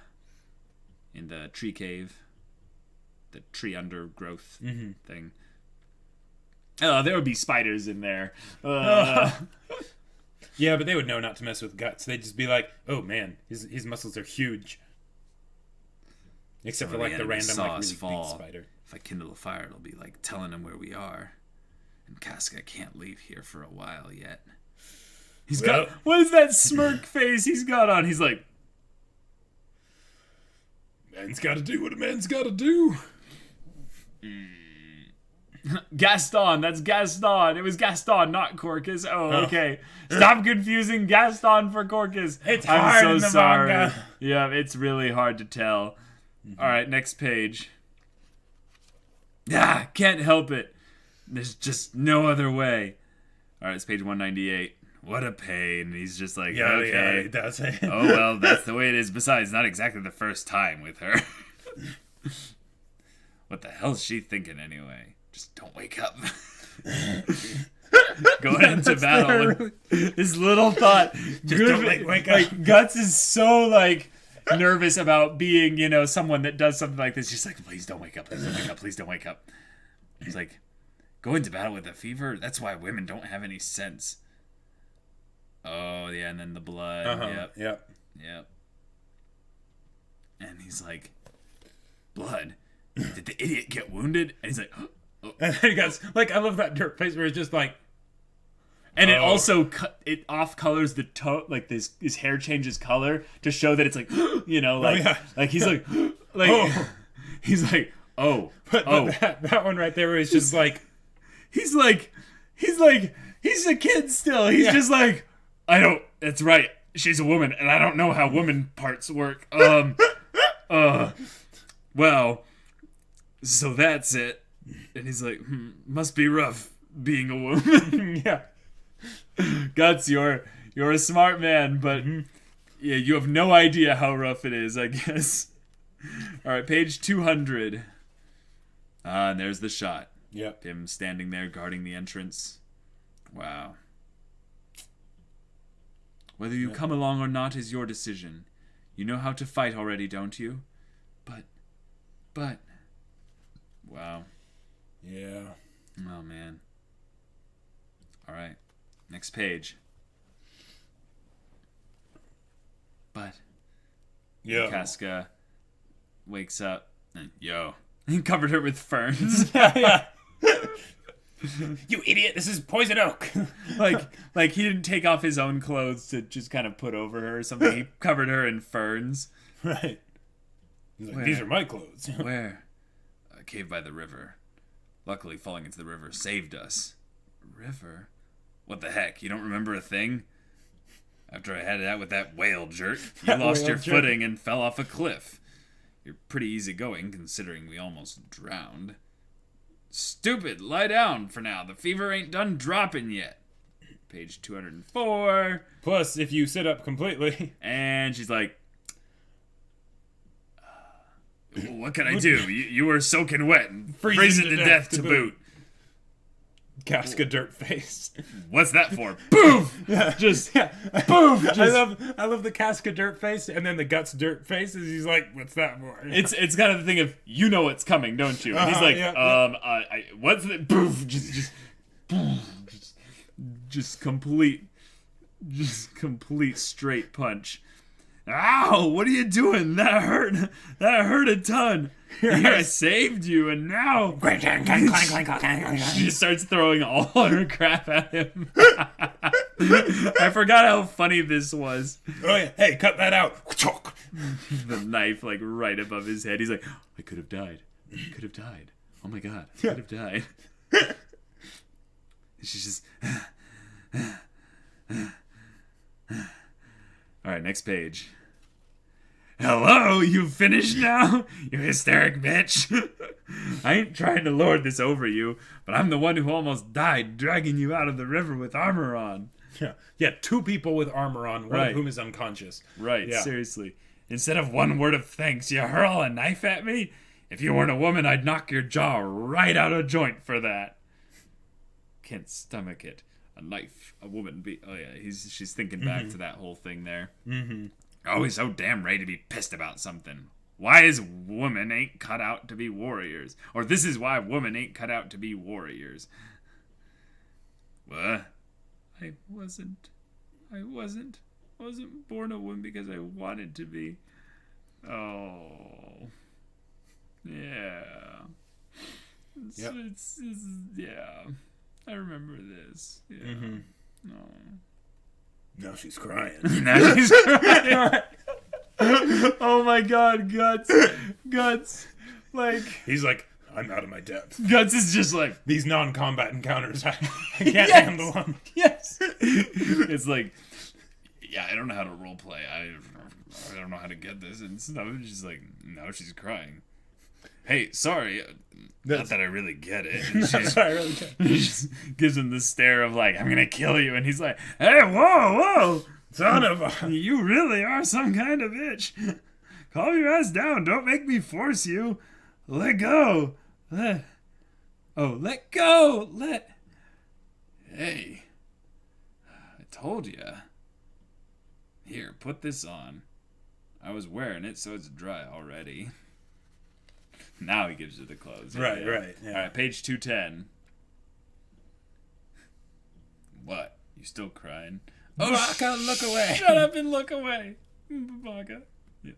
in the tree cave, the tree undergrowth thing. Oh, there would be spiders in there. Yeah, but they would know not to mess with Guts. They'd just be like, oh man, his muscles are huge. Except Some for of like the enemies random saw like us really fall. big spider. If I kindle a fire, it'll be like telling them where we are. And Casca can't leave here for a while yet. He's got, what is that smirk face he's got on? He's like, Man's got to do what a man's got to do. Gaston, that's Gaston. It was Gaston, not Corcus. Oh, okay. Stop confusing Gaston for Corcus. It's I'm hard so in the sorry. manga. Yeah, it's really hard to tell. All right, next page. Ah, can't help it. There's just no other way. All right, it's page 198. What a pain. He's just like, okay. Yeah, that's it. Oh, well, that's the way it is. Besides, not exactly the first time with her. What the hell's she thinking anyway? Just don't wake up. Going into battle with this little thought. Just don't wake up. Like, Guts is so, like, nervous about being, you know, someone that does something like this. She's like, please don't wake up. Please don't wake up. Please don't wake up. He's like, go into battle with a fever? That's why women don't have any sense. Oh, yeah, and then the blood. Yep. And he's like, blood? Did the idiot get wounded? And he's like, oh. And then he goes, like, I love that dirt face where it's just like, and it also it off colors the tone, like his hair changes color to show that it's like, you know, like like he's like he's like, oh, but that one right there where he's just like, he's a kid still. He's just like, that's right. She's a woman, and I don't know how woman parts work. Well, so that's it. And he's like, must be rough being a woman. yeah. Guts, you're a smart man, but yeah, you have no idea how rough it is, I guess. All right, page 200. And there's the shot. Yep. Him standing there guarding the entrance. Wow. Whether you come along or not is your decision. You know how to fight already, don't you? But... Wow. Yeah. Oh, man. All right. Next page. But... Yeah. Casca wakes up. And, he covered her with ferns. You idiot! This is poison oak. like he didn't take off his own clothes to just kind of put over her or something. He covered her in ferns. Right. He's like, these are my clothes. Where? A cave by the river. Luckily, falling into the river saved us. River? What the heck? You don't remember a thing? After I had it out with that whale jerk, you lost your footing and fell off a cliff. You're pretty easygoing, considering we almost drowned. Stupid! Lie down for now. The fever ain't done dropping yet. Page 204. Plus, if you sit up completely. And she's like, what can I do? You were soaking wet and freezing to death to boot. Casca dirt face. What's that for? Boof! Boof! I love the Casca dirt face, and then the Guts dirt face is he's like, what's that for? It's kind of the thing of, you know what's coming, don't you? And he's like, what's the boof? Just complete straight punch. Ow! What are you doing? That hurt a ton. Here I saved you, and now she just starts throwing all her crap at him. I forgot how funny this was. Oh yeah! Hey, cut that out. The knife like right above his head. He's like, I could have died. Oh my god, I could have died. She's just. All right, next page. Hello, you finished now? You hysteric bitch. I ain't trying to lord this over you, but I'm the one who almost died dragging you out of the river with armor on. Yeah, two people with armor on, one of whom is unconscious. Right, seriously. Instead of one word of thanks, you hurl a knife at me? If you weren't a woman, I'd knock your jaw right out of joint for that. Can't stomach it. A knife, a woman oh yeah, she's thinking back to that whole thing there. Mm-hmm. Always so damn ready to be pissed about something. Why is woman ain't cut out to be warriors? Or this is why woman ain't cut out to be warriors. What? I wasn't born a woman because I wanted to be. Oh. Yeah. Yep. Yeah. I remember this. Yeah. Mm-hmm. No. Now she's crying. Now she's crying. Oh my god, Guts. Like, He's like, I'm out of my depth. Guts is just like, These non-combat encounters, I can't Yes! handle them. yes. It's like, yeah, I don't know how to roleplay. I don't know how to get this. And stuff. It's just like, now she's crying. Hey, sorry. Not that I really get it. And she Sorry, I really can't. just gives him the stare of like, I'm gonna kill you. And he's like, hey, whoa. Son of a... You really are some kind of bitch. Calm your ass down. Don't make me force you. Let go. Let go. Hey. I told ya. Here, put this on. I was wearing it, so it's dry already. Now he gives her the clothes. Right. Yeah. Yeah. All right, page 210. What? You still crying? Baka, look away. Shut up and look away. Baka. Yeah.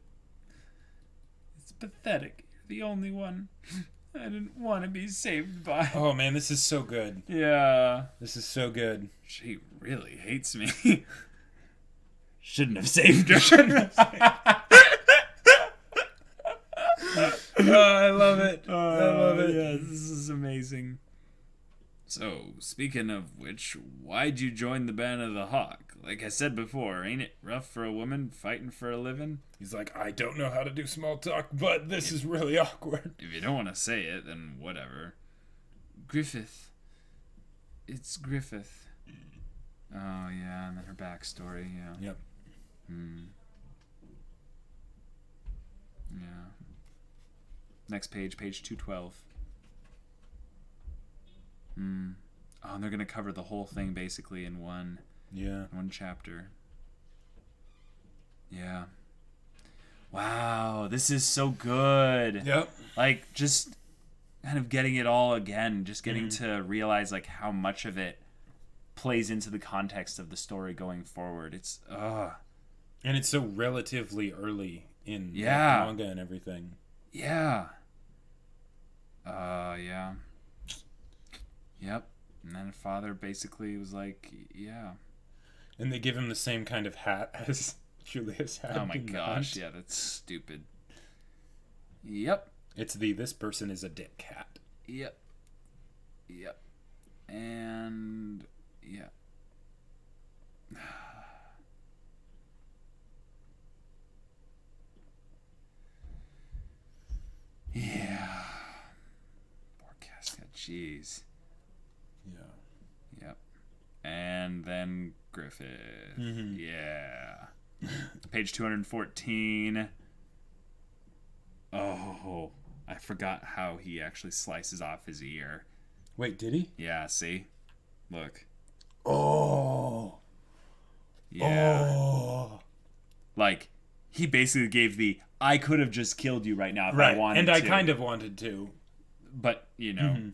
It's pathetic. You're the only one I didn't want to be saved by. Oh, man, this is so good. Yeah. This is so good. She really hates me. Shouldn't have saved her. I love it. I love it. Yeah, this is amazing. So, speaking of which, why'd you join the Band of the Hawk? Like I said before, ain't it rough for a woman fighting for a living? He's like, I don't know how to do small talk, but this is really awkward. If you don't want to say it, then whatever. Griffith. It's Griffith. Oh, yeah, and then her backstory, yeah. Yep. Yeah. Next page, page 212. Oh, and they're going to cover the whole thing basically in one chapter. Yeah. Wow, this is so good. Yep. Like, just kind of getting it all again, just getting to realize, like, how much of it plays into the context of the story going forward. It's, And it's so relatively early in the Yeah. manga and everything. yeah. Yeah. Yep. And then father basically was like, yeah. And they give him the same kind of hat as Julius had. Oh my in the gosh, hunt. yeah, that's stupid. Yep. It's this person is a dick hat. Yep. And yeah. Yeah. Poor Casca, jeez. Yeah. Yep. And then Griffith. Yeah. Page 214. Oh, I forgot how he actually slices off his ear. Wait, did he? Yeah, see? Look. Oh. Yeah. Oh. Like, he basically gave the, I could have just killed you right now if I Right. wanted And to. I kind of wanted to. But, you know,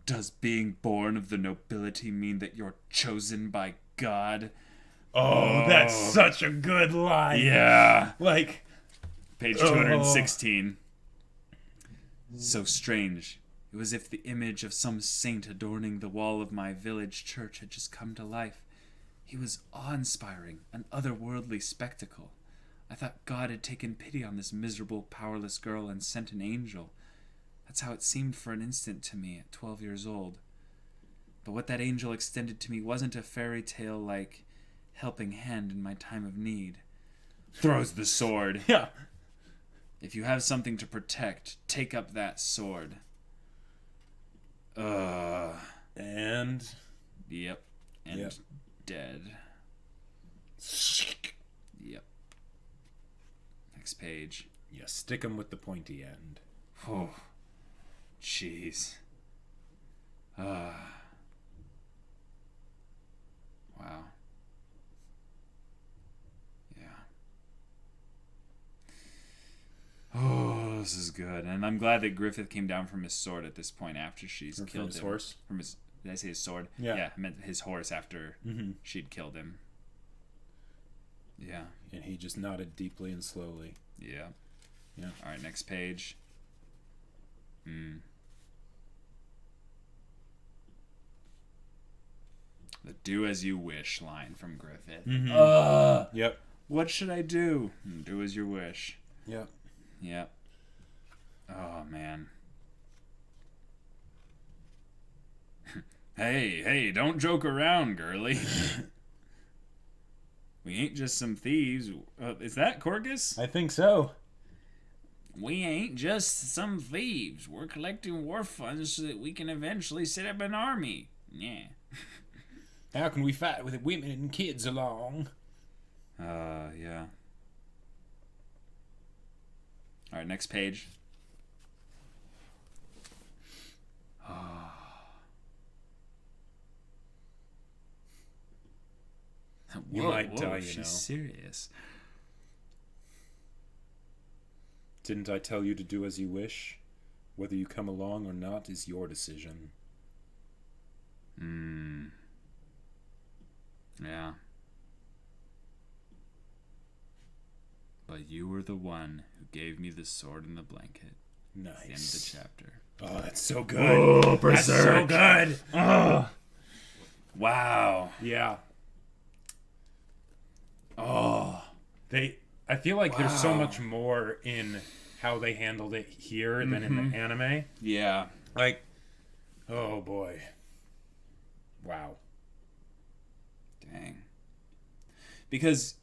does being born of the nobility mean that you're chosen by God? Oh, that's such a good line. Yeah. Like, Page 216. So strange. It was as if the image of some saint adorning the wall of my village church had just come to life. He was awe-inspiring, an otherworldly spectacle. I thought God had taken pity on this miserable, powerless girl and sent an angel. That's how it seemed for an instant to me at 12 years old. But what that angel extended to me wasn't a fairy tale like helping hand in my time of need. Throws the sword. yeah. If you have something to protect, take up that sword. And Yep. And Yep. dead. Yep. Next page. you stick him with the pointy end. Oh, jeez. Wow. Yeah. Oh, this is good. And I'm glad that Griffith came down from his sword at this point after she's From killed his him. horse? From his, did I say his sword? Yeah. I meant his horse after she'd killed him. Yeah. And he just nodded deeply and slowly. Yeah. Yeah. All right, next page. The "do as you wish" line from Griffith. Yep. What should I do? Do as you wish. Yep. Yep. Oh, man. Hey, don't joke around, girly. We ain't just some thieves. Is that Corgus? I think so. We ain't just some thieves. We're collecting war funds so that we can eventually set up an army. Yeah. How can we fight with women and kids along? Yeah. Alright, next page. You might die, you she's know. serious. Didn't I tell you to do as you wish? Whether you come along or not is your decision. Yeah. But you were the one who gave me the sword and the blanket. Nice. At the end of the chapter. Oh, that's so good. Oh, That's so good. Oh. Wow. Yeah. Oh. I feel like there's so much more in how they handled it here than in the anime. Yeah. Like, oh boy. Wow. Dang. Because,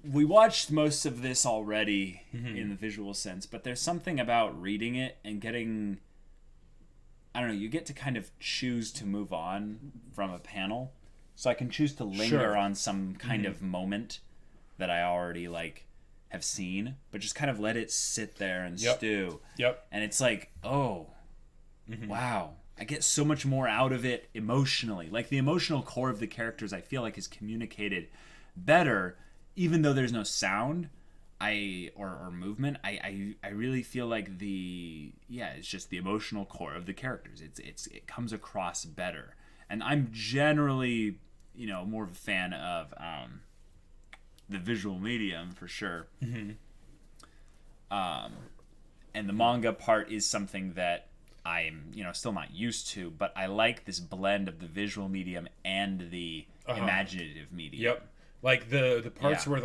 we watched most of this already in the visual sense, but there's something about reading it and getting, I don't know, you get to kind of choose to move on from a panel. So I can choose to linger on some kind of moment that I already, have seen, but just kind of let it sit there and stew. Yep. And it's like, oh, wow. I get so much more out of it emotionally. Like, the emotional core of the characters, I feel like, is communicated better, even though there's no sound or movement. I really feel like it's just the emotional core of the characters. It comes across better. And I'm generally, more of a fan of the visual medium for sure. And the manga part is something that I'm, still not used to, but I like this blend of the visual medium and the imaginative medium. Yep. Like the parts where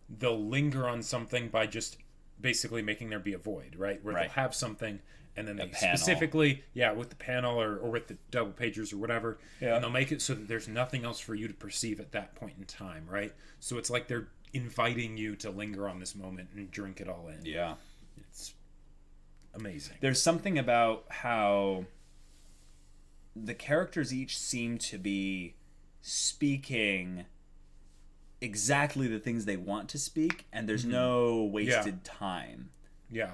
they'll linger on something by just basically making there be a void, right? Where they'll have something and then they specifically, with the panel or with the double pagers or whatever, and they'll make it so that there's nothing else for you to perceive at that point in time, right? So it's like they're inviting you to linger on this moment and drink it all in. Yeah. It's amazing. There's something about how the characters each seem to be speaking exactly the things they want to speak, and there's no wasted time. Yeah.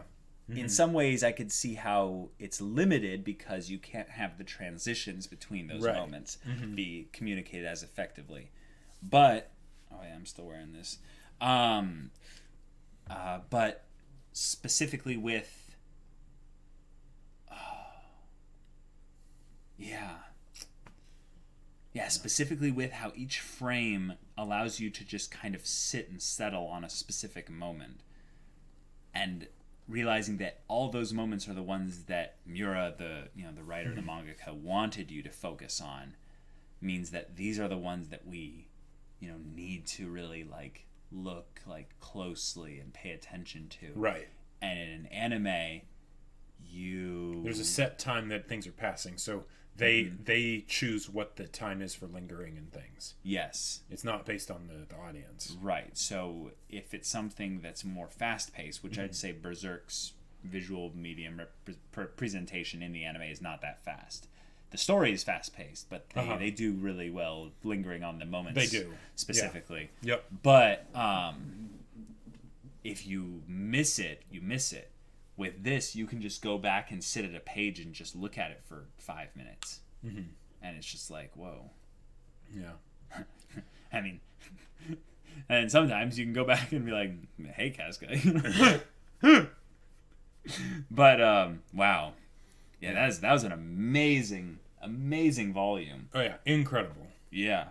In some ways, I could see how it's limited because you can't have the transitions between those moments be communicated as effectively. But, I'm still wearing this. But specifically with, specifically with how each frame allows you to just kind of sit and settle on a specific moment, and realizing that all those moments are the ones that Miura, the writer, the mangaka, wanted you to focus on, means that these are the ones that we, need to really look closely and pay attention to. Right. And in an anime, there's a set time that things are passing, so they choose what the time is for lingering and things. Yes. It's not based on the audience. Right. So if it's something that's more fast-paced, which I'd say Berserk's visual medium presentation in the anime is not that fast. The story is fast-paced, but they do really well lingering on the moments. They do. Specifically. Yeah. Yep. But if you miss it, you miss it. With this, you can just go back and sit at a page and just look at it for 5 minutes. And it's just like, whoa. Yeah. I mean, and sometimes you can go back and be like, hey, Casca. But, wow. Yeah, that was an amazing volume. Oh, yeah. Incredible. Yeah.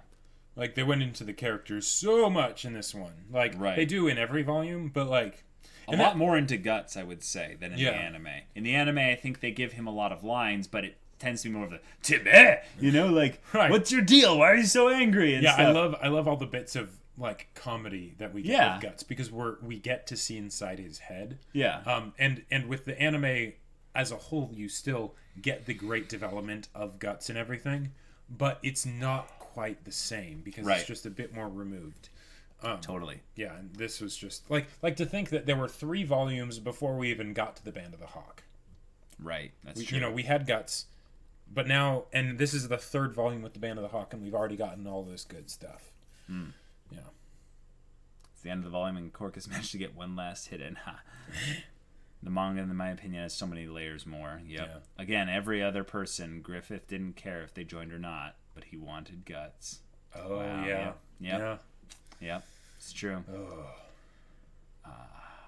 Like, they went into the characters so much in this one. Like, they do in every volume, but, A lot more into Guts, I would say, than in Yeah. the anime. In the anime, I think they give him a lot of lines, but it tends to be more of the Timmy, like, Right. what's your deal? Why are you so angry? And Yeah, stuff. I love all the bits of like comedy that we get Yeah. with Guts because we get to see inside his head. Yeah. And with the anime as a whole, you still get the great development of Guts and everything, but it's not quite the same because Right. it's just a bit more removed. Totally. Yeah, and this was just like to think that there were 3 volumes before we even got to the Band of the Hawk. Right. That's true. You know, we had Guts, but now, and this is the 3rd volume with the Band of the Hawk, and we've already gotten all this good stuff. Yeah. It's the end of the volume, and Corcus managed to get one last hit in. The manga, in my opinion, has so many layers more. Yep. Yeah. Again, every other person, Griffith didn't care if they joined or not, but he wanted Guts. Oh, Wow, yeah. yeah. Yep, it's true.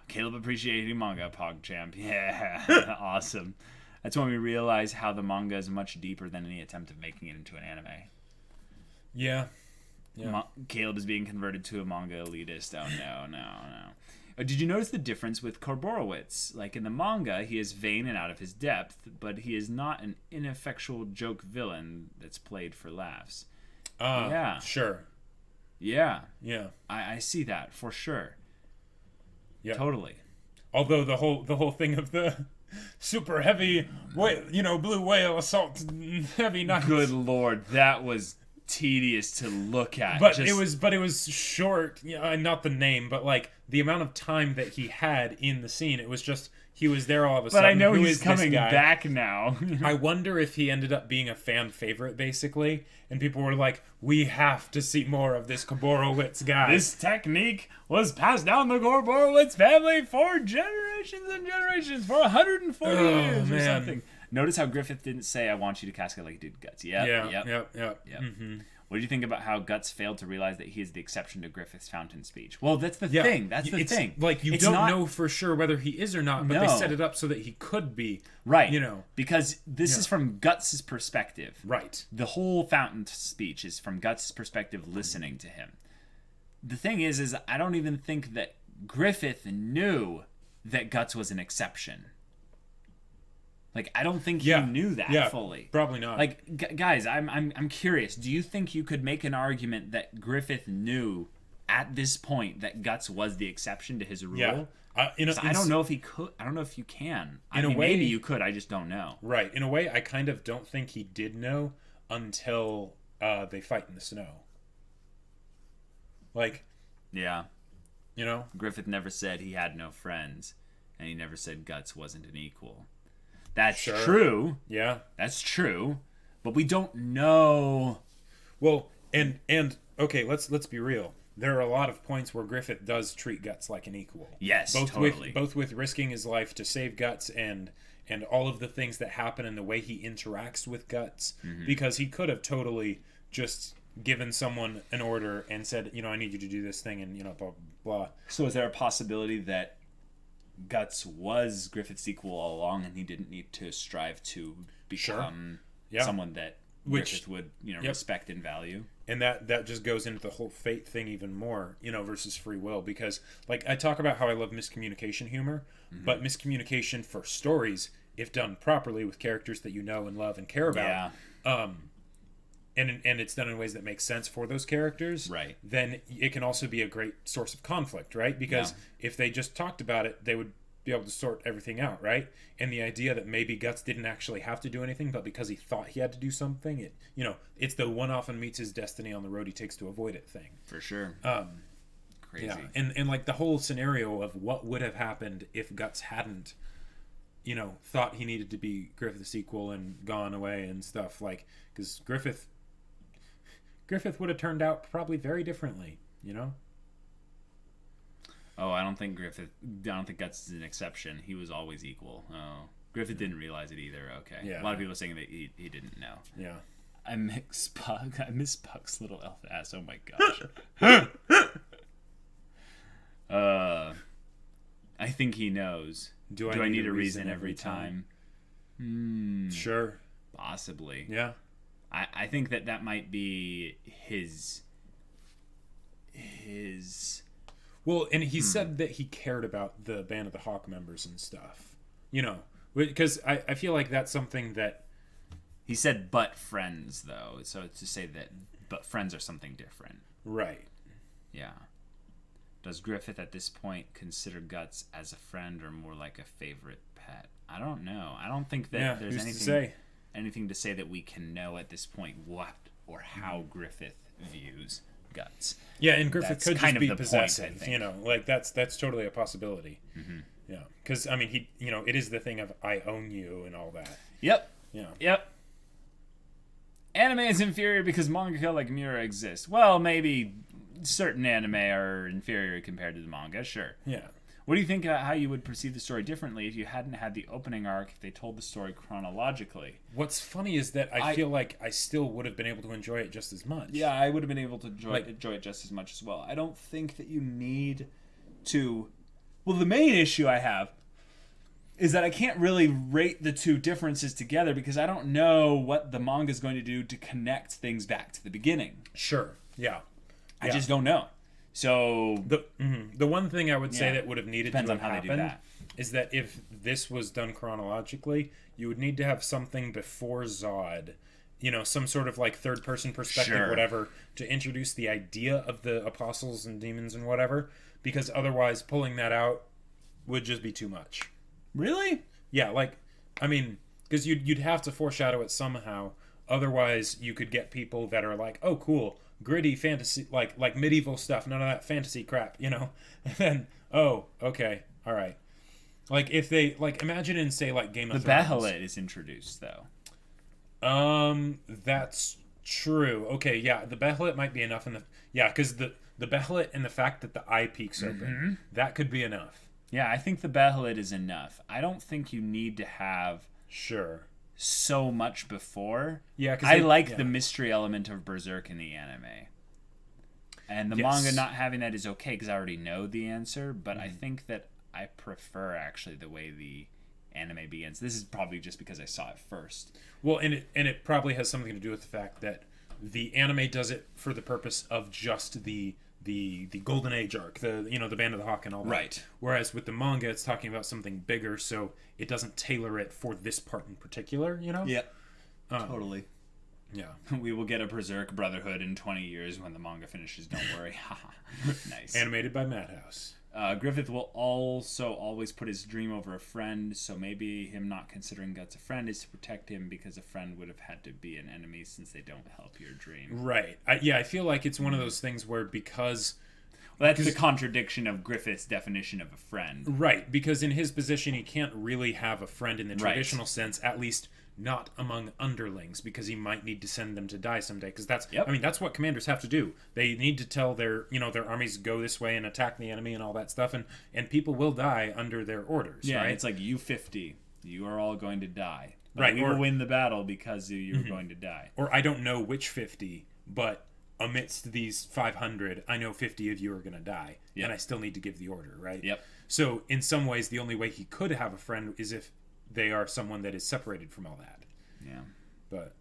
Caleb appreciating manga, PogChamp. Yeah, awesome. That's when we realize how the manga is much deeper than any attempt of making it into an anime. Yeah. Yeah. Caleb is being converted to a manga elitist. Oh, no. Did you notice the difference with Korborowitz? Like, in the manga, he is vain and out of his depth, but he is not an ineffectual joke villain that's played for laughs. Yeah. Sure. Yeah. Yeah. I see that, for sure. Yeah. Totally. Although the whole thing of the super heavy blue whale assault heavy knife. Good lord, that was tedious to look at. But it was short. Yeah, not the name, but like the amount of time that he had in the scene. It was just he was there all of a sudden. But I know Who he's is this coming guy? back now. I wonder if he ended up being a fan favorite, basically, and people were like, "We have to see more of this Korborowitz guy." This technique was passed down the Korborowitz family for generations and generations, for 140 years or man. something. Notice how Griffith didn't say, "I want you to Casca like you did Guts." Yep. Yep. Mm-hmm. What do you think about how Guts failed to realize that he is the exception to Griffith's fountain speech? Well, that's the thing. That's the thing. Like, you It's don't not- know for sure whether he is or not, but they No. set it up so that he could be. Right. Because this is from Guts' perspective. Right. The whole fountain speech is from Guts' perspective, listening to him. The thing is I don't even think that Griffith knew that Guts was an exception. Like, I don't think he knew that fully. Probably not. Like, guys, I'm curious. Do you think you could make an argument that Griffith knew at this point that Guts was the exception to his rule? Yeah. I don't know if he could. I don't know if you can. In a way, maybe you could. I just don't know. Right. In a way, I kind of don't think he did know until they fight in the snow. Like, Yeah. you know? Griffith never said he had no friends, and he never said Guts wasn't an equal. That's true. Yeah. That's true. But we don't know. Well, and okay, let's be real. There are a lot of points where Griffith does treat Guts like an equal. Yes, totally. Both with risking his life to save Guts and all of the things that happen and the way he interacts with Guts, because he could have totally just given someone an order and said, I need you to do this thing, and blah blah blah. So is there a possibility that Guts was Griffith's equal all along, and he didn't need to strive to become someone that Griffith would, respect and value? And that just goes into the whole fate thing even more, versus free will, because like I talk about how I love miscommunication humor, but miscommunication for stories, if done properly with characters that you know and love and care about, and it's done in ways that make sense for those characters, right? Then it can also be a great source of conflict, right? Because if they just talked about it, they would be able to sort everything out, right? And the idea that maybe Guts didn't actually have to do anything, but because he thought he had to do something, it's the one often meets his destiny on the road he takes to avoid it thing. For sure. Crazy. Yeah, and like the whole scenario of what would have happened if Guts hadn't, thought he needed to be Griffith's equal and gone away and stuff, like, because Griffith would have turned out probably very differently, Oh, I don't think Guts is an exception. He was always equal. Oh, Griffith didn't realize it either. Okay. Yeah. A lot of people are saying that he didn't know. Yeah. I miss Puck's little elf ass. Oh my gosh. I think he knows. Do I need a reason every time? Sure. Possibly. Yeah. I think that might be his Well, and he said that he cared about the Band of the Hawk members and stuff. You know, because I feel like that's something that... He said, but friends, though. So to say that, but friends are something different. Right. Yeah. Does Griffith at this point consider Guts as a friend or more like a favorite pet? I don't know. I don't think that there's anything to say that we can know at this point what or how Griffith views Guts. Yeah, and Griffith That's could kind just of be the possessive, point, I think. you know, like that's totally a possibility. Mm-hmm. Yeah, because I mean, he, you know, it is the thing of I own you and all that. Yep. Yeah. Yep. Anime is inferior because mangaka like Miura exists. Well, maybe certain anime are inferior compared to the manga, sure. Yeah. What do you think how you would perceive the story differently if you hadn't had the opening arc, if they told the story chronologically? What's funny is that I feel like I still would have been able to enjoy it just as much. Yeah, I would have been able to enjoy it just as much as well. I don't think that you need to... Well, the main issue I have is that I can't really rate the two differences together because I don't know what the manga is going to do to connect things back to the beginning. Sure. Yeah. I just don't know. So the one thing I would say that would have needed Depends to on have how they do happened that. is that if this was done chronologically, you would need to have something before Zod, you know, some sort of like third person perspective, Sure. whatever, to introduce the idea of the apostles and demons and whatever, because otherwise pulling that out would just be too much. Really? Yeah, like, I mean, because you'd have to foreshadow it somehow. Otherwise, you could get people that are like, "Oh, cool, gritty fantasy, like medieval stuff. None of that fantasy crap," you know. And then, oh, okay, all right. Like if they imagine in say like Game of Thrones. The Bahamut is introduced though. That's true. Okay, yeah, the Bahamut might be enough because the Bahamut and the fact that the eye peeks open, that could be enough. Yeah, I think the Bahamut is enough. I don't think you need to have Sure. so much before. Yeah, because I like the mystery element of Berserk in the anime. And the Yes. manga not having that is okay because I already know the answer, but I think that I prefer actually the way the anime begins. This is probably just because I saw it first. Well, and it probably has something to do with the fact that the anime does it for the purpose of just the Golden Age arc, the Band of the Hawk and all that. Right. Whereas with the manga, it's talking about something bigger, so it doesn't tailor it for this part in particular, you know? Yep. Totally. Yeah. We will get a Berserk Brotherhood in 20 years when the manga finishes, don't worry. Nice. Animated by Madhouse. Griffith will also always put his dream over a friend, so maybe him not considering Guts a friend is to protect him because a friend would have had to be an enemy since they don't help your dream. Right. I feel like it's one of those things where because... Well, that's the contradiction of Griffith's definition of a friend. Right, because in his position, he can't really have a friend in the Right. traditional sense, at least not among underlings, because he might need to send them to die someday. Because that's, Yep. I mean, that's what commanders have to do. They need to tell their armies go this way and attack the enemy and all that stuff, and people will die under their orders. Yeah, right? it's like you 50, you are all going to die. But Right, we or- will win the battle because you're going to die. Or I don't know which 50, but amidst these 500, I know 50 of you are going to die, Yep. and I still need to give the order, right? Yep. So in some ways, the only way he could have a friend is if they are someone that is separated from all that. Yeah. But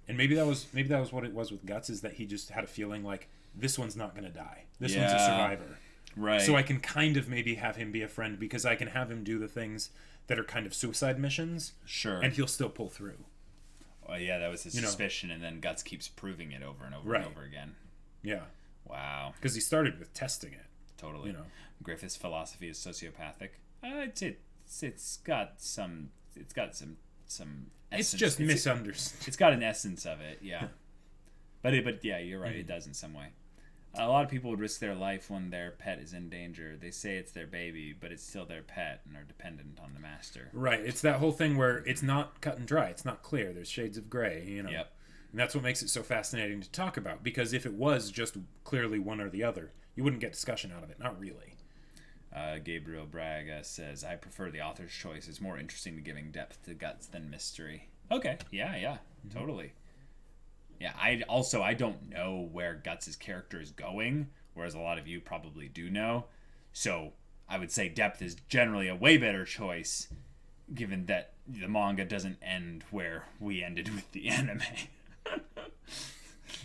and maybe that was what it was with Guts, is that he just had a feeling like this one's not going to die. This one's a Yeah. survivor. Right. So I can kind of maybe have him be a friend because I can have him do the things that are kind of suicide missions, Sure. and he'll still pull through. Well, yeah, that was his You know. suspicion, and then Guts keeps proving it over and over Right. and over again. Yeah, Wow. because he started with testing it. Totally. You know. Griffith's philosophy is sociopathic. It's got some It's essence. just misunderstood. It's got an essence of it, yeah. But yeah, you're right. It does in some way. A lot of people would risk their life when their pet is in danger. They say it's their baby, but it's still their pet and are dependent on the master. Right. It's that whole thing where it's not cut and dry. It's not clear. There's shades of gray, you know. Yep. And that's what makes it so fascinating to talk about, because if it was just clearly one or the other, you wouldn't get discussion out of it. Not really. Gabriel Braga says, I prefer the author's choice. It's more interesting to giving depth to Guts than mystery. Okay. Yeah. Totally. Yeah, I don't know where Guts' character is going, whereas a lot of you probably do know. So I would say depth is generally a way better choice, given that the manga doesn't end where we ended with the anime.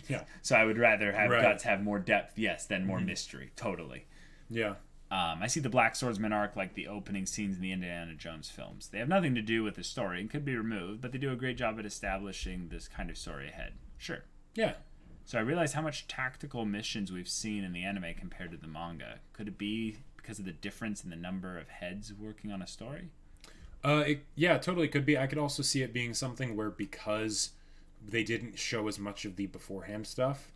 Yeah. So I would rather have Right. Guts have more depth, yes, than more mystery. Totally. Yeah. I see the Black Swordsman arc like the opening scenes in the Indiana Jones films. They have nothing to do with the story and could be removed, but they do a great job at establishing this kind of story ahead. Sure. Yeah. So I realize how much tactical missions we've seen in the anime compared to the manga. Could it be because of the difference in the number of heads working on a story? Yeah, totally could be. I could also see it being something where because they didn't show as much of the beforehand stuff,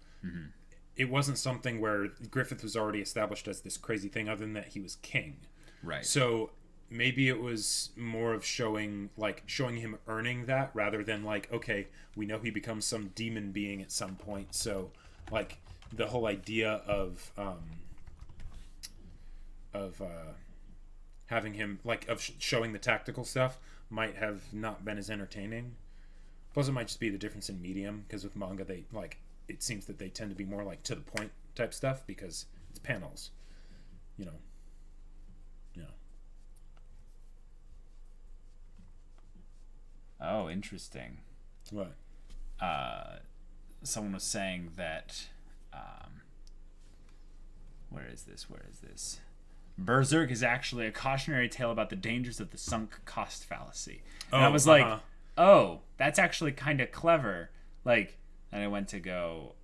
it wasn't something where Griffith was already established as this crazy thing other than that he was king. Right. So maybe it was more of showing him earning that rather than like, okay, we know he becomes some demon being at some point. So like the whole idea of having him showing the tactical stuff might have not been as entertaining. Plus it might just be the difference in medium, because with manga they it seems that they tend to be more like to the point type stuff because it's panels, you know. Oh, interesting. What? Someone was saying that where is this? Berserk is actually a cautionary tale about the dangers of the sunk cost fallacy. And I was like, oh, that's actually kind of clever. Like, and I went to go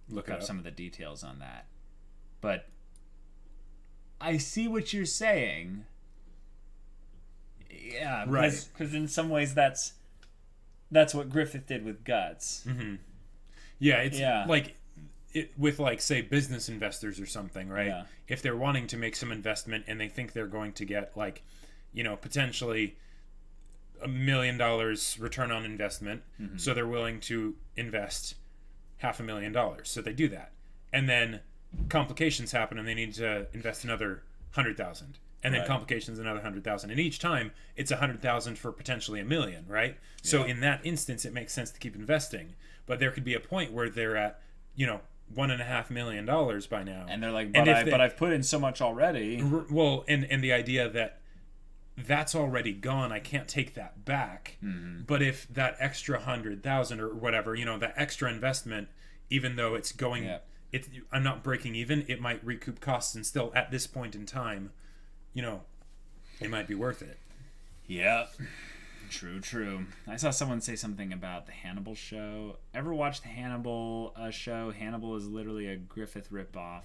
look up some of the details on that. But I see what you're saying. Yeah, right. Because in some ways that's what Griffith did with Guts. Mm-hmm. Yeah, it's like it with like say business investors or something, right? Yeah. If they're wanting to make some investment and they think they're going to get like, you know, potentially $1 million return on investment, so they're willing to invest $500,000. So they do that, and then complications happen, and they need to invest another $100,000, and then complications another $100,000, and each time it's $100,000 for potentially $1 million, right? Yeah. So in that instance, it makes sense to keep investing, but there could be a point where they're at, you know, $1.5 million by now, and they're like, but I've put in so much already. Well, and the idea that that's already gone, I can't take that back. But if that extra 100,000 or whatever, you know, that extra investment, even though it's going, I'm not breaking even, it might recoup costs, and still at this point in time, you know, it might be worth it. Yeah. True. I saw someone say something about the Hannibal show. Ever watched the Hannibal show? Hannibal is literally a Griffith ripoff.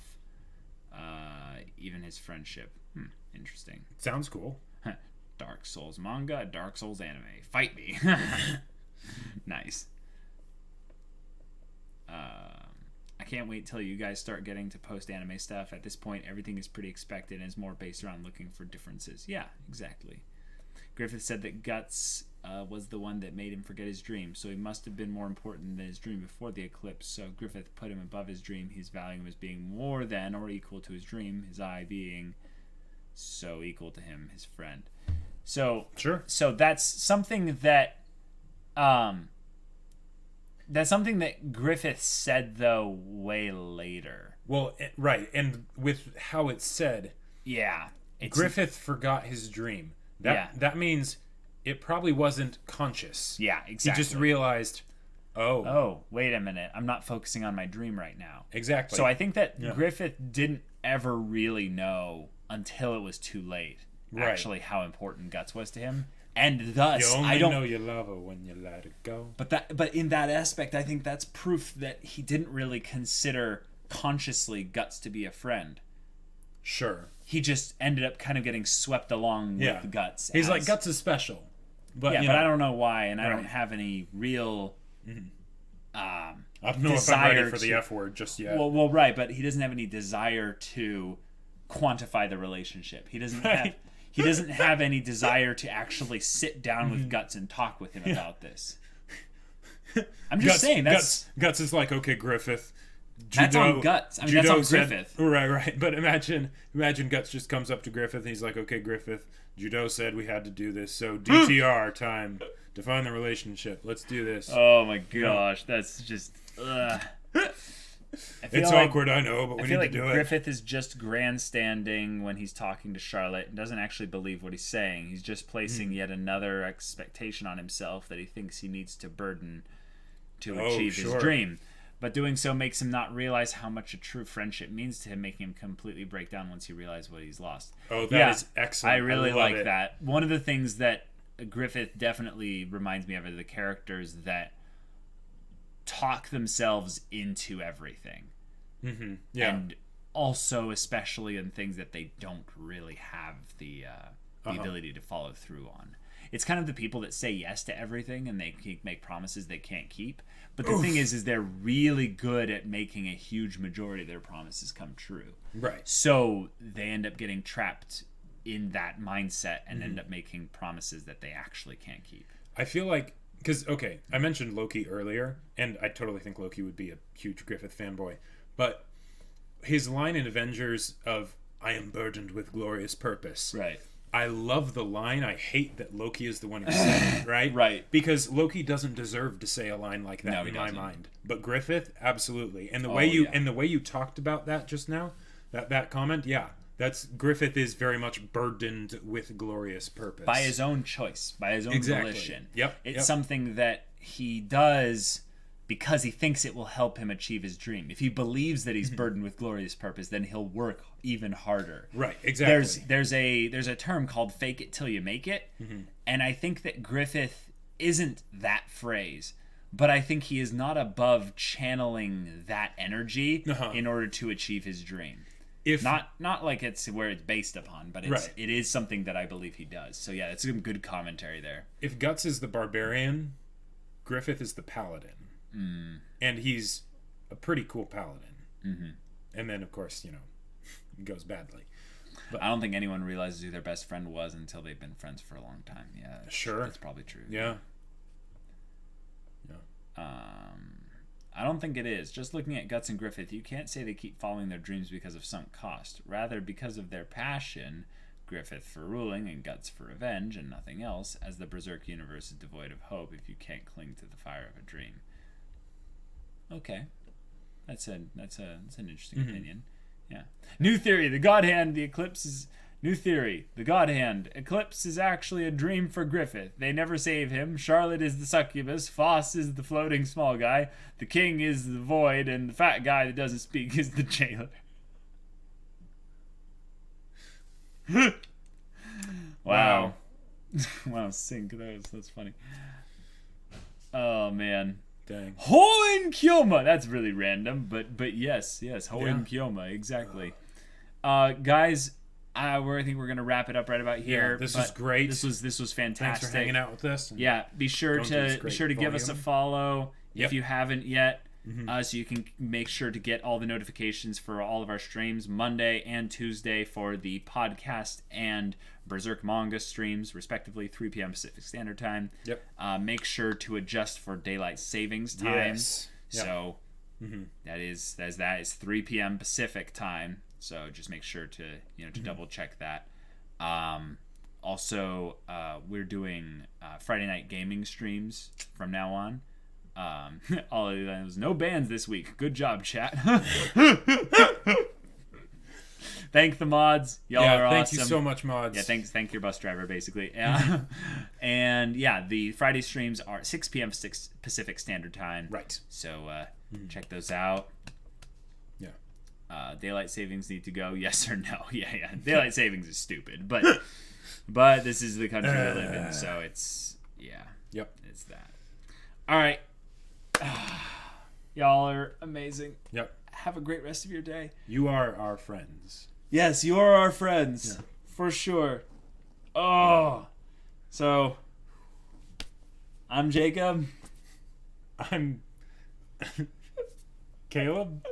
Even his friendship. Interesting. Sounds cool. Dark Souls manga, Dark Souls anime. Fight me. Nice. I can't wait till you guys start getting to post-anime stuff. At this point, everything is pretty expected and is more based around looking for differences. Yeah, exactly. Griffith said that Guts was the one that made him forget his dream, so he must have been more important than his dream before the eclipse. So Griffith put him above his dream. He's valuing him as being more than or equal to his dream, his eye being so equal to him, his friend. So sure. So that's something that Griffith said though way later. Well, right, and with how it's said, Griffith forgot his dream. That means it probably wasn't conscious. Yeah, exactly. He just realized, oh, wait a minute, I'm not focusing on my dream right now. Exactly. So I think that Griffith didn't ever really know until it was too late, actually, how important Guts was to him. And thus, you only know you love her when you let it go. But in that aspect, I think that's proof that he didn't really consider consciously Guts to be a friend. Sure. He just ended up kind of getting swept along with Guts. He's like, Guts is special. But, but I don't know why, and I don't have any real I don't know if I'm ready for the F word just yet. Well, right, but he doesn't have any desire to quantify the relationship. He doesn't have... He doesn't have any desire to actually sit down with Guts and talk with him about this. I'm just saying that's Guts is like, okay, Griffith. That's on Guts. I mean, that's on Griffith. Right. But imagine Guts just comes up to Griffith and he's like, okay, Griffith, Judo said we had to do this, so DTR time. Define the relationship. Let's do this. Oh my gosh, that's just. It's awkward, I know, but we need to do it. Griffith is just grandstanding when he's talking to Charlotte and doesn't actually believe what he's saying. He's just placing yet another expectation on himself that he thinks he needs to burden to achieve his dream. but doing so makes him not realize how much a true friendship means to him, making him completely break down once he realizes what he's lost. Oh, that is excellent. I really like it. that. One of the things that Griffith definitely reminds me of are the characters that talk themselves into everything. Mm-hmm. Yeah. And also, especially in things that they don't really have the ability to follow through on. It's kind of the people that say yes to everything and they make promises they can't keep. But the thing is they're really good at making a huge majority of their promises come true. Right. So they end up getting trapped in that mindset and end up making promises that they actually can't keep. I feel like, because, okay, I mentioned Loki earlier, and I totally think Loki would be a huge Griffith fanboy, but his line in Avengers of, I am burdened with glorious purpose. Right. I love the line. I hate that Loki is the one who said it, right? Right. Because Loki doesn't deserve to say a line like that in my mind. But Griffith, absolutely. And the way you talked about that just now, that comment, yeah. That's Griffith is very much burdened with glorious purpose. By his own choice, by his own volition. Yep. It's something that he does because he thinks it will help him achieve his dream. If he believes that he's burdened with glorious purpose, then he'll work even harder. Right, exactly. There's a term called fake it till you make it, and I think that Griffith isn't that phrase, but I think he is not above channeling that energy in order to achieve his dream. If not like it's where it's based upon, but it is something that I believe he does. So yeah, it's some good commentary there. If Guts is the barbarian, Griffith is the paladin. And he's a pretty cool paladin. And then, of course, it goes badly. But I don't think anyone realizes who their best friend was until they've been friends for a long time. Yeah, sure. That's probably true. Yeah. I don't think it is. Just looking at Guts and Griffith, you can't say they keep following their dreams because of sunk cost. Rather, because of their passion, Griffith for ruling and Guts for revenge and nothing else, as the Berserk universe is devoid of hope if you can't cling to the fire of a dream. Okay. That's an interesting opinion. Yeah. New theory, the God Hand, the Eclipse is... New theory, the God Hand, Eclipse is actually a dream for Griffith. They never save him. Charlotte is the succubus. Foss is the floating small guy. The king is the void. And the fat guy that doesn't speak is the jailer. Wow. Wow, sync those. That's funny. Oh, man. Dang. Hoen Kyoma. That's really random, but yes, Hoen Kyoma, exactly. Guys, I think we're gonna wrap it up right about here. Yeah, this was great. This was fantastic. Thanks for hanging out with us. Yeah, be sure to give us a follow if you haven't yet, so you can make sure to get all the notifications for all of our streams Monday and Tuesday for the podcast and Berserk manga streams, respectively, 3 p.m. Pacific Standard Time. Yep. Make sure to adjust for daylight savings time. Yes. Yep. So that is 3 p.m. Pacific time. So just make sure to double check that. Also, we're doing Friday night gaming streams from now on. There's no bans this week. Good job, chat. Thank the mods. Y'all are awesome. Thank you so much, mods. Yeah, thank your bus driver, basically. Yeah. And yeah, the Friday streams are at 6 p.m. Pacific Standard Time. Right. So check those out. Daylight savings need to go, yes or no? Yeah. Daylight savings is stupid, but this is the country we live in, so it's it's that. All right, y'all are amazing. Yep. Have a great rest of your day. You are our friends. Yes, you are our friends for sure. Oh, so I'm Jacob. I'm Caleb.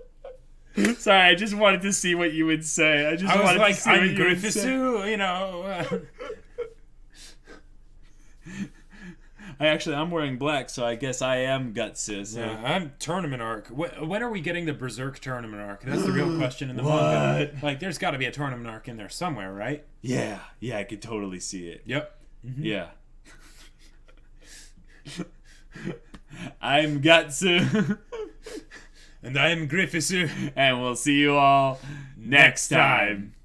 Sorry, I just wanted to see what you would say. I was like, to see I'm Griffithu, I'm wearing black, so I guess I am Gutsu. So. Yeah, I'm Tournament Arc. When are we getting the Berserk Tournament Arc? That's the real question in the manga. Like, there's got to be a Tournament Arc in there somewhere, right? Yeah, I could totally see it. Yep. Mm-hmm. Yeah. I'm Gutsu. And I'm Griffithu. And we'll see you all next time.